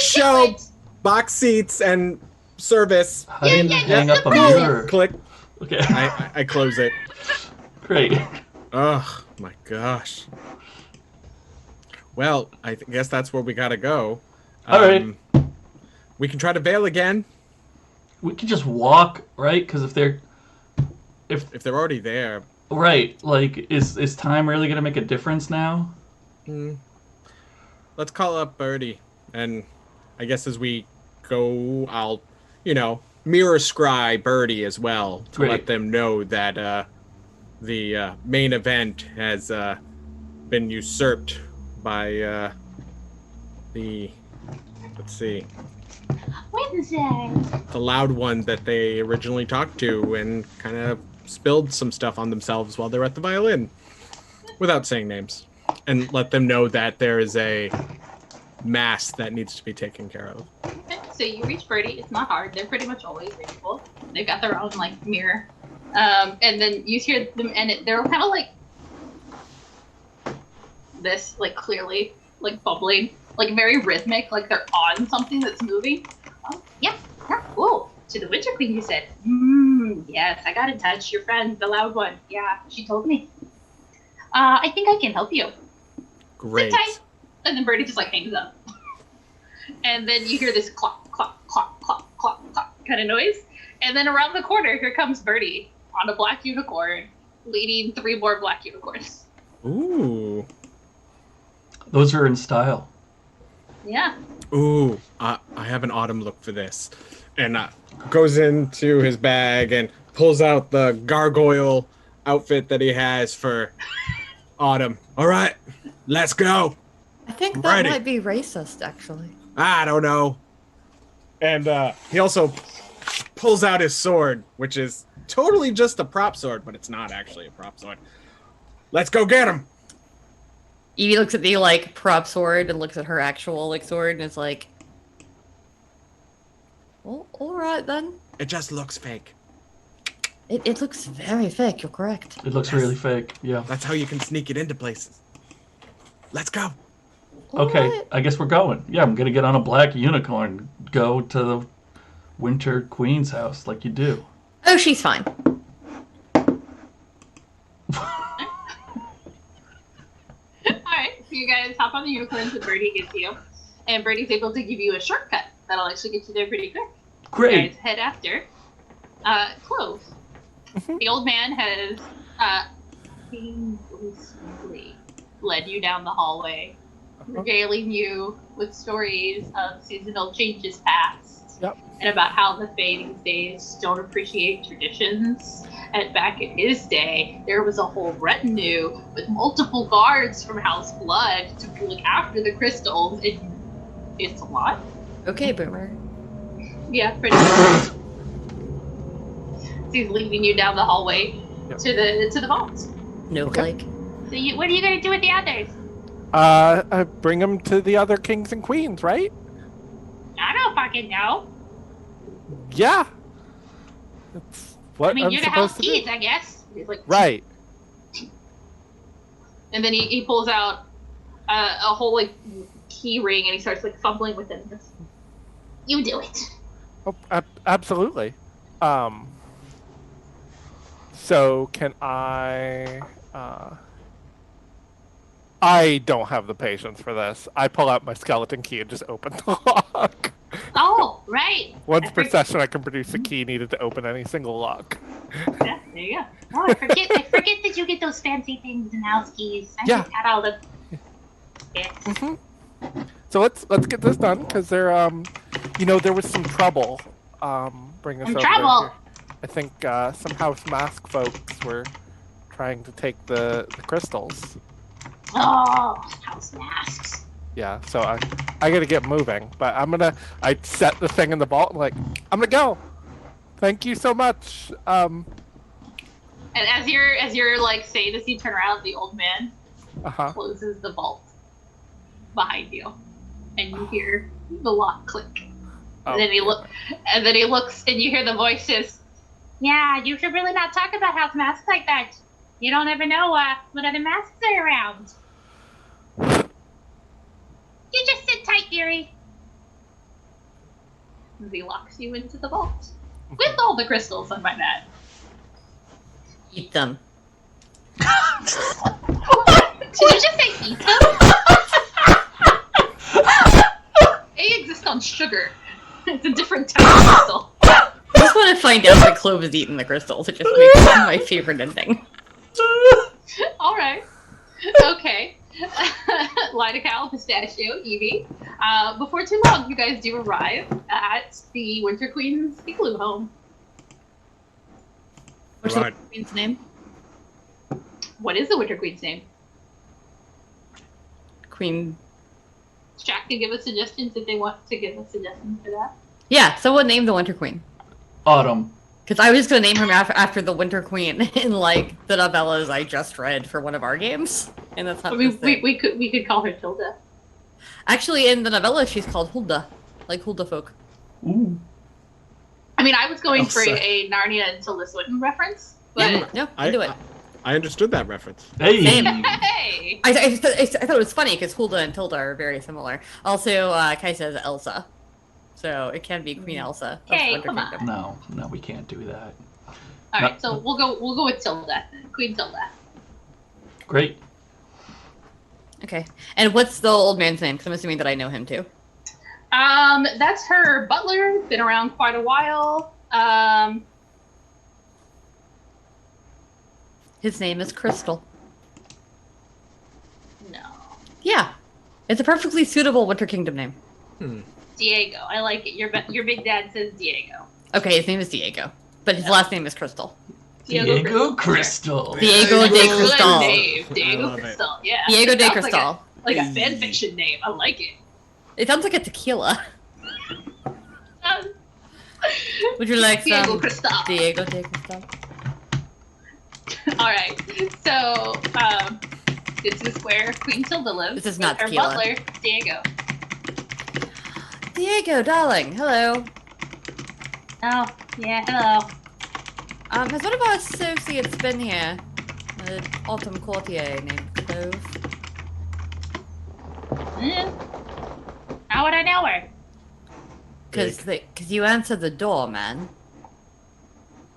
show, box seats and service. I didn't hang up a mirror. Click. Okay. I close it. Great. Oh, my gosh. Well, I guess that's where we gotta go. All right. We can try to bail again. We could just walk, right? Because if they're already there. Right. Like, is time really gonna make a difference now? Let's call up Birdie, and I guess as we go, I'll, you know, mirror scry Birdie as well to let them know that the main event has been usurped by the, let's see, Wednesday. The loud one that they originally talked to and kind of spilled some stuff on themselves while they were at the violin, without saying names. And let them know that there is a mass that needs to be taken care of. Okay, so you reach Birdie. It's not hard. They're pretty much always reachable. They've got their own, like, mirror. And then you hear them, and they're kind of like this, like, clearly, like, bubbling, like, very rhythmic, like they're on something that's moving. Oh, yeah. Oh, to the Winter Queen, you said. Yes, I got in touch. Your friend, the loud one. Yeah, she told me. I think I can help you. Great. Sit tight. And then Birdie just, like, hangs up. And then you hear this clock, clock, clock, clock, clock, clock kind of noise. And then around the corner, here comes Birdie on a black unicorn, leading 3 more black unicorns. Ooh. Those are in style. Yeah. Ooh, I have an autumn look for this. And goes into his bag and pulls out the gargoyle outfit that he has for autumn. All right, let's go. I think I'm that ready. might be racist, actually. I don't know. And he also pulls out his sword, which is totally just a prop sword, but it's not actually a prop sword. Let's go get him. Evie looks at the, like, prop sword and looks at her actual, like, sword and is like, well, alright then. It just looks fake. It looks very fake, you're correct. It looks really fake. Yeah. That's how you can sneak it into places. Let's go. Okay, Alright. I guess we're going. Yeah, I'm gonna get on a black unicorn, go to the Winter Queen's house like you do. Oh, she's fine. Alright, so you guys hop on the unicorns that Birdie gives you. And Birdie's able to give you a shortcut that'll actually get you there pretty quick. You Great. guys head after Clove. The old man has painlessly led you down the hallway, regaling you with stories of seasonal changes past. Yep. And about how the Fae these days don't appreciate traditions. And back in his day, there was a whole retinue with multiple guards from House Blood to look after the crystals. It's a lot. Okay, Boomer. Yeah, pretty much. So he's leading you down the hallway to the vault. No, like. So what are you gonna do with the others? I bring them to the other kings and queens, right? I don't fucking know. Yeah. That's what I mean, I'm you're the house supposed to do. keys, I guess. He's like, Right. and then he pulls out a whole like key ring and he starts like fumbling with it. You do it. Oh, absolutely. So can I? I don't have the patience for this. I pull out my skeleton key and just open the lock. Oh, right. Once per session, I can produce a key needed to open any single lock. Yeah, there you go. Oh, I forget that you get those fancy things in house keys. I Yeah. just had all the. Yeah. Mm-hmm. So let's get this done because there there was some trouble bringing us Some over trouble? here. I think some house mask folks were trying to take the crystals. Oh, house masks. Yeah, so I gotta get moving, but I set the thing in the vault and like I'm gonna go. Thank you so much. And as you're like saying this, you turn around. The old man closes the vault behind you, and you hear the lock click. Oh, And then he looks, and you hear the voices. Yeah, you should really not talk about house masks like that. You don't ever know what other masks are around. You just sit tight, dearie. And he locks you into the vault with all the crystals on my mat. Eat them. Did you just say eat them? They exist on sugar. It's a different type of crystal. I just want to find out that Clove has eaten the crystals. It just makes it my favorite ending. All right. Okay. Lidocal, Pistachio, Evie. Before too long, you guys do arrive at the Winter Queen's igloo home. What's Right. the queen's name? What is the Winter Queen's name? Queen. Jack can give us suggestions if they want to give us suggestions for that. Yeah, someone name the Winter Queen. Autumn. Because I was just going to name her after the Winter Queen in, like, the novellas I just read for one of our games. And that's not the thing. We could call her Tilda. Actually, in the novella, she's called Hulda. Like Hulda folk. Ooh. I mean, I was going for Elsa. a Narnia and Tilda Swinton reference, but Yeah, no, I do it. I understood that reference. Hey. Same. hey, I thought it was funny because Hulda and Tilda are very similar. Also, Kai says Elsa. So it can be Queen Elsa. of Hey, Winter come on. Kingdom. No, we can't do that. all right. So we'll go with Tilda, Queen Tilda. Great. Okay. And what's the old man's name? Because I'm assuming that I know him too. That's her butler. Been around quite a while. His name is Crystal. No. Yeah. It's a perfectly suitable Winter Kingdom name. Diego. I like it. Your big dad says Diego. Okay, his name is Diego. But his last name is Crystal. Diego Crystal. Diego de Good Cristal. name. I Diego love it. Cristal. Yeah. Diego de Sounds Cristal. Like a fan fiction name. I like it. It sounds like a tequila. Um, Would you like Diego some Cristal. Diego de Cristal? All right. So, this is where Queen Tilda lives. This is not with her tequila. butler, Diego. Diego, darling. Hello. Oh, yeah. Hello. Has one of our associates been here? An autumn courtier named Clove. How would I know her? Cause you answered the door, man.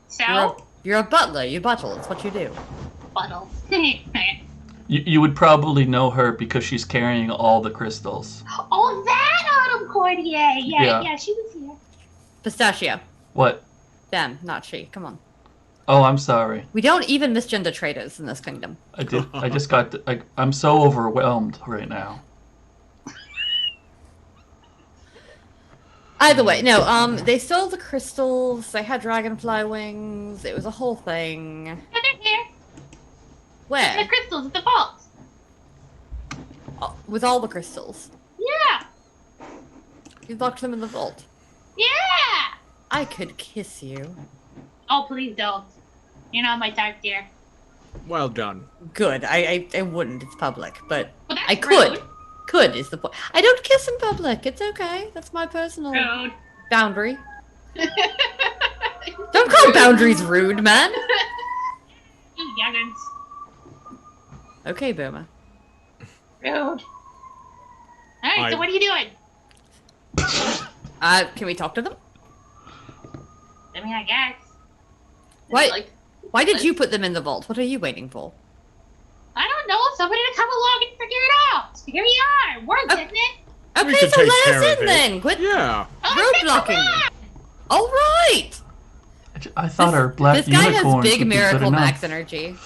So, You're a butler. You buttle. It's what you do. Buttle. You would probably know her because she's carrying all the crystals. Oh, that Autumn Courtier. Yeah. Yeah, she was here. Pistachio. What? Them, not she. Come on. Oh, I'm sorry. We don't even misgender traders in this kingdom. I just got. I'm so overwhelmed right now. Either way, no. They stole the crystals. They had dragonfly wings. It was a whole thing. Oh, they're here. The Where? crystals at the vault. With all the crystals. Yeah. You locked them in the vault. Yeah. I could kiss you. Oh, please don't. You're not my type, dear. Well done. Good. I wouldn't. It's public, but Well, that's I could. rude. Could is the point. I don't kiss in public. It's okay. That's my personal Rude. boundary. Don't call boundaries rude, man. You youngins. Okay, Boomer. Rude. Alright, so what are you doing? Can we talk to them? I mean, I guess. Why- Like, Why did you put them in the vault? What are you waiting for? I don't know. Somebody to come along and figure it out. Here we are. We're getting it. Okay, can so take let care us of in it. then. Quit Yeah. roadblocking me. All right. I thought our black This guy unicorns has big would be good Miracle enough. Max energy.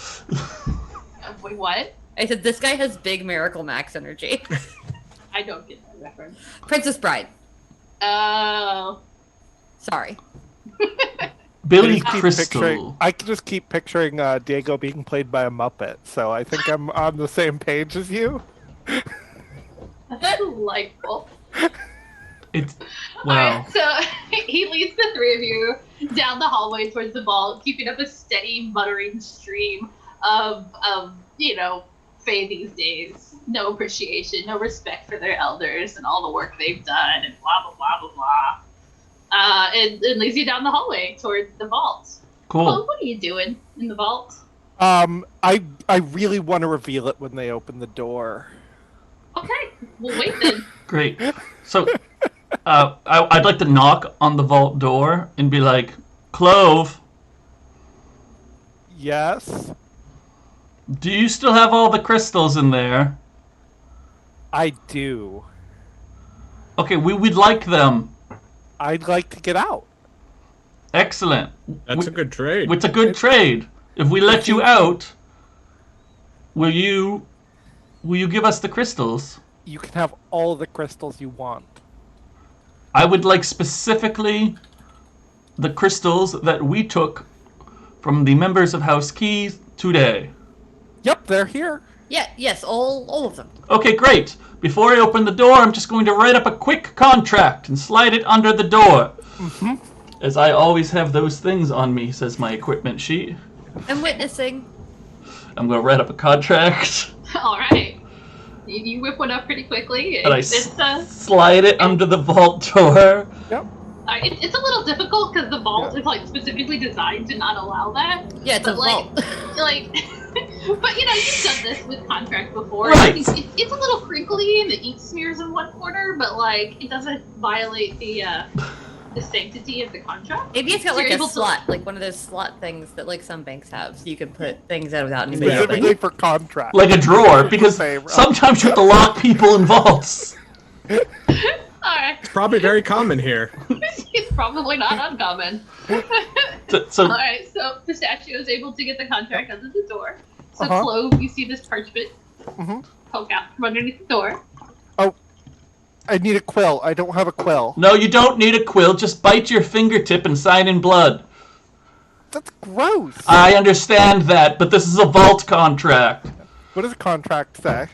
Wait, what? I said this guy has big Miracle Max energy. I don't get that reference. Princess Bride. Oh. Sorry. Billy Keep Crystal. picturing- I can just keep picturing Diego being played by a Muppet, so I think I'm on the same page as you. Delightful. It's wow. Alright, so he leads the three of you down the hallway towards the vault, keeping up a steady muttering stream of Fae these days. No appreciation, no respect for their elders and all the work they've done, and blah blah blah blah blah. And leads you down the hallway toward the vault. Cool. Well, what are you doing in the vault? I really want to reveal it when they open the door. Okay, we'll wait then. Great. So, I'd like to knock on the vault door and be like, Clove, Yes, do you still have all the crystals in there? I do. Okay, we would like them. I'd like to get out. Excellent. That's a good trade. It's a good trade. If we let you out, will you give us the crystals? You can have all the crystals you want. I would like specifically the crystals that we took from the members of House Keys today. Yep, they're here. Yeah, yes, all of them. Okay, great. Before I open the door, I'm just going to write up a quick contract and slide it under the door. Mm-hmm. As I always have those things on me, says my equipment sheet. I'm witnessing. I'm going to write up a contract. All right. You whip one up pretty quickly. And I It's slide it under the vault door. Yep. it's a little difficult because the vault is like specifically designed to not allow that. Yeah, it's a But, like, vault. Like, but you've done this with contracts before. Right. It's a little crinkly and the ink smears in one corner, but like it doesn't violate the sanctity of the contract. Maybe it's got So like you're a able to- slot, like one of those slot things that like some banks have, so you can put things in without anybody Yeah. Specifically for contract. Like a drawer, because Same, right. sometimes you have to lock people in vaults. All right. It's probably very common here. Probably not uncommon. So All right, so Pistachio is able to get the contract under the door. So Uh-huh. Clove, you see this parchment Mhm. poke out from underneath the door. I need a quill. I don't have a quill. no, you don't need a quill. Just bite your fingertip and sign in blood. That's gross. I understand that, but this is a vault contract. What does the contract say?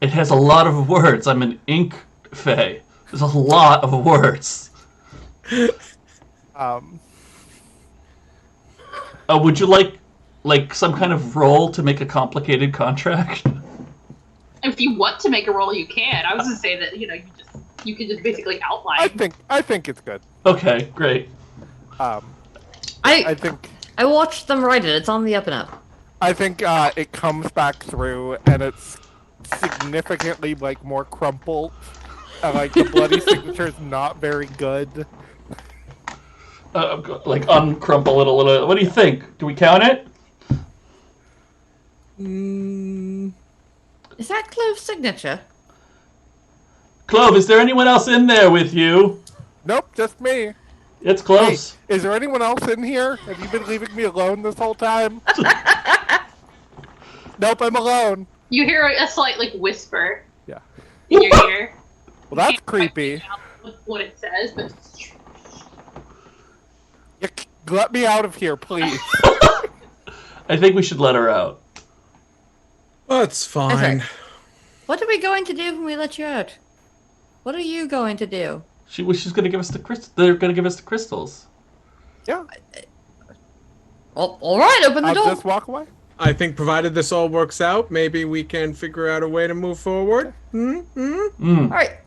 It has a lot of words. I'm an ink fae. There's a lot of words. Would you like some kind of roll to make a complicated contract? If you want to make a roll, you can. I was gonna say that you can just basically outline. I think it's good. Okay, great. I I think watched them write it. It's on the up and up. I think it comes back through and it's significantly like more crumpled. Like the bloody signature is not very good. Like uncrumple it a little. What do you think? Do we count it? Is that Clove's signature? Clove, is there anyone else in there with you? Nope, just me. It's Hey, close. is there anyone else in here? Have you been leaving me alone this whole time? Nope, I'm alone. You hear a slight whisper Yeah. in your ear. Well, that's Can't quite creepy. make out what it says, but Let me out of here, please. I think we should let her out. That's fine. Okay. What are we going to do when we let you out? What are you going to do? She's going to give us the crystals. They're going to give us the crystals. Yeah, Well, all right, open the I'll door. just walk away. I think provided this all works out, maybe we can figure out a way to move forward. All right,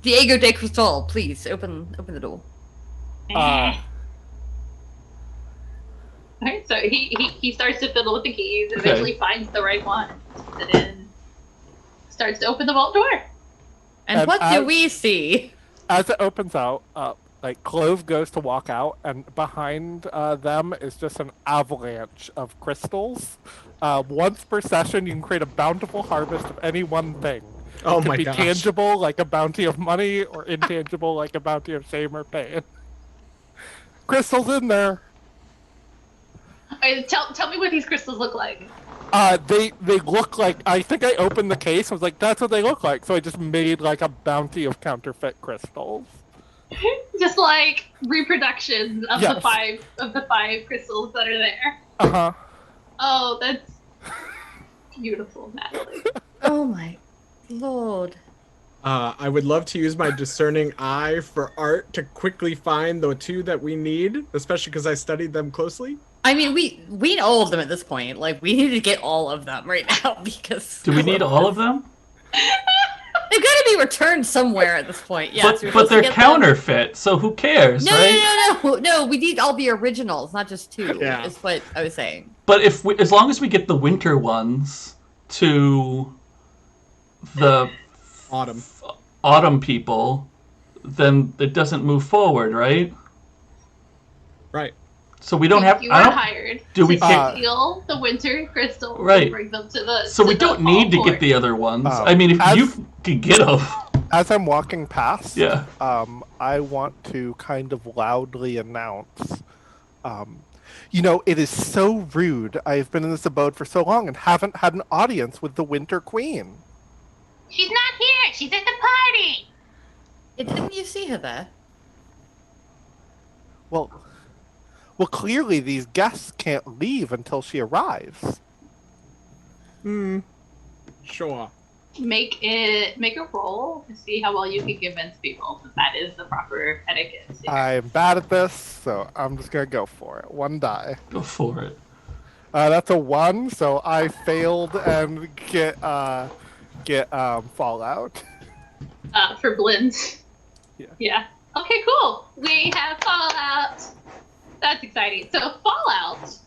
Diego de Cristal, please open the door. Alright, so he starts to fiddle with the keys and Okay. eventually finds the right one. And then starts to open the vault door. And And what I- do we see? As it opens out, like Clove goes to walk out, and behind them is just an avalanche of crystals. Once per session, you can create a bountiful harvest of any one thing. Oh It could my be gosh. tangible, like a bounty of money, or intangible, like a bounty of shame or pain. Crystals in there. Alright, tell me what these crystals look like. They look like, I think I opened the case and was like, that's what they look like. So I just made like a bounty of counterfeit crystals. Just like reproductions of Yes. the five crystals that are there. Uh-huh. Oh, that's beautiful, Natalie. Oh my lord. I would love to use my discerning eye for art to quickly find the two that we need, especially because I studied them closely. I mean, we need all of them at this point. Like, we need to get all of them right now because Do we need all of them? they've got to be returned somewhere at this point. Yeah, so we're But supposed to they're get them. counterfeit, so who cares, No, right? no. We need all the originals, not just two. Yeah. Is what I was saying. But as long as we get the winter ones to the autumn people, then it doesn't move forward, right? Right. So we don't have. You I are don't. hired Do we to get? steal the winter crystals Right. and bring them to the. So to we the don't need to vault get the other ones. Oh. I mean, if As- you can get them. As I'm walking past, Yeah. I want to kind of loudly announce, it is so rude. I've been in this abode for so long and haven't had an audience with the Winter Queen. She's not here. She's at the party. Didn't you see her there? Well, clearly these guests can't leave until she arrives. Sure. Make a roll to see how well you can convince people that is the proper etiquette. I'm bad at this, so I'm just gonna go for it. One die. Go for it. That's a 1, so I failed and get Fallout. For Blend. Yeah. Yeah. Okay, cool. We have Fallout. That's exciting. So Fallout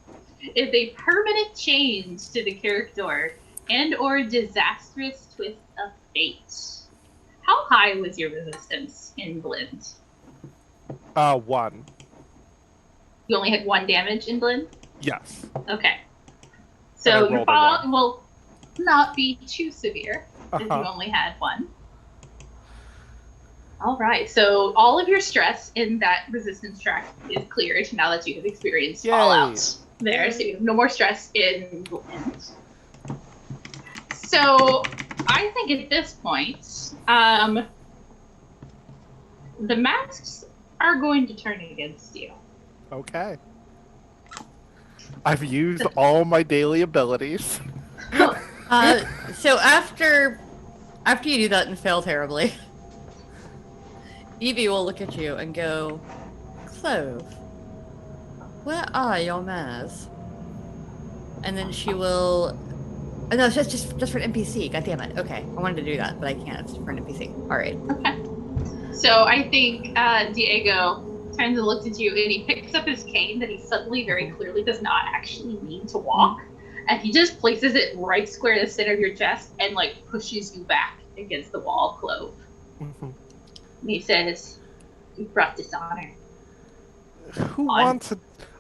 is a permanent change to the character and or disastrous twist of fate. How high was your resistance in Blend? 1. You only had 1 damage in Blend? Yes. Okay. I So rolled your a Fallout 1. will not be too severe, if you Uh-huh. only had 1. All right, so all of your stress in that resistance track is cleared now that you have experienced Yay. fallout there. So you have no more stress in the wind. So I think at this point, the masks are going to turn against you. Okay. I've used all my daily abilities. So after you do that and fail terribly, Evie will look at you and go, Clove, where are your mares? And then she will... Oh, no, it's just for an NPC. God damn it. Okay, I wanted to do that, but I can't. It's for an NPC. All right. Okay. So I think Diego turns and looks at you, and he picks up his cane that he suddenly very clearly does not actually need to walk, and he just places it right square in the center of your chest and like pushes you back against the wall, Clove. Mm-hmm. And he says, "You brought dishonor." Who wants to...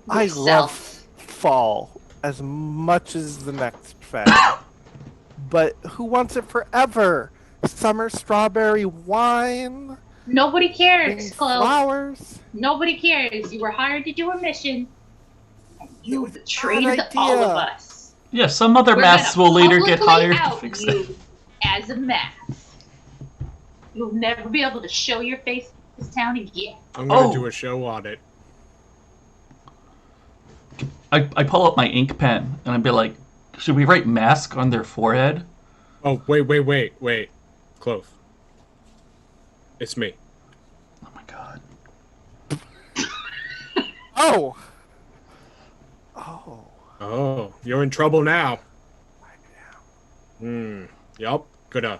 I love fall as much as the next fad. But who wants it forever? Summer strawberry wine? Nobody cares, Clove. Flowers? Nobody cares. You were hired to do a mission, and you betrayed Bad all of idea. us. Yeah, some other We're masks gonna will later get publicly hired to out fix you it. as a mask. You'll never be able to show your face in this town again. I'm gonna Oh. do a show on it. I pull up my ink pen and I'd be like, should we write mask on their forehead? Oh, wait. Clove. It's me. Oh my god. Oh! Oh, you're in trouble now. I am. Yup. Gonna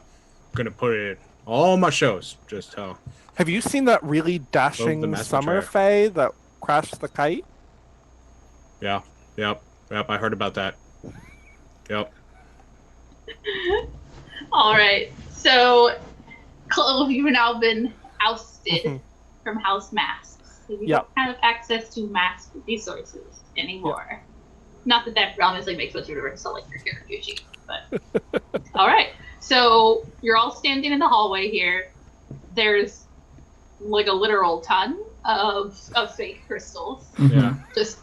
put it in all my shows. Just how. Have you seen that really the dashing master summer chair. fae that crashed the kite? Yeah. Yep. I heard about that. Yep. All right. So, Clove, you've now been ousted Mhm. from House Masks. So you Yep. don't have access to mask resources anymore. Not that honestly makes much of a difference to like your character sheet, but all right. So you're all standing in the hallway here. There's like a literal ton of fake crystals, Yeah. just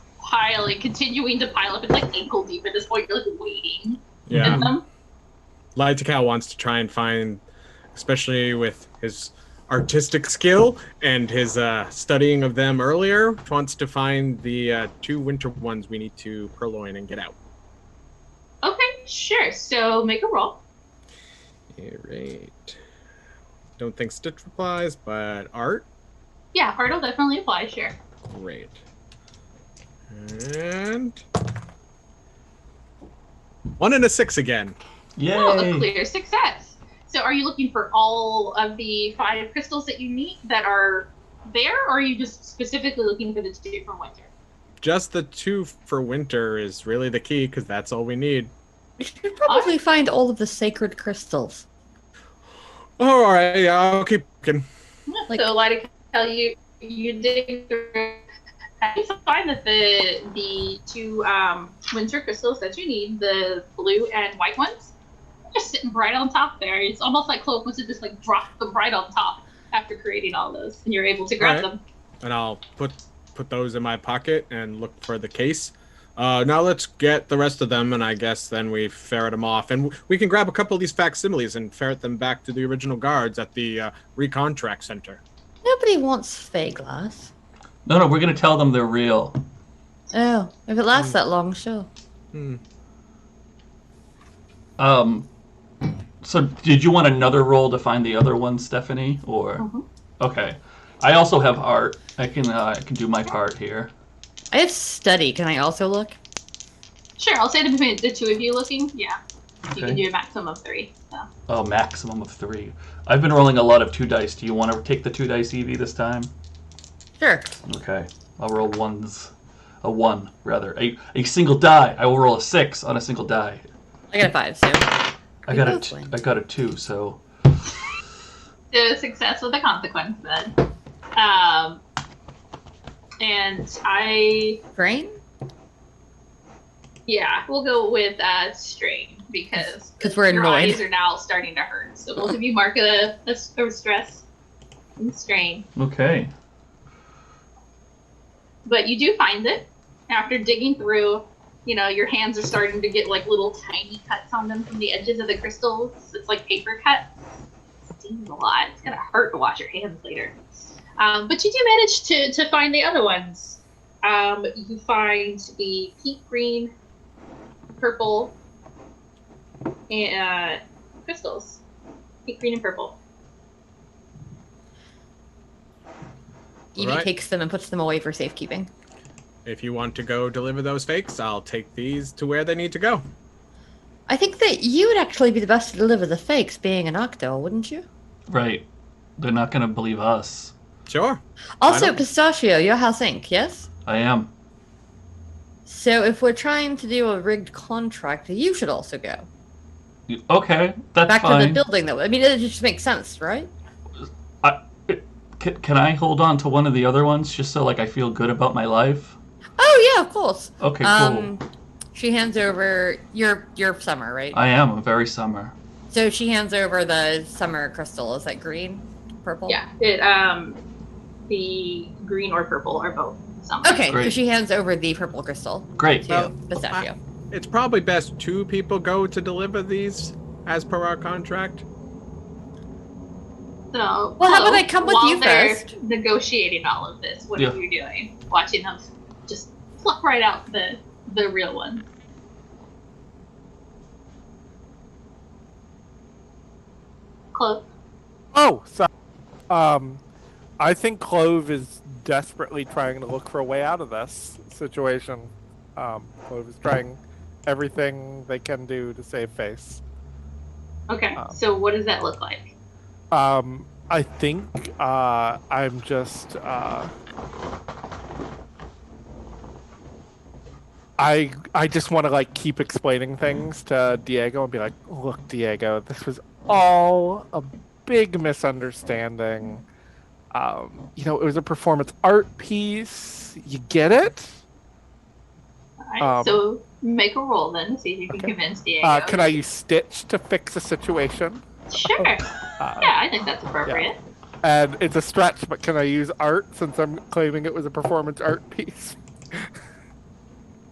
continuing to pile up. It's like ankle deep at this point. You're like waiting Yeah. in them. Lightical wants to try and find, especially with his artistic skill and his studying of them earlier, wants to find the 2 winter ones we need to purloin and get out. Okay, sure. So make a roll. Alright. Don't think Stitch applies, but art? Yeah, art will definitely apply. Sure. Great. And 1 and a 6 again. Yay! Oh, a clear success. So are you looking for all of the 5 crystals that you need that are there, or are you just specifically looking for the 2 from winter? Just the 2 for winter is really the key, because that's all we need. We should probably find all of the sacred crystals. Oh, alright, yeah, I'll keep looking. Like- So, like I tell you, you dig through. You find that the 2 winter crystals that you need, the blue and white ones, are just sitting right on top there. It's almost like Clove must have just like dropped them right on top after creating all those, and you're able to grab them. And I'll put those in my pocket and look for the case. Now let's get the rest of them, and I guess then we ferret them off. And we can grab a couple of these facsimiles and ferret them back to the original guards at the Recontract Center. Nobody wants fake glass. No, we're gonna tell them they're real. Oh, if it lasts that long, sure. So did you want another roll to find the other one, Stephanie? Or Mhm. okay. I also have art. I can do my part here. I have study. Can I also look? Sure, I'll say between the 2 of you looking. Yeah, you Okay. can do a maximum of 3. So. Oh, maximum of 3. I've been rolling a lot of 2 dice. Do you want to take the 2 dice, Evie, this time? Sure. Okay. I'll roll a 1 rather. A single die. I will roll a 6 on a single die. I got a 5, so. I We got both win. I got a 2. So A success with a consequence then. And Brain? yeah, we'll go with strain because 'Cause we're your annoyed. eyes are now starting to hurt. So both of you mark a stress. and strain. Okay. But you do find it. After digging through, your hands are starting to get like little tiny cuts on them from the edges of the crystals. It's like paper cuts. It stings a lot. It's gonna hurt to wash your hands later. But you do manage to find the other ones. You find the pink, green, purple, and crystals. Pink, green, and purple. Evie Right. takes them and puts them away for safekeeping. If you want to go deliver those fakes, I'll take these to where they need to go. I think that you would actually be the best to deliver the fakes, being an Octo, wouldn't you? Right. They're not gonna believe us. Sure. Also, don't- Pistachio, you're House Inc., yes? I am. So if we're trying to do a rigged contract, you should also go. Okay, that's Back fine. to the building, though. I mean, it just makes sense, right? Can I hold on to one of the other ones just so I feel good about my life? Oh, yeah, of course. Okay, cool. She hands over... You're Summer, right? I am a very summer. So she hands over the Summer crystal. Is that green? Purple? Yeah. The green or purple are both some. Okay, so Great. she hands over the purple crystal Great. to Well, Pistachio. It's probably best 2 people go to deliver these as per our contract. So, Well, how about I come with while you they're first? negotiating all of this, what Yeah. are you doing? Watching them just pluck right out the real one. Close. Oh, so, I think Clove is desperately trying to look for a way out of this situation. Clove is trying everything they can do to save face. Okay, so what does that look like? I think I'm just I just want to keep explaining things to Diego and be like, look, Diego, this was all a big misunderstanding. It was a performance art piece. You get it? Alright, so make a roll then to see if you can convince Diego. Can I use Stitch to fix a situation? Sure. Yeah, I think that's appropriate. And it's a stretch, but can I use art since I'm claiming it was a performance art piece?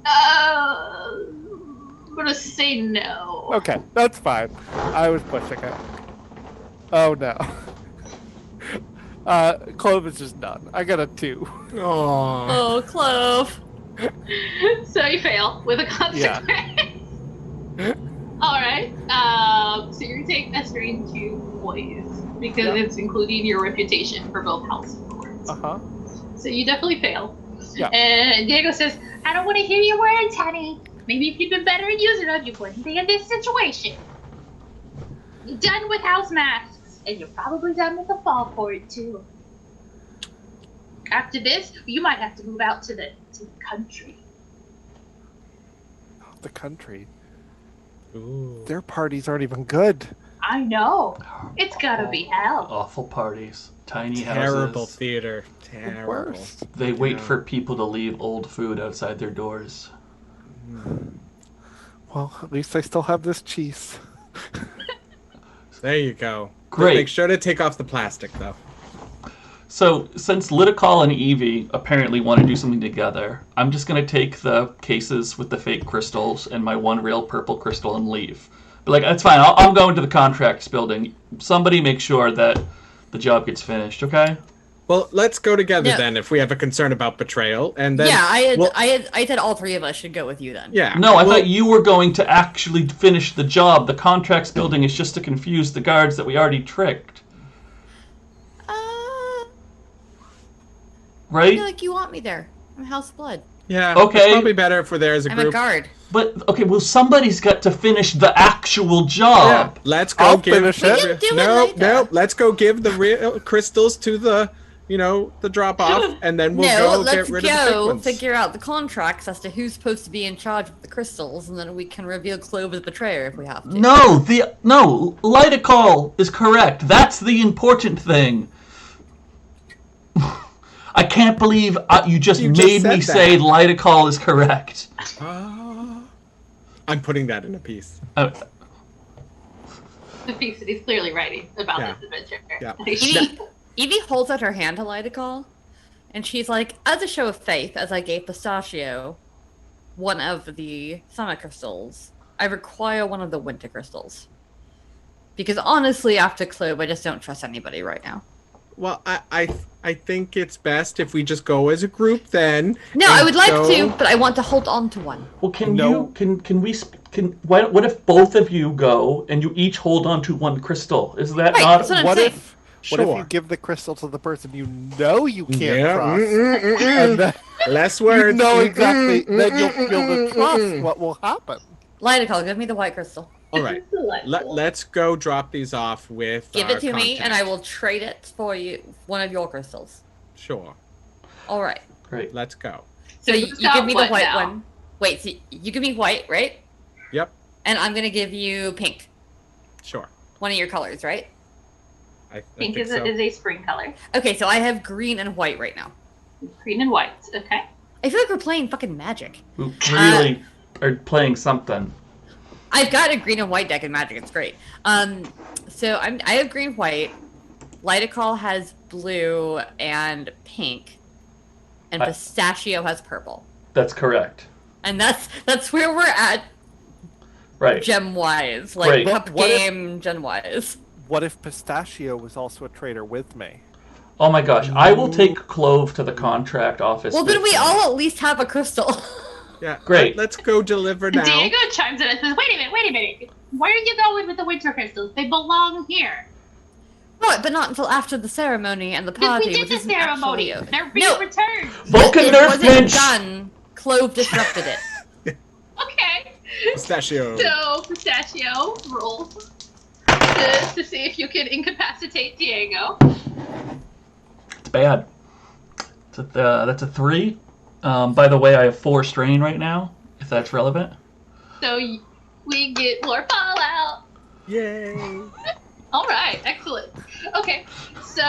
I'm gonna say no. Okay, that's fine. I was pushing it. Oh no. Clove is just done. I got a 2. Oh. Oh, Clove. So you fail with a consequence. Alright, so you're taking that strain 2 points because it's including your reputation for both house and courts. Uh-huh. So you definitely fail. Yeah. And Diego says, I don't want to hear your words, honey. Maybe if you'd been better at using them, you wouldn't be in this situation. You're done with house masks, and you're probably done with the fall court, too. After this, you might have to move out to the country. The country. Ooh. Their parties aren't even good. I know. It's gotta be hell. Awful parties. Tiny Terrible houses. theater. The Terrible. worst. They wait Yeah. for people to leave old food outside their doors. Well, at least I still have this cheese. There you go. Great. Make sure to take off the plastic, though. So, since Liticol and Evie apparently want to do something together, I'm just going to take the cases with the fake crystals and my one real purple crystal and leave. But, that's fine. I'm going to the contracts building. Somebody make sure that the job gets finished, okay? Well, let's go together Yeah. then if we have a concern about betrayal, and then Yeah, well, I said all 3 of us should go with you then. yeah. No, I well, thought you were going to actually finish the job. The contracts building is just to confuse the guards that we already tricked. I Right? feel like you want me there. I'm House Blood. Yeah. Okay. It's probably better if we're there as a I'm a group. guard. But, okay, well, somebody's got to finish the actual Yeah. job. Let's go I'll give. finish it. We can do it No, later. no. Let's go give the real crystals to the, the drop off, and then we'll No, go let's get rid of the fake go ones. figure out the contracts as to who's supposed to be in charge of the crystals, and then we can reveal Clove as betrayer if we have to. No, Liticol is correct. That's the important thing. I can't believe you just You just made me said say that. Liticol is correct. I'm putting that in a piece. The piece that he's clearly writing about Yeah. this adventure. Yeah. Evie, Evie holds out her hand to Lighticall, and she's like, as a show of faith, as I gave Pistachio one of the summer crystals, I require one of the winter crystals. Because honestly, after Clove, I just don't trust anybody right now. Well, I think it's best if we just go as a group then. No, I would like to, but I want to hold on to one. Well, what if both of you go and you each hold on to one crystal? Is that Right, not? that's what I'm What saying. if Sure. you give the crystal to the person you know you can't Yeah. trust, and then Less you words. know exactly, then you'll feel the trust what will happen. Lighticall, give me the white crystal. All right. Delightful. Let's go drop these off with Give our it to me, and I contact. will trade it for you, one of your crystals. Sure. All right. Great. Let's go. So who's you got give me the what white now? one. Wait, so you give me white, right? Yep. And I'm gonna give you pink. Sure. One of your colors, right? I Pink think is, so. is a spring color. Okay, so I have green and white right now. Green and white. Okay. I feel like we're playing fucking Magic. We really are playing something. I've got a green and white deck in Magic. It's great. So I have green, white. Lighticall has blue and pink, and Pistachio has purple. That's correct. And that's where we're at, Right. gem wise, like Great. cup What if- game gen wise. What if Pistachio was also a trader with me? Oh my gosh. I will take Clove to the contract office. Well, then with we me. all at least have a crystal. Yeah. Great. Let's go deliver now. Diego chimes in and says, wait a minute. Where are you going with the winter crystals? They belong here. Right, but not until after the ceremony and the Because party, we did which the isn't ceremony. actually... They're being No. returned. Vulcan it nerf wasn't pinch! done. Clove disrupted it. Okay. Pistachio. So, Pistachio, roll to see if you can incapacitate Diego. It's bad. That's a 3. By the way, I have 4 strain right now, if that's relevant. So, we get more fallout. Yay. All right, excellent. Okay, so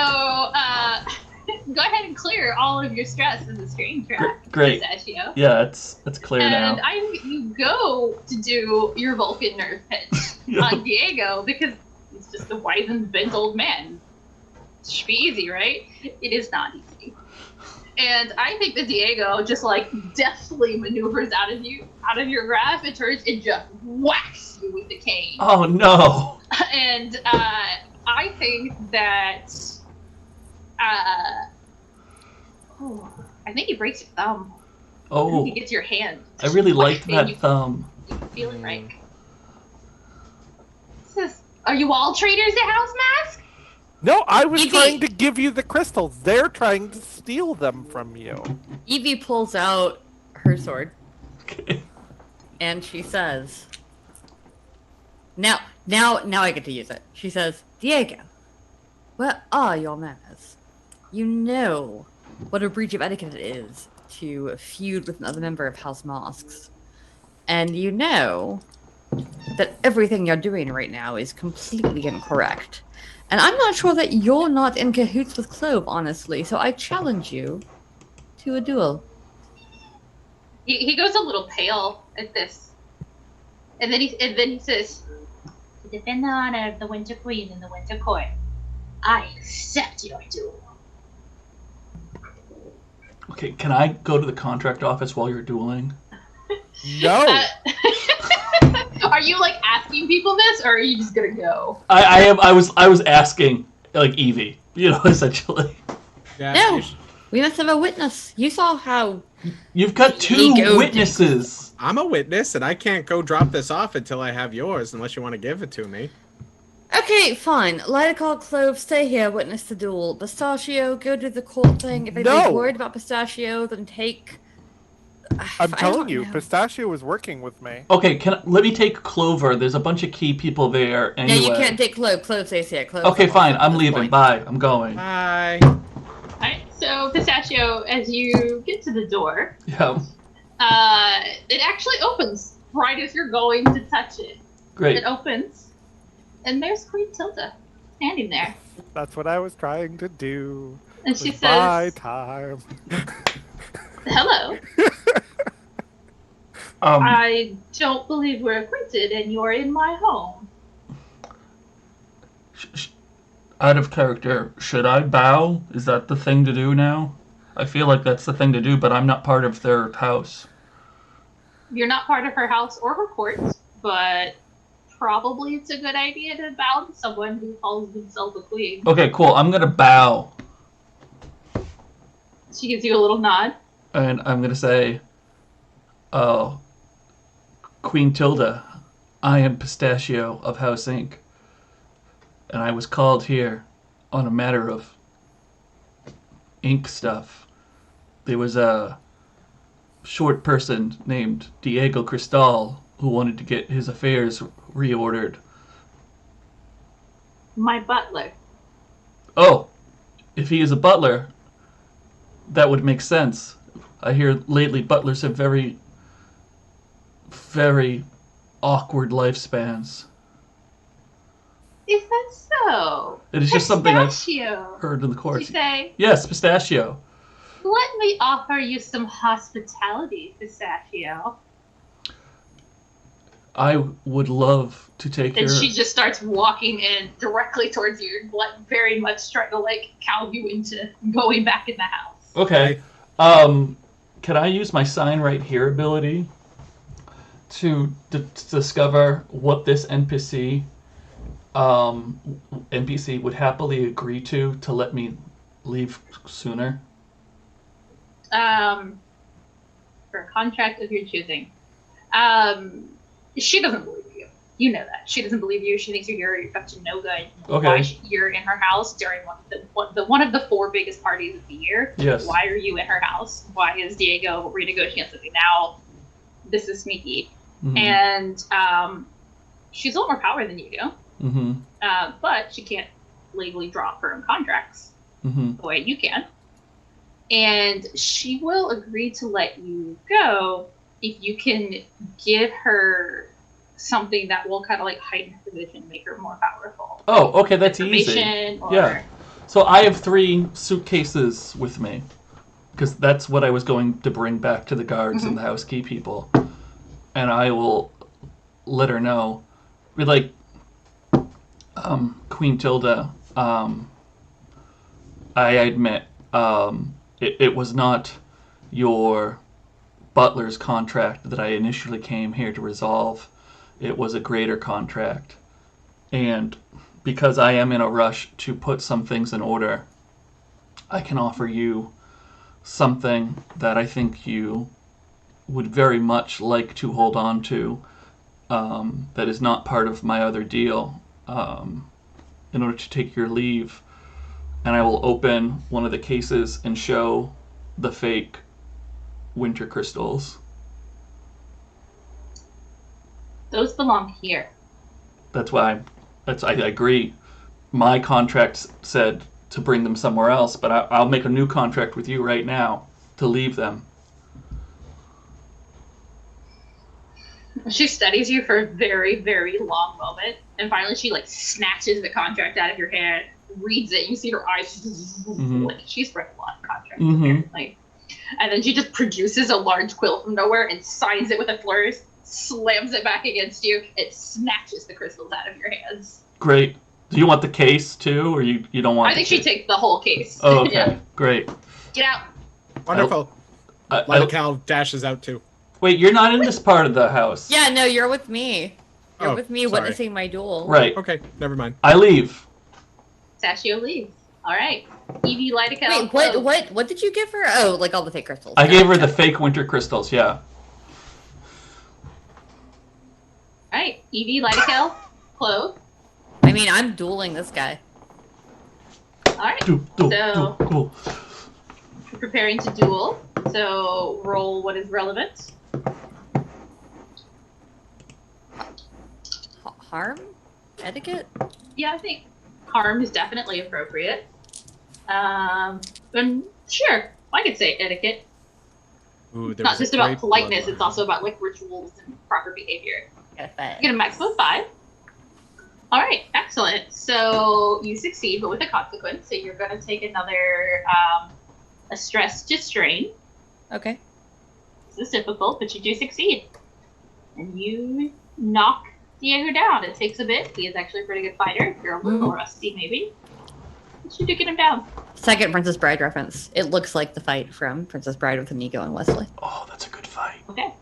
go ahead and clear all of your stress in the strain track, Great. Pistachio. Yeah, it's clear And now. you go to do your Vulcan nerve pinch on Diego because he's just a wizened, bent old man. It should be easy, right? It is not easy. And I think that Diego just like deftly maneuvers out of your grasp and turns and just whacks you with the cane. Oh no! And I think that I think he breaks your thumb. I Oh, think he gets your hand. I really liked And that you thumb. can feel it break. Are you all traders at House Mask? No, I was Evie. trying to give you the crystals. They're trying to steal them from you. Evie pulls out her sword, Okay. and she says, Now I get to use it. She says, Diego, where are your manners? You know what a breach of etiquette it is to feud with another member of House Masks. And you know that everything you're doing right now is completely incorrect. And I'm not sure that you're not in cahoots with Clove, honestly, so I challenge you to a duel. He goes a little pale at this, and then he says, "To defend the honor of the Winter Queen and the Winter Court, I accept your duel." Okay, can I go to the contract office while you're dueling? No. Are you like asking people this, or are you just gonna go? I was asking like Evie, essentially. Yeah, No. you sh- We must have a witness. You saw how... You've got 2 Ego witnesses. I'm a witness, and I can't go drop this off until I have yours, unless you want to give it to me. Okay, fine. Lighticall, Clove, stay here, witness the duel. Pistachio, go do the court thing. If anybody's No. worried about Pistachio, then take... I'm I telling don't you, know. Pistachio was working with me. Okay, let me take Clover. There's a bunch of key people there No, anyway. you can't take Clove. Clove stays here. Clove Okay, stays fine. at I'm this leaving. point. Bye. I'm going. Bye. Alright, so Pistachio, as you get to the door, Yeah. it actually opens right as you're going to touch it. Great. It opens, and there's Queen Tilda standing there. That's what I was trying to do. And she It was my says, time. "Hello, I don't believe we're acquainted, and you're in my home." out of character, should I bow? Is that the thing to do now? I feel like that's the thing to do, but I'm not part of their house. You're not part of her house or her court, but probably it's a good idea to bow to someone who calls themselves a queen. Okay, cool. I'm gonna bow. She gives you a little nod. And I'm gonna say, Queen Tilda, I am Pistachio of House Inc. And I was called here on a matter of ink stuff. There was a short person named Diego Cristal who wanted to get his affairs reordered. My butler. Oh, if he is a butler, that would make sense. I hear lately butlers have very, very awkward lifespans. Is that so? It is just something I've Pistachio. heard in the Did courts. you say, Yes, Pistachio. let me offer you some hospitality, Pistachio. I would love to take And your... she just starts walking in directly towards you, like very much trying to like cow you into going back in the house. Okay. Can I use my sign right here ability to discover what this NPC would happily agree to let me leave sooner? For a contract of your choosing. She doesn't believe you. You know that. She doesn't believe you. She thinks you're up to no good. Okay. Why you're in her house during one of the 4 biggest parties of the year. Yes. Why are you in her house? Why is Diego renegotiating something now? This is sneaky. Mm-hmm. And she's a lot more power than you do. Mm-hmm. But she can't legally draw up her own contracts Mm-hmm. the way you can. And she will agree to let you go if you can give her something that will kind of like heighten her position, make her more powerful. Oh, okay, that's easy. Or... Yeah. So I have 3 suitcases with me, because that's what I was going to bring back to the guards and the housekeep people. And I will let her know. Be like, Queen Tilda, I admit, it was not your butler's contract that I initially came here to resolve. It was a greater contract. And because I am in a rush to put some things in order, I can offer you something that I think you would very much like to hold on to, that is not part of my other deal, in order to take your leave. And I will open one of the cases and show the fake winter crystals. Those belong here. That's why I agree. My contract said to bring them somewhere else, but I'll make a new contract with you right now to leave them. She studies you for a very, very long moment, and finally she like snatches the contract out of your hand, reads it, and you see her eyes like she's read a lot of contracts apparently. And then she just produces a large quill from nowhere and signs it with a flourish, slams it back against you, and snatches the crystals out of your hands. Great. Do you want the case too, or you don't want? I think she takes the whole case. Oh, okay. Yeah. Great. Get out. Wonderful. Lydical dashes out too. Wait, you're not in this part of the house. Yeah, no, you're with me. You're Oh, with me sorry. witnessing my duel. Right. Okay, never mind. I leave. Sashio leaves. All right. Evie Lydical. Wait, what did you give her? Oh, like all the fake crystals. I gave her Gotcha. the fake winter crystals, yeah. All right. Evie Lydical. Clove. I mean, I'm dueling this guy. All right. So- We're preparing to duel. So roll what is relevant. Harm? Etiquette? Yeah, I think harm is definitely appropriate. And sure, I could say etiquette. Ooh, It's not just about politeness, it's also about like rituals and proper behavior. You get a maximum of 5. All right, excellent. So you succeed, but with a consequence. So you're going to take another a stress to strain. Okay. This is difficult, but you do succeed. And you knock Diego down. It takes a bit. He is actually a pretty good fighter. You're a little rusty, maybe. should you get him down? Second Princess Bride reference. It looks like the fight from Princess Bride with Inigo and Wesley. Oh, that's a good fight. Okay.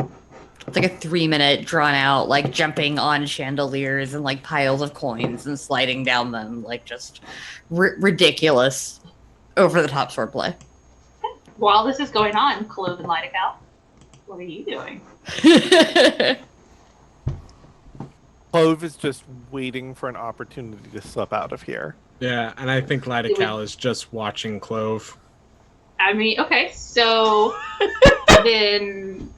It's like a 3-minute drawn out, like jumping on chandeliers and like piles of coins and sliding down them, like just ridiculous, over the top swordplay. While this is going on, Clove and Lightical, what are you doing? Clove is just waiting for an opportunity to slip out of here. Yeah, and I think Lightical is just watching Clove. I mean, okay, so then,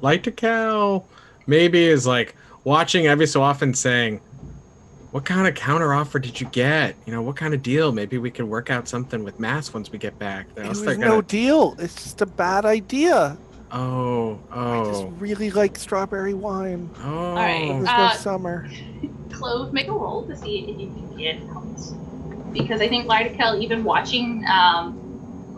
Lightical maybe is like watching every so often saying, what kind of counter offer did you get? You know, what kind of deal? Maybe we can work out something with Mass once we get back. There's no deal. It's just a bad idea. Oh. I just really like strawberry wine. Oh. All right. There's no summer. Clove, make a roll to see if you can get help. Because I think Lightical, even watching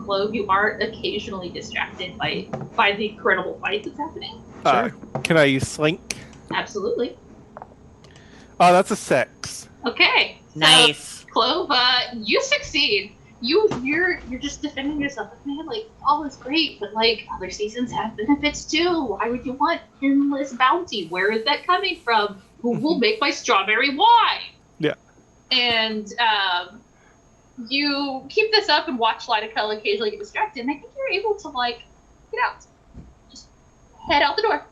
Clove, you are occasionally distracted by the incredible fight that's happening. Sure. Can I use Slink? Absolutely. Oh, that's a 6. Okay. Nice. So, Clove, you succeed. You're just defending yourself. Like, man, like, all is great, but like other seasons have benefits too. Why would you want endless bounty? Where is that coming from? Who will make my strawberry wine? Yeah. And you keep this up and watch Lightical occasionally get distracted, and I think you're able to like get out. Just head out the door.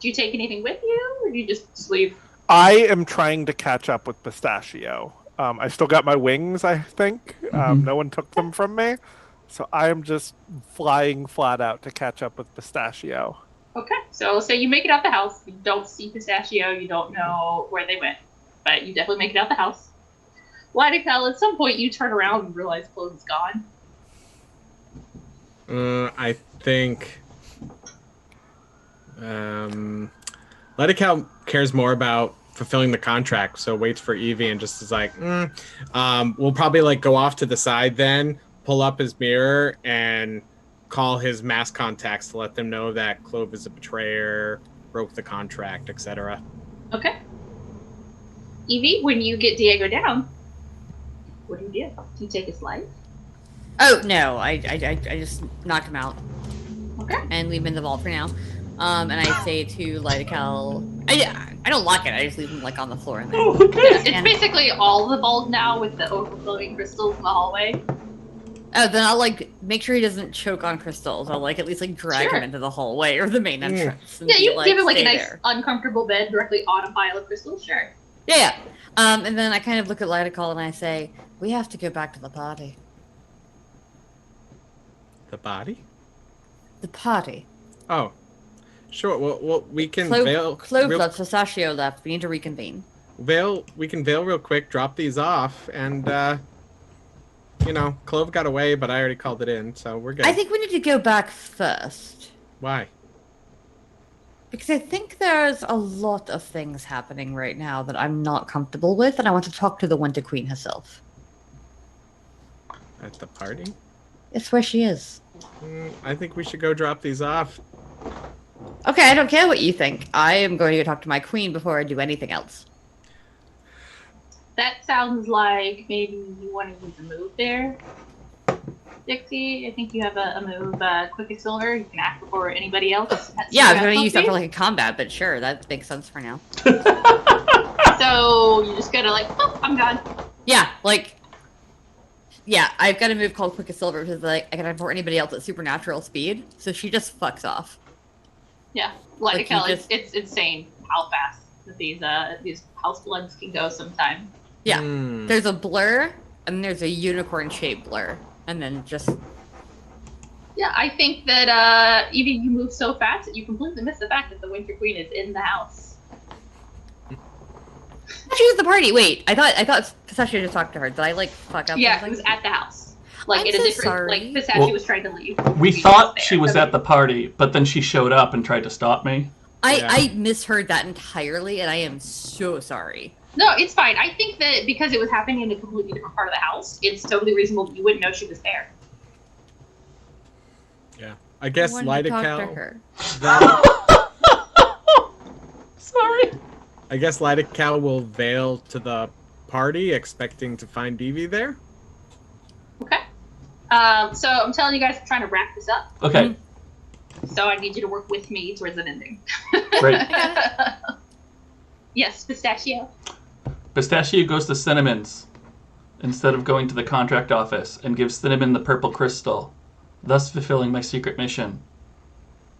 Do you take anything with you, or do you just leave? I am trying to catch up with Pistachio. I still got my wings, I think. No one took them from me. So I am just flying flat out to catch up with Pistachio. Okay, so say you make it out the house. You don't see Pistachio. You don't know where they went. But you definitely make it out the house. Lightical, at some point you turn around and realize Clove is gone. I think Lightical cares more about fulfilling the contract, so waits for Evie and just is like, we'll probably like go off to the side then, pull up his mirror and call his mass contacts to let them know that Clove is a betrayer, broke the contract, etc. Okay. Evie, when you get Diego down, what do? Do you take his life? Oh no, I just knocked him out. Okay. And leave him in the vault for now. And I say to Lightical, I don't lock it. I just leave him like on the floor. And then, It's basically all the vault now with the overflowing crystals in the hallway. Oh, then I'll like make sure he doesn't choke on crystals. I'll like at least like drag him into the hallway or the main entrance. And Yeah, you like, give him like a stay nice there. uncomfortable bed directly on a pile of crystals. Sure. Yeah. And then I kind of look at Lightical and I say, we have to go back to the party. The body? The party. Oh, sure. Well we can Clove left, Pistachio left. We need to reconvene. We can veil real quick, drop these off, and Clove got away, but I already called it in, so we're good. I think we need to go back first. Why? Because I think there's a lot of things happening right now that I'm not comfortable with, and I want to talk to the Winter Queen herself. At the party? It's where she is. I think we should go drop these off. Okay, I don't care what you think. I am going to go talk to my queen before I do anything else. That sounds like maybe you want to use a move there. Dixie, I think you have a move, Quick as Silver. You can act before anybody else. Yeah, I was going to use that for like a combat, but sure, that makes sense for now. So you just gotta like, oh, I'm gone. Yeah, I've got a move called Quick as Silver, which is like I can act before anybody else at supernatural speed. So she just fucks off. Yeah, Like, it's insane how fast that these house bloods can go sometimes. Yeah, there's a blur, and there's a unicorn-shaped blur, and then just... Yeah, I think that even you move so fast that you completely miss the fact that the Winter Queen is in the house. She was the party. Wait, I thought Pistachio just talked to her. Did I like fuck up? Yeah, something? it was at the house. Like I'm in a so different, sorry. like Pistachio was trying to leave. We thought she was at the party, but then she showed up and tried to stop me. I misheard that entirely, and I am so sorry. No, it's fine. I think that because it was happening in a completely different part of the house, it's totally reasonable that you wouldn't know she was there. Yeah, I guess I wanted to talk to Lightical. her. Sorry. I guess Lightical will veil to the party, expecting to find Evie there. Okay. So I'm telling you guys, I'm trying to wrap this up. Okay. So I need you to work with me towards an ending. Great. Yes, Pistachio. Pistachio goes to Cinnamon's instead of going to the contract office and gives Cinnamon the purple crystal, thus fulfilling my secret mission.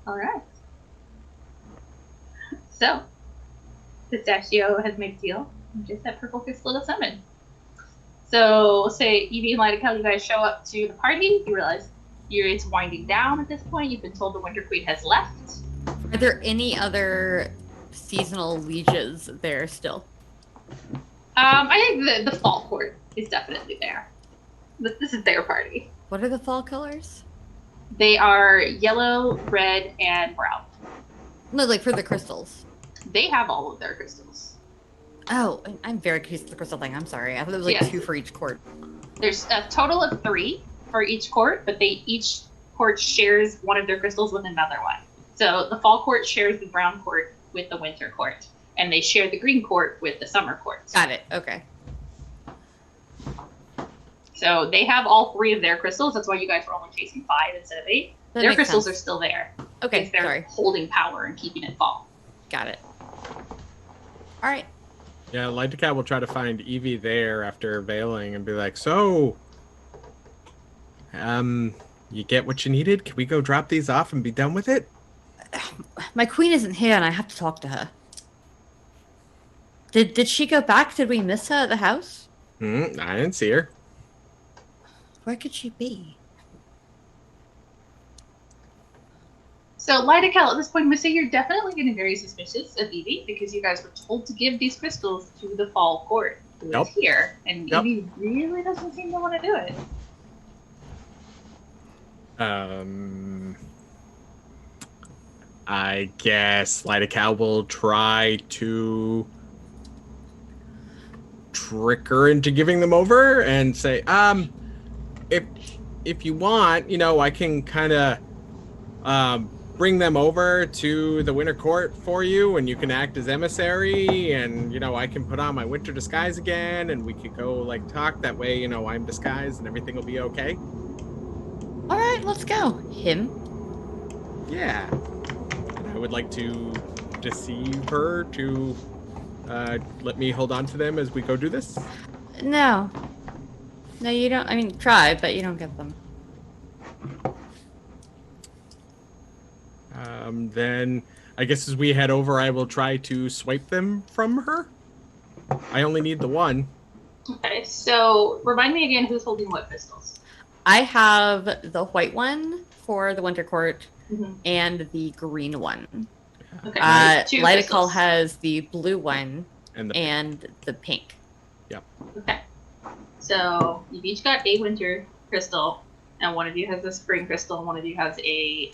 All right. So, Pistachio has made a deal. Just that purple crystal to summon. So, say Evie and Lightical, you guys show up to the party. You realize it's winding down at this point. You've been told the Winter Queen has left. Are there any other seasonal lieges there still? I think the Fall Court is definitely there. This is their party. What are the fall colors? They are yellow, red, and brown. No, like for the crystals. They have all of their crystals. Oh, I'm very confused with the crystal thing. I'm sorry. I thought there was like Yes. 2 for each court. There's a total of 3 for each court, but each court shares one of their crystals with another one. So the Fall Court shares the brown court with the Winter Court, and they share the green court with the Summer Court. Got it. Okay. So they have all 3 of their crystals. That's why you guys were only chasing 5 instead of 8. That Their makes crystals sense. are still there. Okay, because they're sorry. holding power and keeping it fall. Got it. All right. Yeah, Lightical will try to find Evie there after veiling and be like, so, you get what you needed? Can we go drop these off and be done with it? My queen isn't here, and I have to talk to her. Did she go back? Did we miss her at the house? I didn't see her. Where could she be? So Lightical, at this point, I'm going to say you're definitely getting very suspicious of Evie because you guys were told to give these crystals to the Fall Court, who is here, and Evie really doesn't seem to want to do it. I guess Lightical will try to trick her into giving them over and say, if you want, I can kind of bring them over to the Winter Court for you, and you can act as emissary, and I can put on my winter disguise again, and we could go talk that way. I'm disguised, and everything will be okay. All right, let's go. Him? Yeah. And I would like to deceive her to let me hold on to them as we go do this. No. No, you don't. I mean, try, but you don't get them. Then I guess as we head over, I will try to swipe them from her. I only need the one. Okay, so remind me again who's holding what crystals. I have the white one for the Winter Court Mm-hmm. and the green one. Okay, 2 Lightical crystals. has the blue one And the pink. Yep. Okay, so you've each got a winter crystal, and one of you has a spring crystal, and one of you has a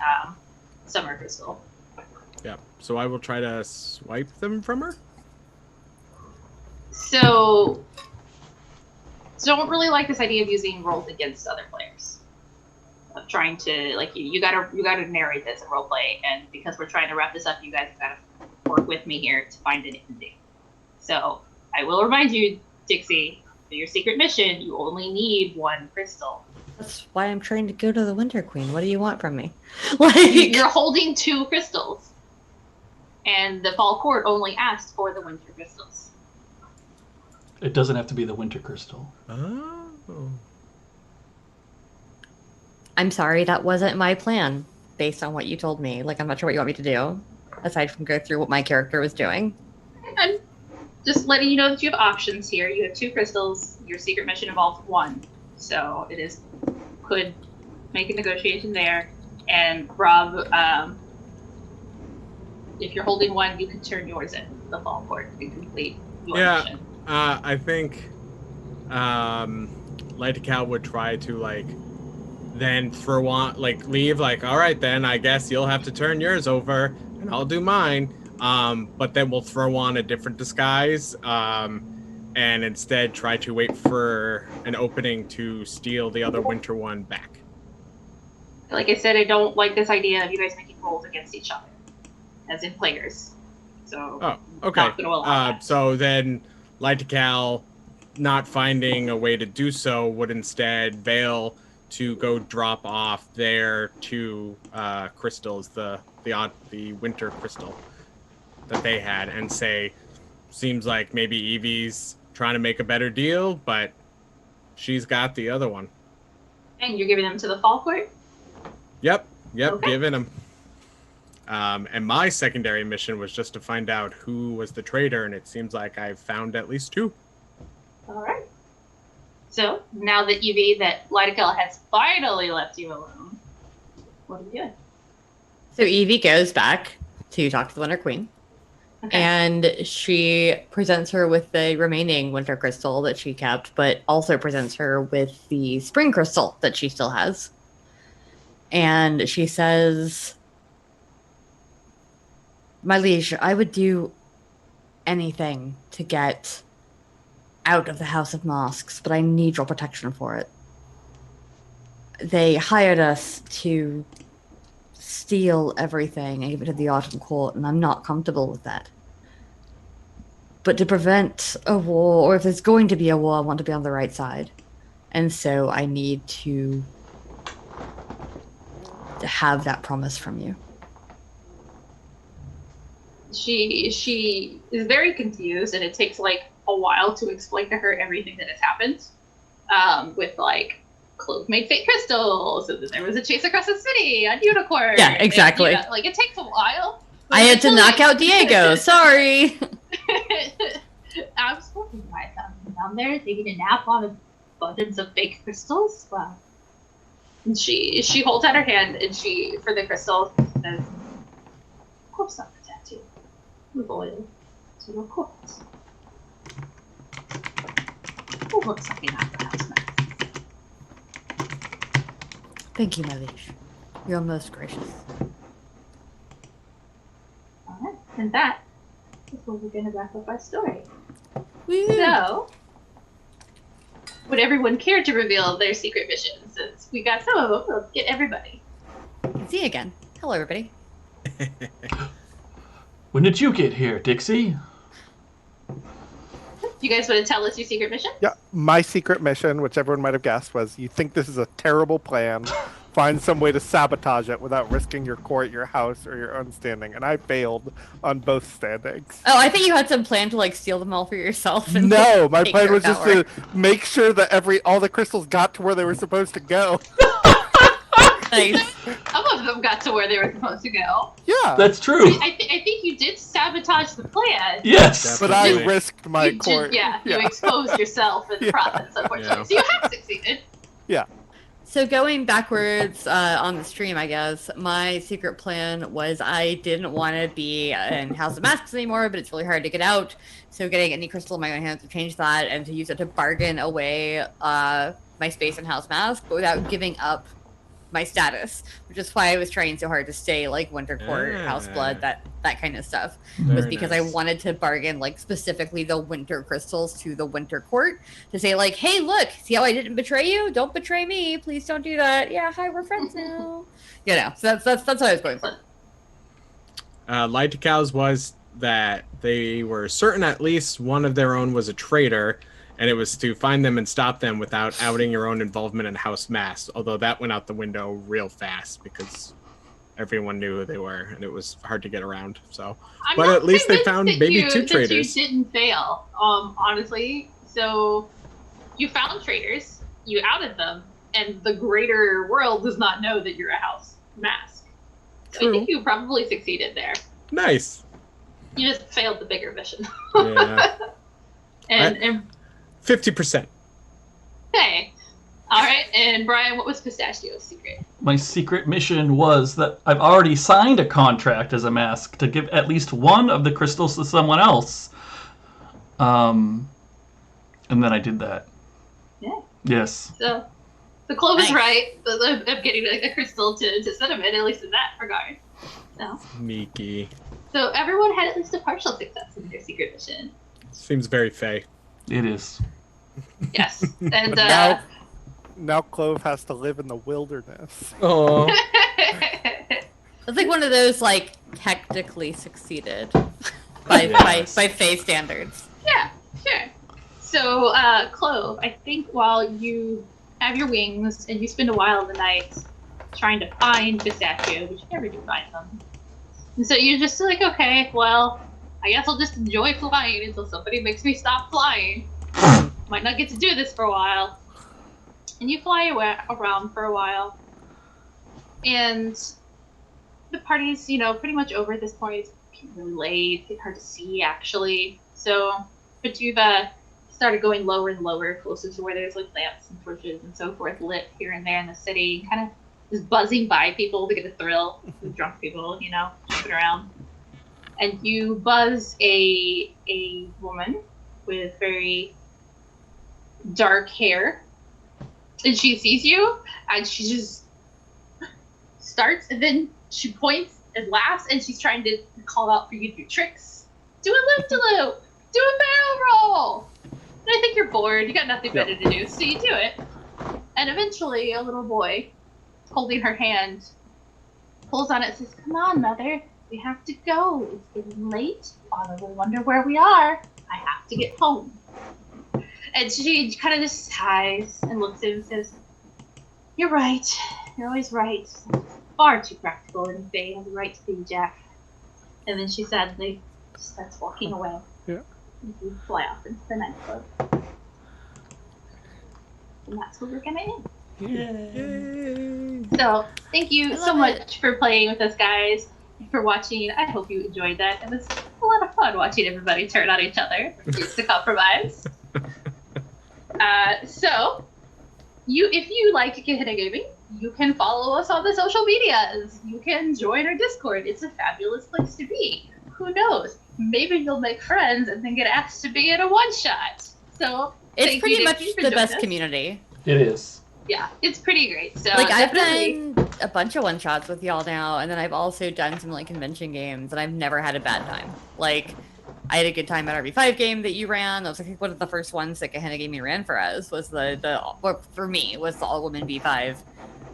summer crystal. Yep. So I will try to swipe them from her. So, don't really like this idea of using rolls against other players. Of trying to you gotta narrate this and roleplay, and because we're trying to wrap this up, you guys gotta work with me here to find an ending. So I will remind you, Dixie, for your secret mission, you only need 1 crystal. That's why I'm trying to go to the Winter Queen. What do you want from me? You're holding 2 crystals, and the Fall Court only asked for the winter crystals. It doesn't have to be the winter crystal. Oh. I'm sorry, that wasn't my plan, based on what you told me. I'm not sure what you want me to do, aside from go through what my character was doing. I'm just letting you know that you have options here. You have 2 crystals. Your secret mission involves 1, so could make a negotiation there. And Rob, if you're holding 1, you can turn yours in the Fall Court and complete your mission. I think Lightical would try to then for one leave all right, then I guess you'll have to turn yours over and I'll do mine, but then we'll throw on a different disguise and instead try to wait for an opening to steal the other winter one back. Like I said, I don't like this idea of you guys making rolls against each other, as in players. So Oh, okay. not gonna allow that. So then, Lytical, not finding a way to do so, would instead veil to go drop off their two crystals, the winter crystal that they had, and say, seems like maybe Evie's trying to make a better deal, but she's got the other one. And you're giving them to the fall court? Yep, Okay. giving them. And my secondary mission was just to find out who was the traitor, and it seems like I've found at least two. All right. So now that Lytical has finally left you alone, what are you doing? So Evie goes back to talk to the Winter Queen, Okay. and she presents her with the remaining Winter Crystal that she kept, but also presents her with the Spring Crystal that she still has. And she says, "My liege, I would do anything to get out of the House of Masks, but I need your protection for it. They hired us to steal everything and give it to the Autumn Court, and I'm not comfortable with that. But to prevent a war, or if there's going to be a war, I want to be on the right side. And so I need to have that promise from you." She is very confused, and it takes like a while to explain to her everything that has happened. With like Clove made fake crystals, and then there was a chase across the city on unicorn. Yeah, exactly. And, like it takes a while. I had to knock out Diego, sorry! I'm spoken by them down there taking a nap on abundance of fake crystals. Wow. And she holds out her hand, and she, for the crystal, says, "Of course I'll protect you. Loyal to your court. Who looks like an opera house man?" Thank you, my liege. You're most gracious. Alright, and that is where we're going to wrap up our story. Woo. So, would everyone care to reveal their secret missions? Since we got some of them, let's get everybody. See you again. Hello, everybody. When did you get here, Dixie? You guys want to tell us your secret mission? Yeah, my secret mission, which everyone might have guessed, was you think this is a terrible plan, find some way to sabotage it without risking your court, your house, or your own standing. And I failed on both standings. Oh, I think you had some plan to like steal them all for yourself. And No, my take plan your was just power. to make sure that all the crystals got to where they were supposed to go. Nice. Some of them got to where they were supposed to go. Yeah, That's true. I think you did sabotage the plan. Yes. but I Definitely. risked my You court. you exposed yourself in the Yeah. process, unfortunately. Yeah. So you have succeeded. So going backwards on the stream, I guess, my secret plan was I didn't want to be in House of Masks anymore, but it's really hard to get out. So getting any crystal in my own hands to change that and to use it to bargain away my space in House Mask, but without giving up my status, which is why I was trying so hard to stay like Winter Court, House Blood, that kind of stuff. Was Very because nice. I wanted to bargain like specifically the Winter crystals to the Winter Court to say like, hey, look, see how I didn't betray you? Don't betray me. Please don't do that. Yeah, hi, we're friends now. You know, so that's what I was going for. Lytical's was that they were certain at least one of their own was a traitor, and it was to find them and stop them without outing your own involvement in House Mass. Although that went out the window real fast because everyone knew who they were, and it was hard to get around. So, I'm but not at least they convinced found that maybe you- two that traitors. You didn't fail, honestly. So you found traitors, you outed them, and the greater world does not know that you're a House Mask. So I True. think you probably succeeded there. Nice. You just failed the bigger mission. Yeah. and 50%. hey, all right. And Brian, what was Pistachio's secret? My secret mission was that I've already signed a contract as a mask to give at least one of the crystals to someone else. And then I did that. Yeah. Yes. So the Clove is Nice. right of getting a crystal to Cinnamon, at least in that regard. Miki. So everyone had at least a partial success in their secret mission. Seems very fey. It is. Yes. And But now Clove has to live in the wilderness. Oh. It's like one of those like technically succeeded. by Faye standards. Yeah, sure. So, Clove, I think while you have your wings and you spend a while of the night trying to find Pistachio, which you never do find them, and so you're just like, okay, well, I guess I'll just enjoy flying until somebody makes me stop flying. Might not get to do this for a while. And you fly around for a while. And the party's, pretty much over at this point. It's getting really late. It's getting hard to see, actually. But you've started going lower and lower, closer to where there's like lamps and torches and so forth lit here and there in the city. Kind of just buzzing by people to get a thrill. Drunk people, jumping around. And you buzz a woman with very dark hair. And she sees you, and she just starts, and then she points and laughs, and she's trying to call out for you to do tricks. Do a loop-de-loop! Do a barrel roll! And I think you're bored, you got nothing better to do, so you do it. And eventually, a little boy, holding her hand, pulls on it and says, "Come on, Mother, we have to go. It's getting late. Father will wonder where we are. I have to get home." And she kind of just sighs and looks at him and says, "You're right. You're always right. Far too practical, and they have the right to be, Jack." And then she sadly starts walking away. Yeah. And you fly off into the nightclub. And that's where we're going to end. Yay. So, thank you so much for playing with us, guys, and for watching. I hope you enjoyed that. It was a lot of fun watching everybody turn on each other. Refuse to compromise. So, if you like Gehenna Gaming, you can follow us on the social medias. You can join our Discord. It's a fabulous place to be. Who knows? Maybe you'll make friends and then get asked to be in a one-shot. So, It's pretty you, much Dixie, for the joining best us. Community. It is. Yeah, it's pretty great. So, Like, I've definitely- done a bunch of one-shots with y'all now, and then I've also done some, like, convention games, and I've never had a bad time. Like, I had a good time at RV5 game that you ran. That was, I think, one of the first ones that Gehenna Gaming ran for us, was for me, was the all-woman V5.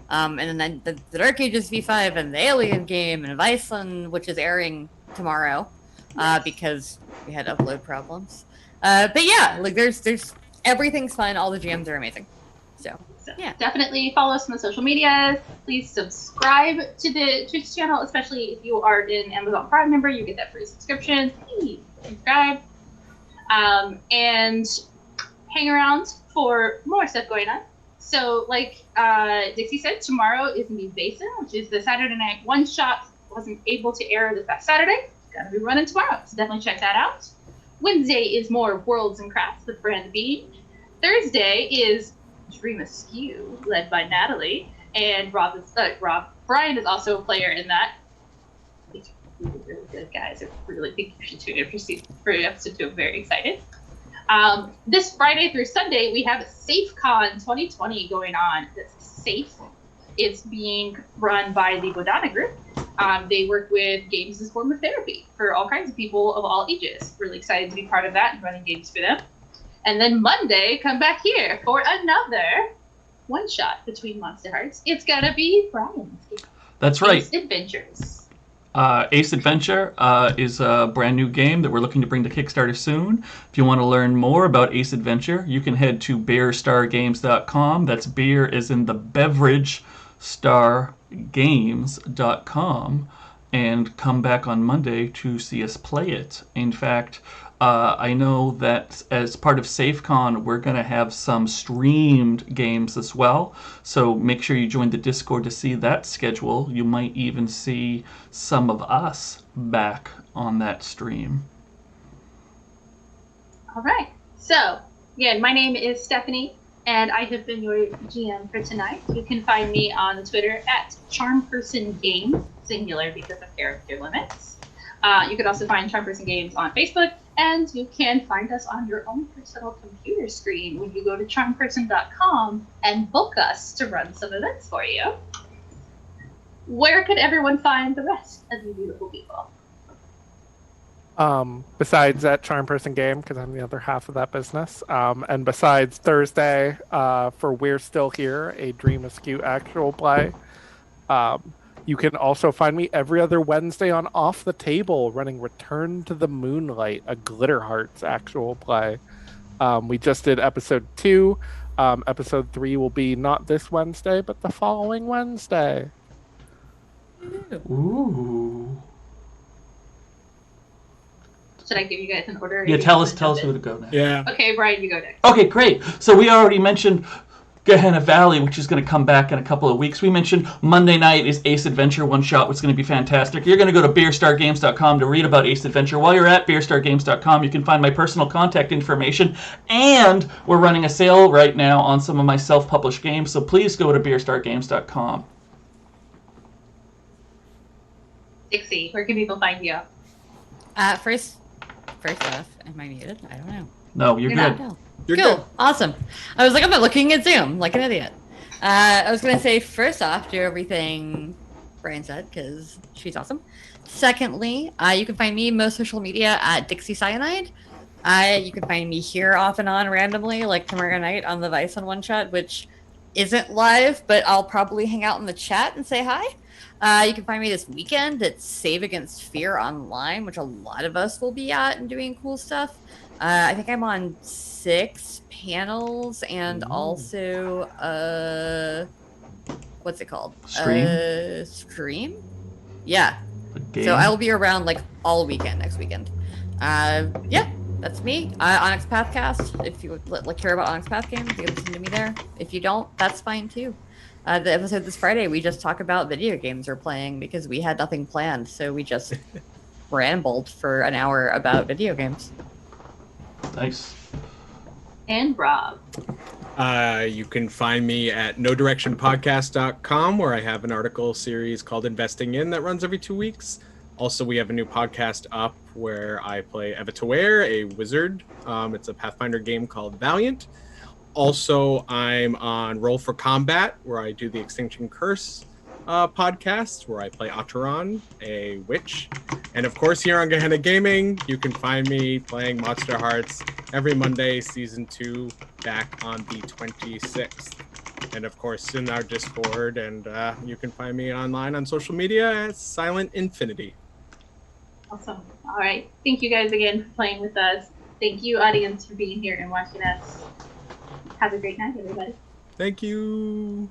And then the Dark Ages V5 and the Alien game and Viceland, which is airing tomorrow, because we had upload problems. But yeah, like, there's everything's fun. All the GMs are amazing. So, yeah. Definitely follow us on the social medias. Please subscribe to the Twitch channel, especially if you are an Amazon Prime member. You get that free subscription. Please subscribe. And hang around for more stuff going on. So, like Dixie said, tomorrow is New Basin, which is the Saturday night one-shot. Wasn't able to air this past Saturday. Gonna be running tomorrow, so definitely check that out. Wednesday is more Worlds and Crafts with Brand Bean. Thursday is Dream Askew, led by Natalie, and Brian is also a player in that. It's really, really good, guys. I really think you should tune in for episode 2. I'm very excited. This Friday through Sunday, we have SafeCon 2020 going on. That's safe. It's being run by the Bodana Group. They work with games as a form of therapy for all kinds of people of all ages. Really excited to be part of that and running games for them. And then Monday, come back here for another one-shot between Monster Hearts. It's gonna be Brian's game. That's right. Ace Adventures. Ace Adventure is a brand new game that we're looking to bring to Kickstarter soon. If you want to learn more about Ace Adventure, you can head to beerstargames.com. That's beer as in the beverage, stargames.com, and come back on Monday to see us play it. In fact, I know that as part of SafeCon, we're going to have some streamed games as well. So make sure you join the Discord to see that schedule. You might even see some of us back on that stream. All right. So, again, my name is Stephanie, and I have been your GM for tonight. You can find me on Twitter at CharmPersonGames, singular because of character limits. You can also find Charmperson Games on Facebook, and you can find us on your own personal computer screen when you go to charmperson.com and book us to run some events for you. Where could everyone find the rest of you beautiful people? Besides that Charm Person game, because I'm the other half of that business, and besides Thursday for We're Still Here, a Dream Askew actual play, You can also find me every other Wednesday on Off the Table, running Return to the Moonlight, a Glitter Hearts actual play. We just did episode 2. Episode 3 will be not this Wednesday, but the following Wednesday. Ooh. Should I give you guys an order? Yeah, tell us who to go next. Yeah. Okay, Brian, you go next. Okay, great. So we already mentioned Gehenna Valley, which is going to come back in a couple of weeks. We mentioned Monday night is Ace Adventure One Shot, which is going to be fantastic. You're going to go to beerstargames.com to read about Ace Adventure. While you're at beerstargames.com, you can find my personal contact information, and we're running a sale right now on some of my self-published games, so please go to beerstargames.com. Dixie, where can people find you? First off, am I muted? I don't know. No, you're good. No. You're Cool. good. Awesome. I was like, I'm not looking at Zoom like an idiot. I was going to say, first off, do everything Brian said, because she's awesome. Secondly, you can find me most social media at Dixie Cyanide. You can find me here off and on randomly, like tomorrow night on the Vice on One Shot, which isn't live, but I'll probably hang out in the chat and say hi. You can find me this weekend at Save Against Fear Online, which a lot of us will be at and doing cool stuff. I think I'm on 6 panels and also what's it called? Scream? Yeah. So I will be around like all weekend next weekend. Yeah, that's me. Onyx Pathcast. If you would care about Onyx Path games, you can listen to me there. If you don't, that's fine too. The episode this Friday, we just talk about video games we're playing because we had nothing planned, so we just rambled for an hour about video games. Nice. And Rob. You can find me at nodirectionpodcast.com, where I have an article series called Investing In that runs every 2 weeks. Also, we have a new podcast up where I play Evatuer, a wizard. It's a Pathfinder game called Valiant. Also, I'm on Roll for Combat, where I do the Extinction Curse podcast, where I play Ataran, a witch. And of course, here on Gehenna Gaming, you can find me playing Monster Hearts every Monday, Season 2, back on the 26th. And of course, in our Discord, and you can find me online on social media at Silent Infinity. Awesome. All right. Thank you guys again for playing with us. Thank you, audience, for being here and watching us. Have a great night, everybody. Thank you.